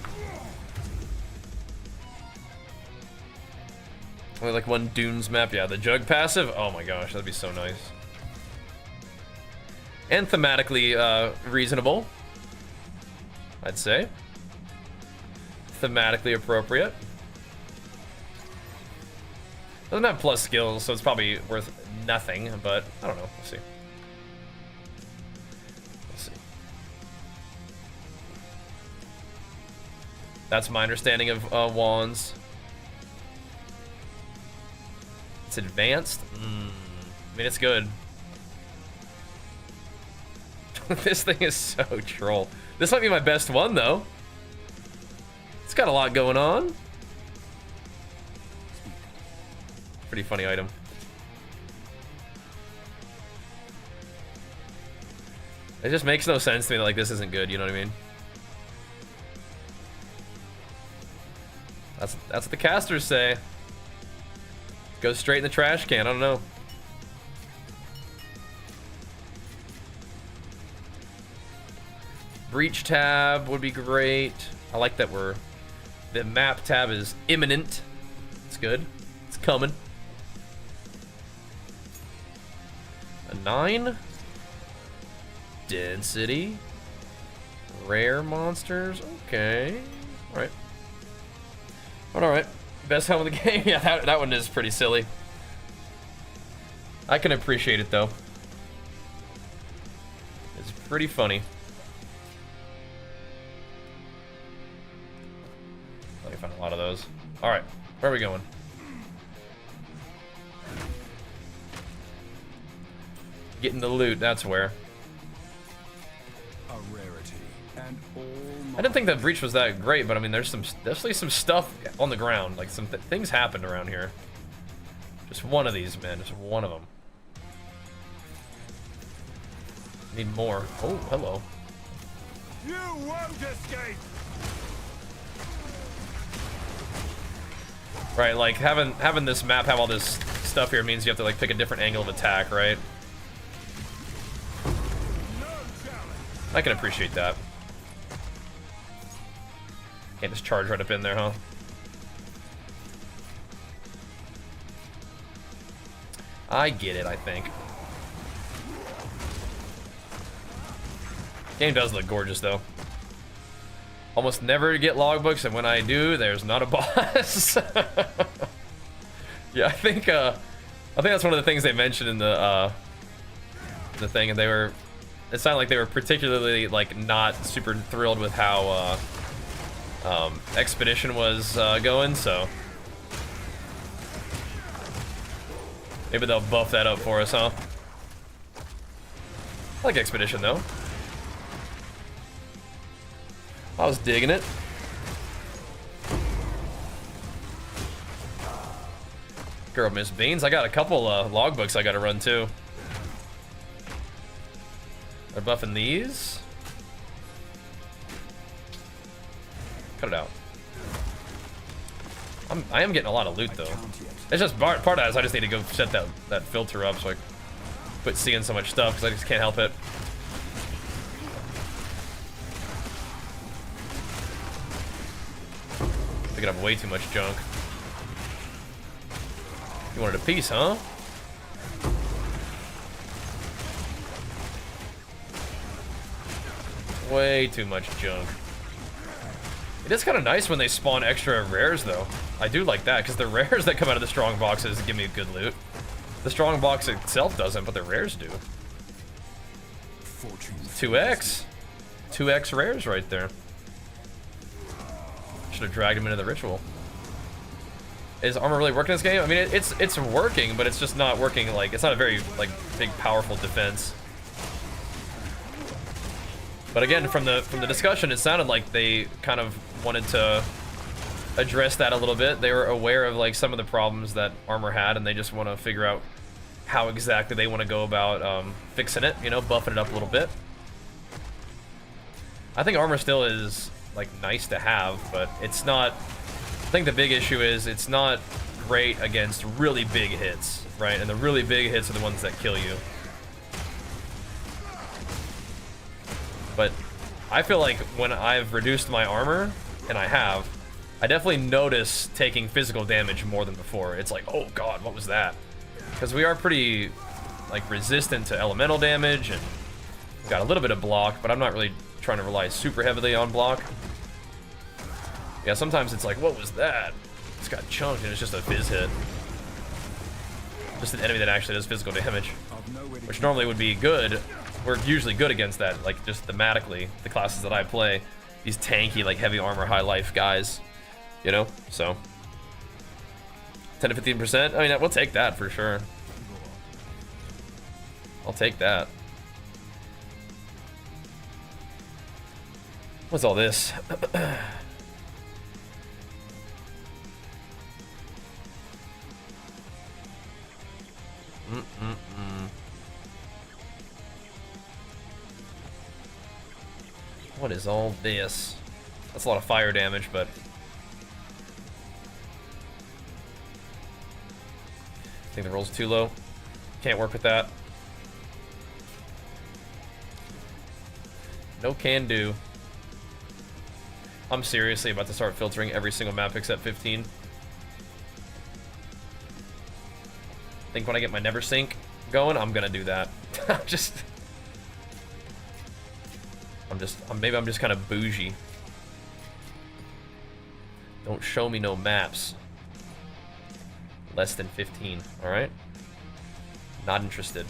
Only like one Dunes map. Yeah, the Jug passive. Oh my gosh, that'd be so nice. And thematically reasonable, I'd say. Thematically appropriate. Doesn't have plus skills, so it's probably worth nothing, but I don't know. We'll see. We'll see. That's my understanding of wands. It's advanced. I mean, it's good. This thing is so troll. This might be my best one, though. It's got a lot going on. Pretty funny item. It just makes no sense to me that, like, this isn't good, you know what I mean? That's what the casters say. Goes straight in the trash can, I don't know. Breach tab would be great. I like that the map tab is imminent. It's good. It's coming. A 9. Density. Rare monsters. Okay. Alright. Alright. Best helm of the game. Yeah, that one is pretty silly. I can appreciate it though. It's pretty funny. I found a lot of those. Alright, where are we going? Getting the loot, that's where. A rarity and all I didn't think that breach was that great, but I mean, there's definitely some stuff on the ground. Like some things happened around here. Just one of these, man. Just one of them. Need more. Oh, hello. You won't escape. Right, like having this map have all this stuff here means you have to like pick a different angle of attack, right? I can appreciate that. Can't just charge right up in there, huh? I get it, I think. Game does look gorgeous, though. Almost never get logbooks, and when I do, there's not a boss. Yeah, I think that's one of the things they mentioned in the thing, and it sounded like they were particularly like not super thrilled with how Expedition was going, so maybe they'll buff that up for us, huh? I like Expedition though. I was digging it. Girl, Miss Beans. I got a couple logbooks I gotta run too. They're buffing these. Cut it out. I am getting a lot of loot though. It's just part of it is I just need to go set that filter up so I quit seeing so much stuff because I just can't help it. Picking up way too much junk. You wanted a piece, huh? Way too much junk. It is kind of nice when they spawn extra rares, though. I do like that, because the rares that come out of the strong boxes give me good loot. The strong box itself doesn't, but the rares do. 2x. 2x rares right there. Should have dragged him into the ritual. Is armor really working in this game? I mean, it's working, but it's just not working, like, it's not a very, like, big, powerful defense. But again, from the discussion, it sounded like they kind of wanted to address that a little bit. They were aware of like some of the problems that armor had, and they just want to figure out how exactly they want to go about fixing it. You know, buffing it up a little bit. I think armor still is like nice to have, but it's not. I think the big issue is it's not great against really big hits, right? And the really big hits are the ones that kill you. But I feel like when I've reduced my armor, and I definitely notice taking physical damage more than before. It's like, oh god, what was that? Because we are pretty like resistant to elemental damage, and we've got a little bit of block, but I'm not really trying to rely super heavily on block. Yeah, sometimes it's like, what was that? It's got chunked and it's just a fizz hit. Just an enemy that actually does physical damage, which normally would be good. We're usually good against that, like just thematically, the classes that I play, these tanky, like heavy armor, high life guys, you know? So 10 to 15%, I mean, we'll take that for sure. I'll take that. What's all this? What is all this? That's a lot of fire damage, but I think the roll's too low. Can't work with that. No can do. I'm seriously about to start filtering every single map except 15. I think when I get my Neversink going, I'm gonna do that. Maybe I'm just kind of bougie. Don't show me no maps. Less than 15, all right? Not interested.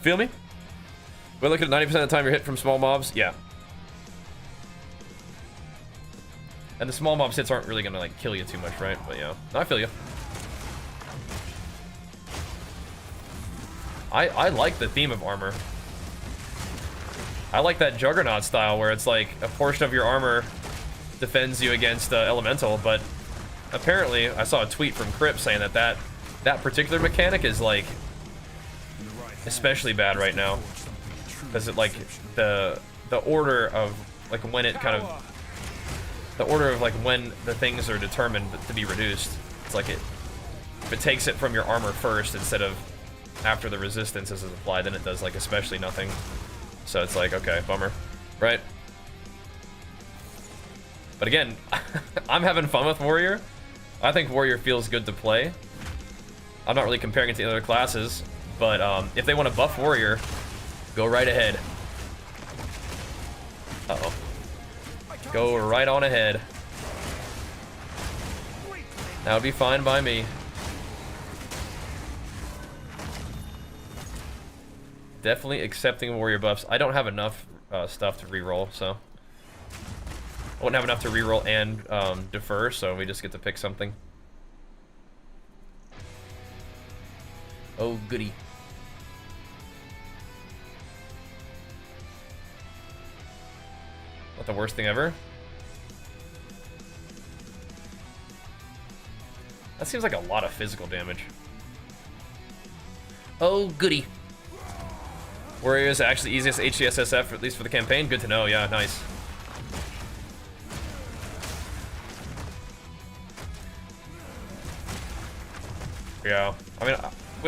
Feel me? We're looking at 90% of the time you're hit from small mobs. Yeah. And the small mobs hits aren't really gonna like kill you too much, right? But yeah, I feel you. I like the theme of armor. I like that Juggernaut style where it's like a portion of your armor defends you against elemental, but apparently I saw a tweet from Crip saying that particular mechanic is like especially bad right now, because it like the order of like when it kind of the order of like when the things are determined to be reduced. It's like if it takes it from your armor first instead of after the resistance is applied, then it does like especially nothing. So it's like, okay, bummer, right? But again, I'm having fun with Warrior. I think Warrior feels good to play. I'm not really comparing it to other classes, but if they want to buff Warrior, go right ahead. Uh-oh. Go right on ahead. That would be fine by me. Definitely accepting Warrior buffs. I don't have enough stuff to reroll, so I wouldn't have enough to reroll and defer, so we just get to pick something. Oh, goody. Not the worst thing ever. That seems like a lot of physical damage. Oh, goody. Warrior is actually the easiest HCSSF, at least for the campaign. Good to know, yeah, nice. Yeah, I mean,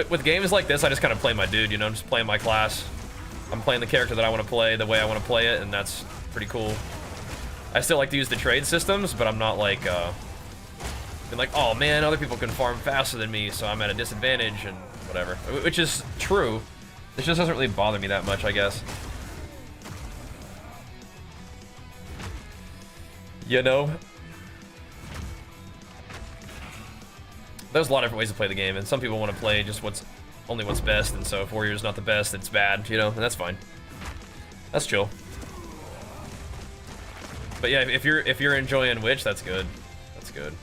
with games like this, I just kind of play my dude, you know, I'm just playing my class. I'm playing the character that I want to play the way I want to play it, and that's pretty cool. I still like to use the trade systems, but I'm not like, being like, oh man, other people can farm faster than me, so I'm at a disadvantage, and whatever. Which is true. This just doesn't really bother me that much, I guess. You know? There's a lot of different ways to play the game, and some people want to play just only what's best, and so if Warrior's not the best, it's bad, you know, and that's fine. That's chill. But yeah, if you're enjoying Witch, that's good. That's good.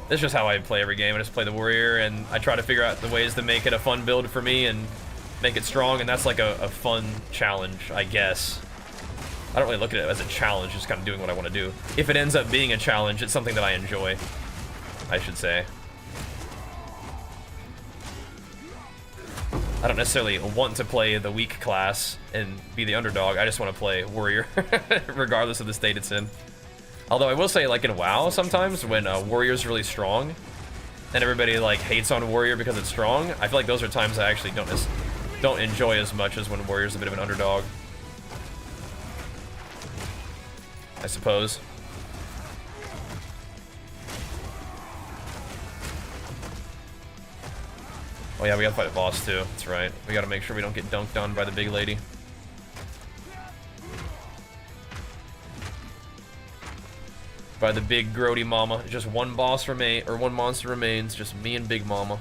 This is just how I play every game. I just play the Warrior, and I try to figure out the ways to make it a fun build for me and make it strong, and that's like a fun challenge, I guess. I don't really look at it as a challenge, just kind of doing what I want to do. If it ends up being a challenge, it's something that I enjoy, I should say. I don't necessarily want to play the weak class and be the underdog. I just want to play warrior, regardless of the state it's in. Although I will say, like in WoW, sometimes when warrior's really strong, and everybody like hates on warrior because it's strong, I feel like those are times I actually don't enjoy as much as when warrior's a bit of an underdog. I suppose. Oh yeah, we gotta fight a boss too. That's right. We gotta make sure we don't get dunked on by the big lady. By the big grody mama. Just one boss remain, or one monster remains. Just me and Big Mama.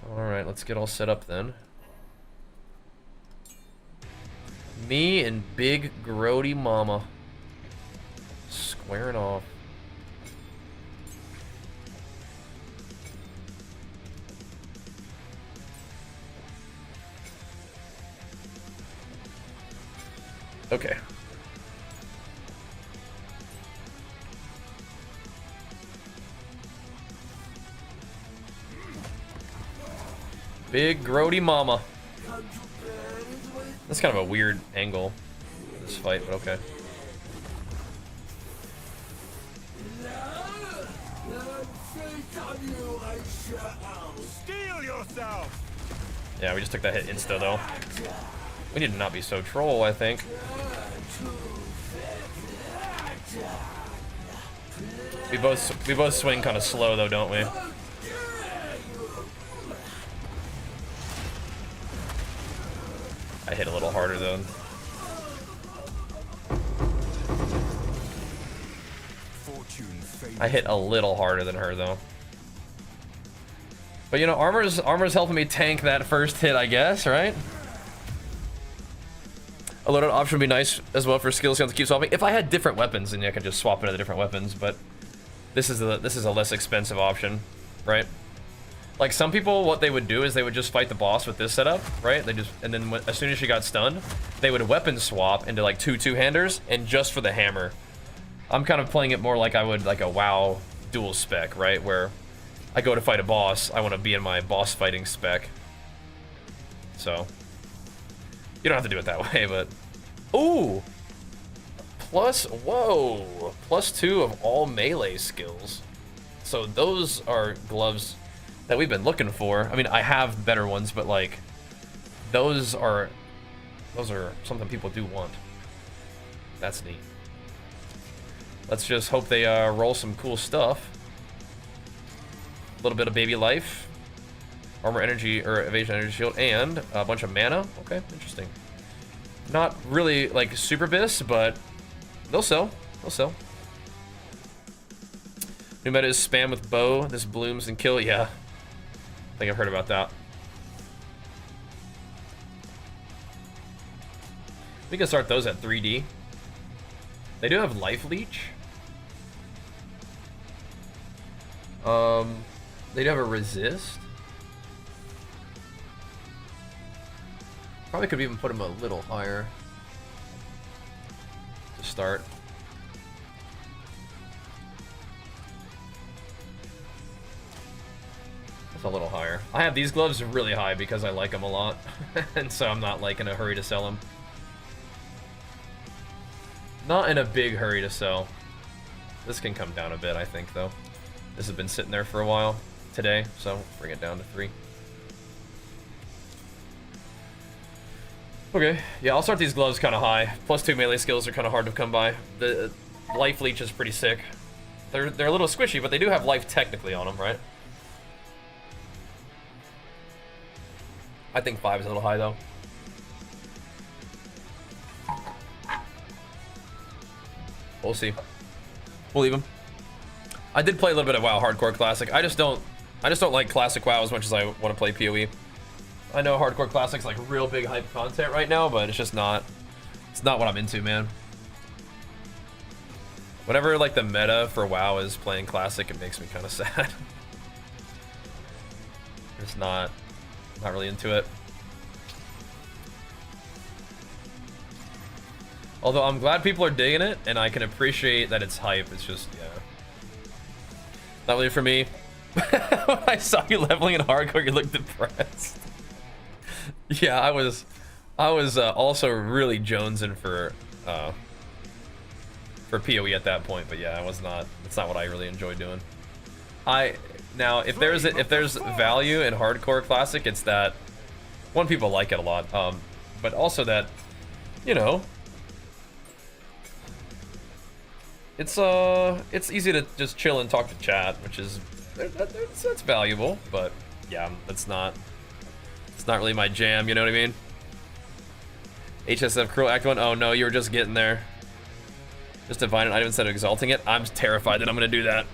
All right, let's get all set up then. Me and Big Grody Mama. Squaring off. Okay. Big Grody Mama. That's kind of a weird angle for this fight, but okay. Steel yourself! Yeah, we just took that hit insta though. We need to not be so troll, I think. We both swing kind of slow though, don't we? I hit a little harder though. I hit a little harder than her though. But you know, armor's helping me tank that first hit, I guess, right? A loadout option would be nice as well for skills to keep swapping. If I had different weapons, then I could just swap into the different weapons. But this is a less expensive option, right? Like some people, what they would do is they would just fight the boss with this setup, right? They just and then as soon as she got stunned, they would weapon swap into like two two-handers and just for the hammer. I'm kind of playing it more like I would like a WoW dual spec, right? Where I go to fight a boss, I want to be in my boss fighting spec. So you don't have to do it that way, but ooh, whoa, +2 of all melee skills. So those are gloves that we've been looking for. I mean, I have better ones, but like those are something people do want. That's neat. Let's just hope they roll some cool stuff. A little bit of baby life, armor, energy, or evasion, energy shield, and a bunch of mana. Okay, interesting. Not really like super bis, but they'll sell. They'll sell. New meta is spam with bow. This blooms and kill. Yeah, I think I've heard about that. We can start those at 3D. They do have life leech. They do have a resist. Probably could even put them a little higher to start. That's a little higher. I have these gloves really high because I like them a lot, and so I'm not like in a hurry to sell them. Not in a big hurry to sell. This can come down a bit, I think, though. This has been sitting there for a while today, so bring it down to 3. Okay, yeah, I'll start these gloves kind of high. +2 melee skills are kind of hard to come by. The life leech is pretty sick. They're a little squishy, but they do have life technically on them, right? I think 5 is a little high, though. We'll see. We'll leave him. I did play a little bit of WoW Hardcore Classic. I just don't like Classic WoW as much as I want to play PoE. I know Hardcore Classic's like real big hype content right now, but it's just not. It's not what I'm into, man. Whenever like the meta for WoW is playing Classic, it makes me kind of sad. Just not really into it. Although I'm glad people are digging it, and I can appreciate that it's hype. It's just, yeah. Not really for me. When I saw you leveling in hardcore, you looked depressed. Yeah, I was also really jonesing for PoE at that point, but yeah, it's not what I really enjoy doing. Now if there's value in hardcore classic, it's that one, people like it a lot, but also that, you know, it's easy to just chill and talk to chat, which is that's valuable, but yeah, it's not really my jam, you know what I mean? HSF Cruel Act 1, oh no, you were just getting there. Just divine an item instead of exalting it. I'm terrified that I'm gonna do that.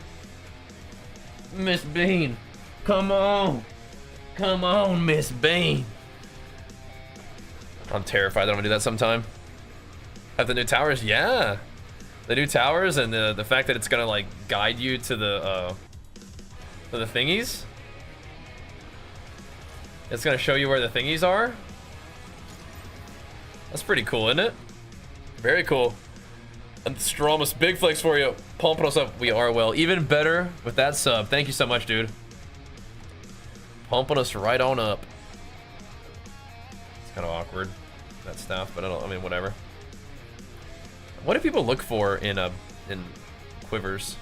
Miss Bean, come on. Come on, Miss Bean. I'm terrified that I'm gonna do that sometime. At the new towers, yeah. The new towers and the fact that it's gonna like guide you to the thingies. It's gonna show you where the thingies are. That's pretty cool, isn't it? Very cool. And Stromus, big flex for you. Pumping us up. We are well. Even better with that sub. Thank you so much, dude. Pumping us right on up. It's kind of awkward, that stuff, but I mean, whatever. What do people look for in quivers?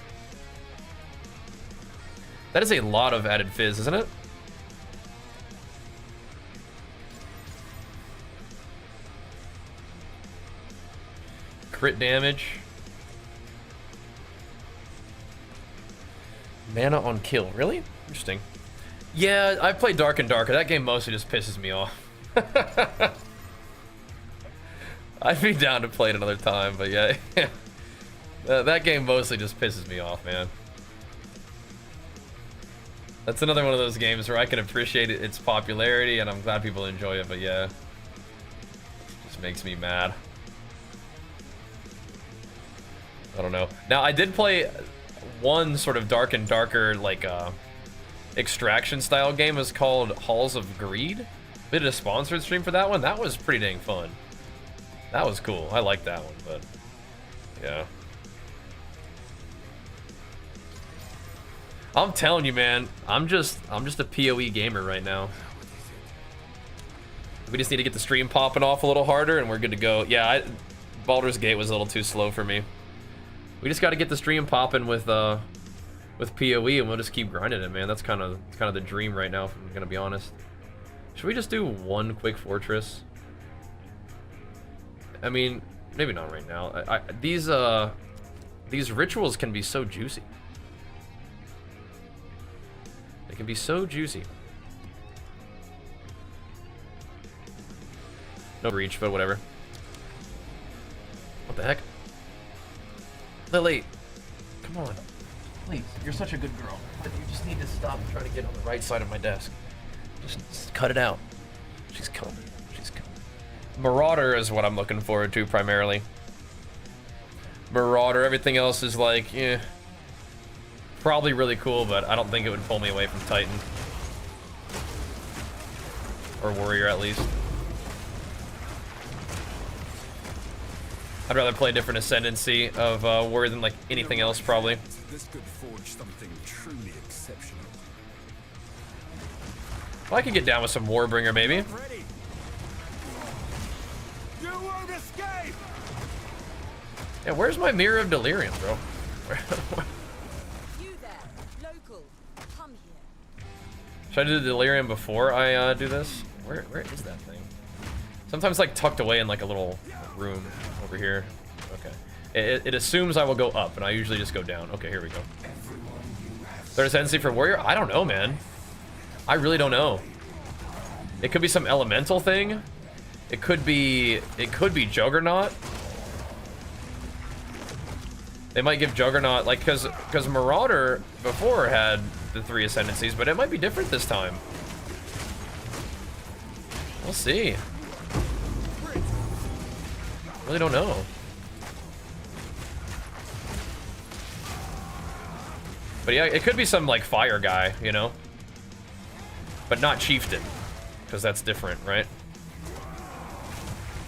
That is a lot of added fizz, isn't it? Crit damage. Mana on kill. Really? Interesting. Yeah, I've played Dark and Darker. That game mostly just pisses me off. I'd be down to play it another time, but yeah. That game mostly just pisses me off, man. That's another one of those games where I can appreciate its popularity, and I'm glad people enjoy it, but yeah. It just makes me mad. I don't know. Now, I did play one sort of Dark and Darker, like, extraction style game. It was called Halls of Greed. We did a sponsored stream for that one. That was pretty dang fun. That was cool. I like that one, but yeah. I'm telling you, man, I'm just a PoE gamer right now. We just need to get the stream popping off a little harder and we're good to go. Yeah, Baldur's Gate was a little too slow for me. We just got to get the stream popping with PoE and we'll just keep grinding it, man. That's kind of the dream right now, if I'm gonna be honest. Should we just do one quick fortress? I mean, maybe not right now. These rituals can be so juicy. They can be so juicy. No breach, but whatever. What the heck? Lily, come on. Please, you're such a good girl. You just need to stop and try to get on the right side of my desk. Just cut it out. She's coming. She's coming. Marauder is what I'm looking forward to primarily. Marauder, everything else is like, eh. Probably really cool, but I don't think it would pull me away from Titan. Or Warrior, at least. I'd rather play a different ascendancy of Warrior than like anything else, probably. This could forge something truly exceptional. Well, I could get down with some Warbringer, maybe. Ready. You won't escape. Yeah, where's my Mirror of Delirium, bro? You there, local, come here. Should I do the Delirium before I do this? Where is that thing? Sometimes like tucked away in like a little room over here. Okay. It assumes I will go up, and I usually just go down. Okay, here we go. Third ascendancy for Warrior? I don't know, man. I really don't know. It could be some elemental thing. It could be Juggernaut. They might give Juggernaut, like, because Marauder before had the 3 ascendancies, but it might be different this time. We'll see. Really don't know. But yeah, it could be some like fire guy, you know? But not chieftain, because that's different, right?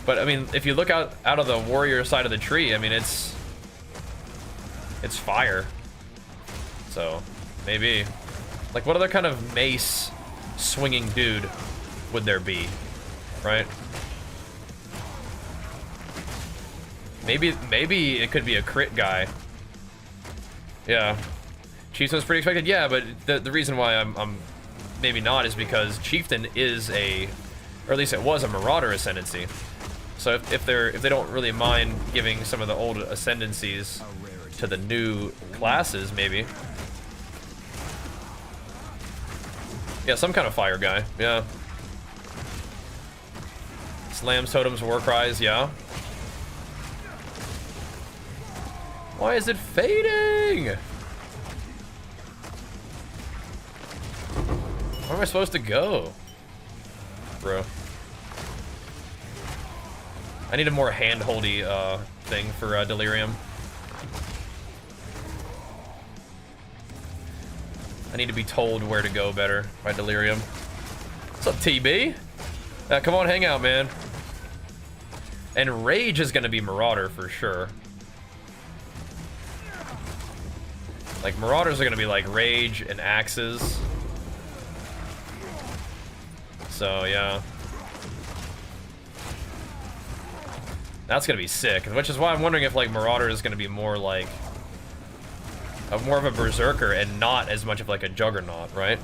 But I mean, if you look out of the warrior side of the tree, I mean, it's fire. So maybe Like, what other kind of mace swinging dude would there be, right? Maybe it could be a crit guy. Yeah. Chieftain's pretty expected, yeah, but the reason why I'm maybe not is because Chieftain is a, or at least it was a Marauder ascendancy. So if they don't really mind giving some of the old ascendancies to the new classes, maybe. Yeah, some kind of fire guy, yeah. Slams, totems, war cries, yeah. Why is it fading? Where am I supposed to go? Bro. I need a more hand-holdy thing for Delirium. I need to be told where to go better by Delirium. What's up, TB? Come on, hang out, man. And Rage is gonna be Marauder for sure. Like, Marauders are gonna be like Rage and Axes. So, yeah. That's gonna be sick, which is why I'm wondering if, like, Marauder is gonna be more like... more of a Berserker and not as much of, like, a Juggernaut, right?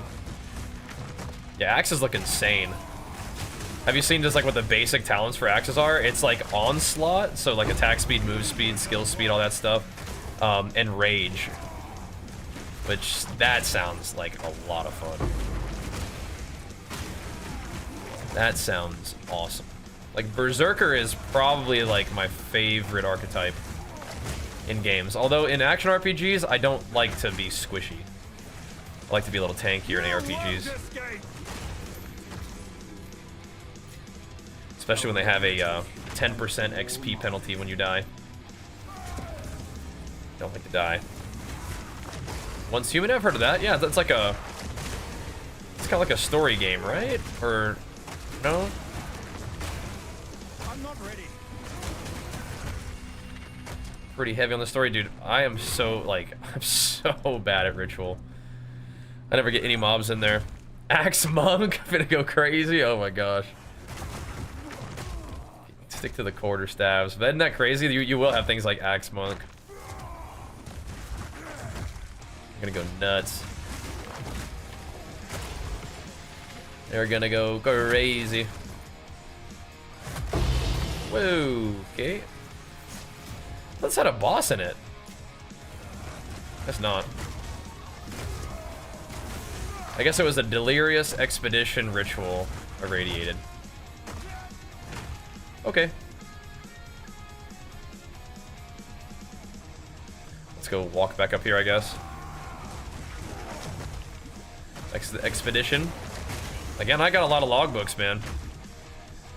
Yeah, Axes look insane. Have you seen just, like, what the basic talents for Axes are? It's, like, Onslaught, so, like, attack speed, move speed, skill speed, all that stuff. And Rage. Which, that sounds like a lot of fun. That sounds awesome. Like, Berserker is probably, like, my favorite archetype in games. Although, in action RPGs, I don't like to be squishy. I like to be a little tankier in ARPGs. Especially when they have a 10% XP penalty when you die. Don't like to die. Once Human, I've heard of that. Yeah, that's like a... It's kind of like a story game, right? Or... No? I'm not ready. Pretty heavy on the story, dude. I am so, like... I'm so bad at Ritual. I never get any mobs in there. Axe Monk? I'm gonna go crazy? Oh my gosh. Stick to the quarter staves. But isn't that crazy? You will have things like Axe Monk. I'm gonna go nuts. They're gonna go crazy. Whoa, okay. Let's had a boss in it. Guess not. I guess it was a Delirious Expedition Ritual irradiated. Okay. Let's go walk back up here, I guess. Expedition. Again, I got a lot of logbooks, man.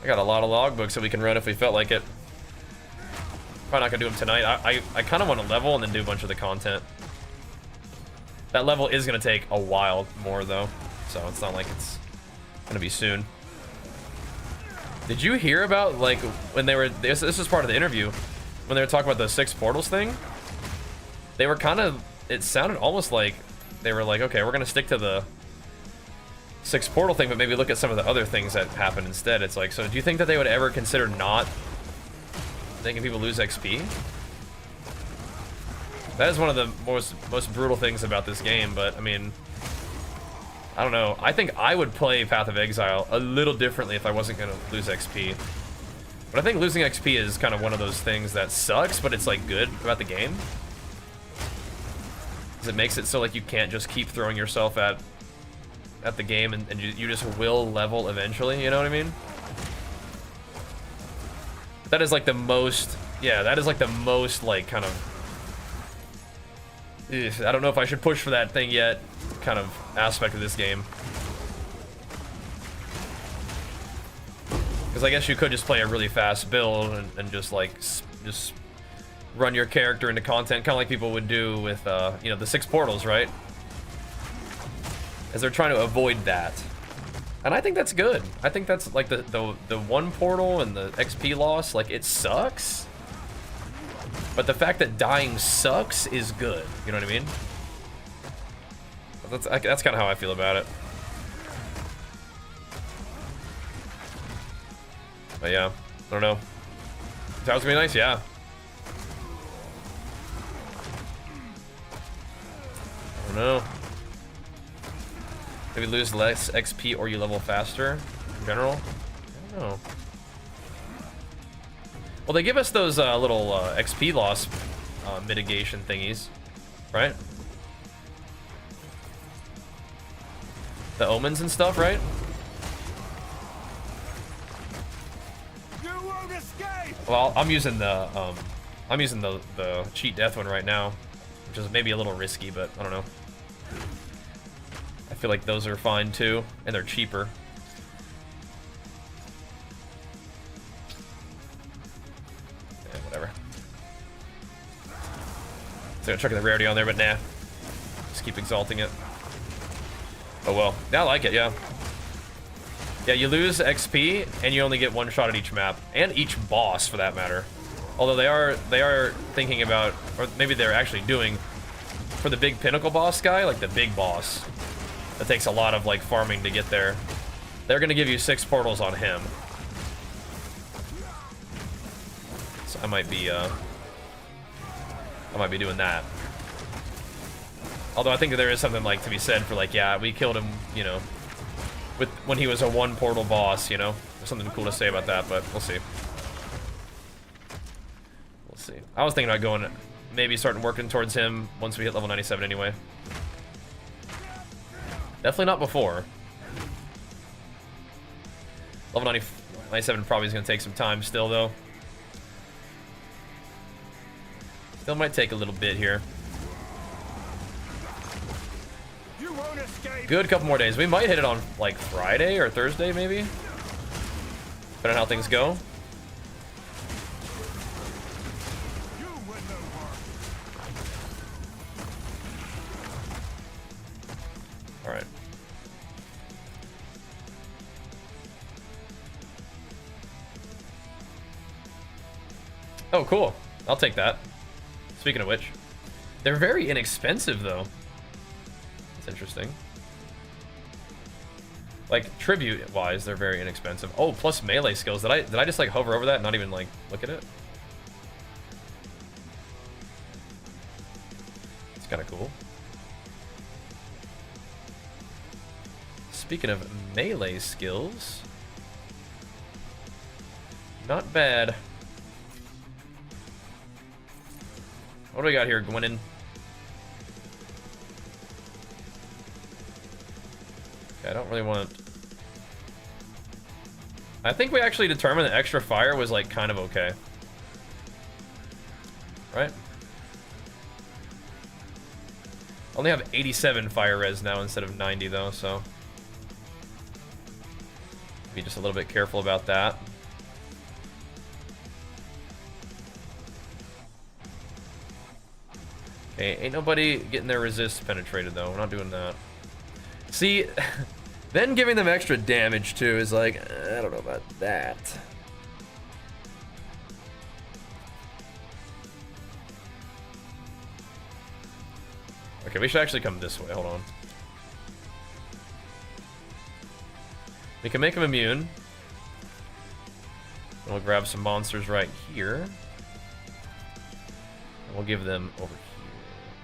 I got a lot of logbooks that we can run if we felt like it. Probably not gonna do them tonight. I kind of want to level and then do a bunch of the content. That level is gonna take a while more though, so it's not like it's gonna be soon. Did you hear about, like, when they were... This is part of the interview. When they were talking about the 6 portals thing. They were kind of... It sounded almost like they were like, okay, we're gonna stick to the 6 portal thing, but maybe look at some of the other things that happened instead. It's like, so do you think that they would ever consider not making people lose XP? That is one of the most brutal things about this game, but I mean, I don't know. I think I would play Path of Exile a little differently if I wasn't gonna lose XP. But I think losing XP is kind of one of those things that sucks, but it's like good about the game. Because it makes it so like you can't just keep throwing yourself at the game and you just will level eventually, you know what I mean? That is like the most, yeah, that is like the most like kind of, I don't know if I should push for that thing yet, kind of aspect of this game. Because I guess you could just play a really fast build and just like, just run your character into content, kind of like people would do with, you know, the 6 portals, right? As they're trying to avoid that. And I think that's good. I think that's like the 1 portal and the XP loss, like it sucks. But the fact that dying sucks is good. You know what I mean? That's kind of how I feel about it. But yeah, I don't know. Towers gonna be nice, yeah. I don't know. Maybe lose less XP or you level faster in general. I don't know. Well, they give us those little XP loss mitigation thingies, right? The omens and stuff, right? You won't escape! Well, I'm using the cheat death one right now, which is maybe a little risky, but I don't know. I feel like those are fine too, and they're cheaper. Yeah, whatever. So I'm checking the rarity on there, but nah. Just keep exalting it. Oh well. Yeah, I like it, yeah. Yeah, you lose XP, and you only get one shot at each map, and each boss for that matter. Although they are thinking about, or maybe they're actually doing, for the big pinnacle boss guy, like the big boss, that takes a lot of like farming to get there. They're gonna give you 6 portals on him. So I might be doing that. Although I think there is something like to be said for like, yeah, we killed him, you know, with when he was a 1 portal boss, you know. There's something cool to say about that, but we'll see. We'll see. I was thinking about going, maybe starting working towards him once we hit level 97 anyway. Definitely not before. Level 97 probably is going to take some time still, though. Still might take a little bit here. You won't escape! Good couple more days. We might hit it on, like, Friday or Thursday, maybe? Depending on how things go. You win no harm. Alright. Oh, cool. I'll take that. Speaking of which, they're very inexpensive, though. That's interesting. Like, tribute-wise, they're very inexpensive. Oh, plus melee skills. Did I just, like, hover over that and not even, like, look at it? It's kind of cool. Speaking of melee skills, not bad. What do we got here, Gwennon? Okay, I don't really want... I think we actually determined that extra fire was, like, kind of okay. Right? Only have 87 fire res now instead of 90, though, so... Be just a little bit careful about that. Okay, ain't nobody getting their resist penetrated, though. We're not doing that. See, then giving them extra damage, too, is like, I don't know about that. Okay, we should actually come this way. Hold on. We can make them immune. And we'll grab some monsters right here. And we'll give them over here.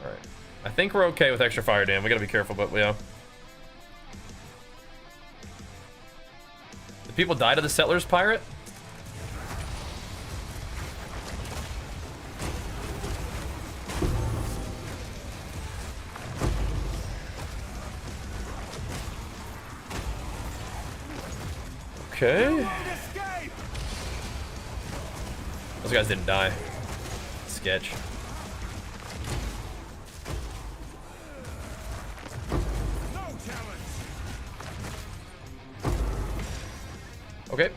Alright. I think we're okay with extra fire dam. We gotta be careful, but yeah. Did people die to the Settler's Pirate? Okay. Those guys didn't die. Sketch. Okay.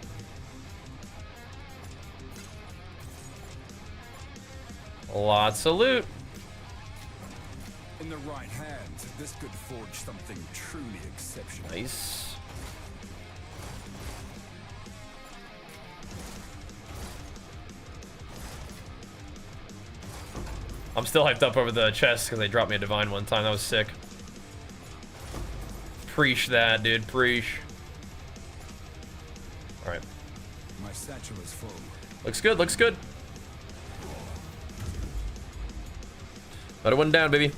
Lots of loot. In the right hands, this could forge something truly exceptional. Nice. I'm still hyped up over the chest because they dropped me a divine one time. That was sick. Preach that, dude. Preach. All right. My satchel is full. Looks good. Looks good. Another one down, baby.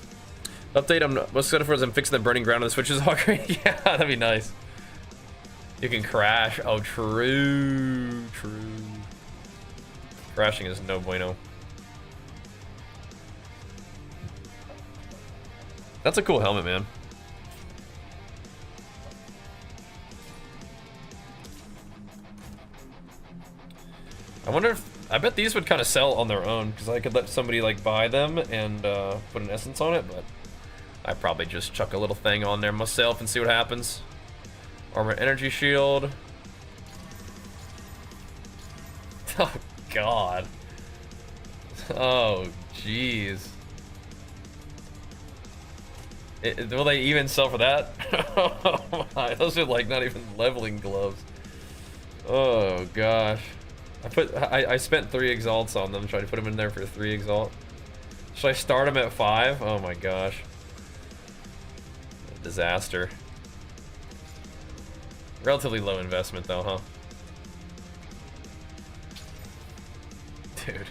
Update, I'm most excited for is I'm fixing the burning ground on the switches. Yeah, that'd be nice. You can crash. Oh, true. True. Crashing is no bueno. That's a cool helmet, man. I wonder if... I bet these would kind of sell on their own, because I could let somebody, like, buy them and put an essence on it, but... I'd probably just chuck a little thing on there myself and see what happens. Armor energy shield. Oh, God. Oh, jeez. Will they even sell for that? Oh my, those are like not even leveling gloves. Oh gosh. I spent 3 exalts on them, trying to put them in there for 3 exalt. Should I start them at 5? Oh my gosh. Disaster. Relatively low investment though, huh? Dude.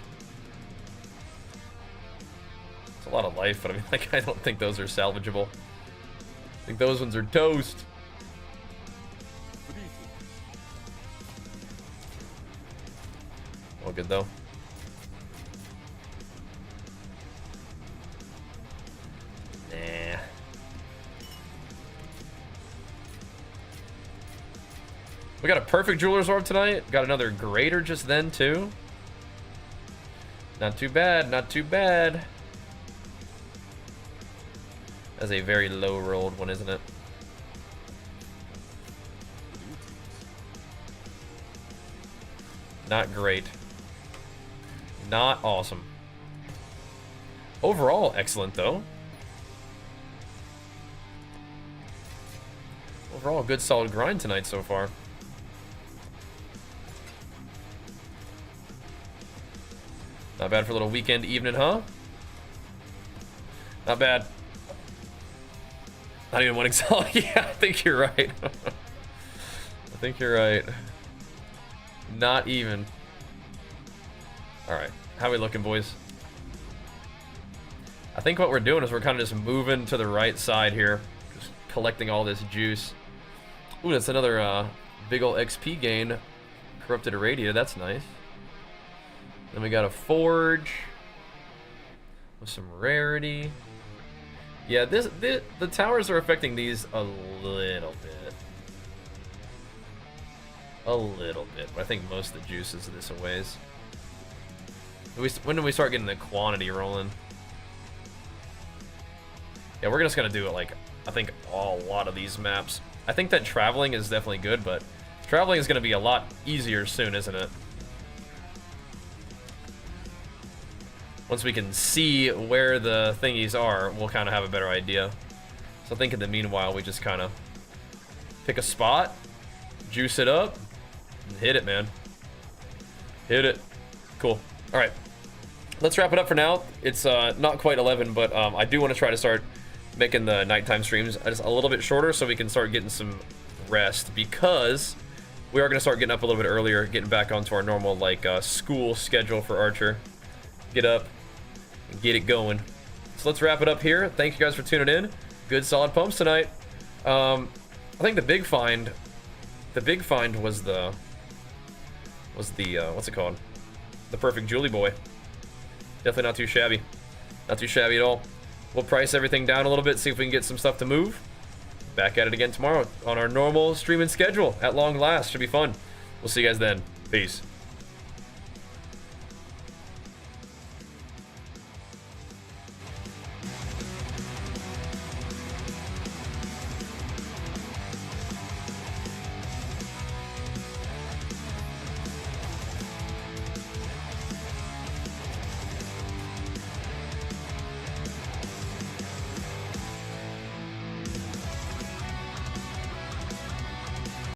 It's a lot of life, but I mean, like, I don't think those are salvageable. I think those ones are toast. All good though. Nah. We got a perfect jeweler's orb tonight. Got another greater just then too. Not too bad, not too bad. That's a very low rolled one, isn't it? Not great. Not awesome. Overall, excellent though. Overall, good solid grind tonight so far. Not bad for a little weekend evening, huh? Not bad. Not even one exalt. Yeah, I think you're right. I think you're right. Not even. Alright, how we looking, boys? I think what we're doing is we're kind of just moving to the right side here. Just collecting all this juice. Ooh, that's another big ol' XP gain. Corrupted Irradia, that's nice. Then we got a forge with some rarity. Yeah, the towers are affecting these a little bit. A little bit, but I think most of the juice is this a ways. When do we start getting the quantity rolling? Yeah, we're just gonna do it like, I think a lot of these maps. I think that traveling is definitely good, but traveling is gonna be a lot easier soon, isn't it? Once we can see where the thingies are, we'll kind of have a better idea. So I think in the meanwhile, we just kind of pick a spot, juice it up, and hit it, man. Hit it. Cool. All right. Let's wrap it up for now. It's not quite 11, but I do want to try to start making the nighttime streams just a little bit shorter so we can start getting some rest, because we are going to start getting up a little bit earlier, getting back onto our normal like school schedule for Archer. Get up and get it going. So let's wrap it up here. Thank you guys for tuning in. Good solid pumps tonight. I think the big find was the what's it called? The perfect Julie boy. Definitely not too shabby. Not too shabby at all. We'll price everything down a little bit, see if we can get some stuff to move. Back at it again tomorrow on our normal streaming schedule at long last. Should be fun. We'll see you guys then. Peace.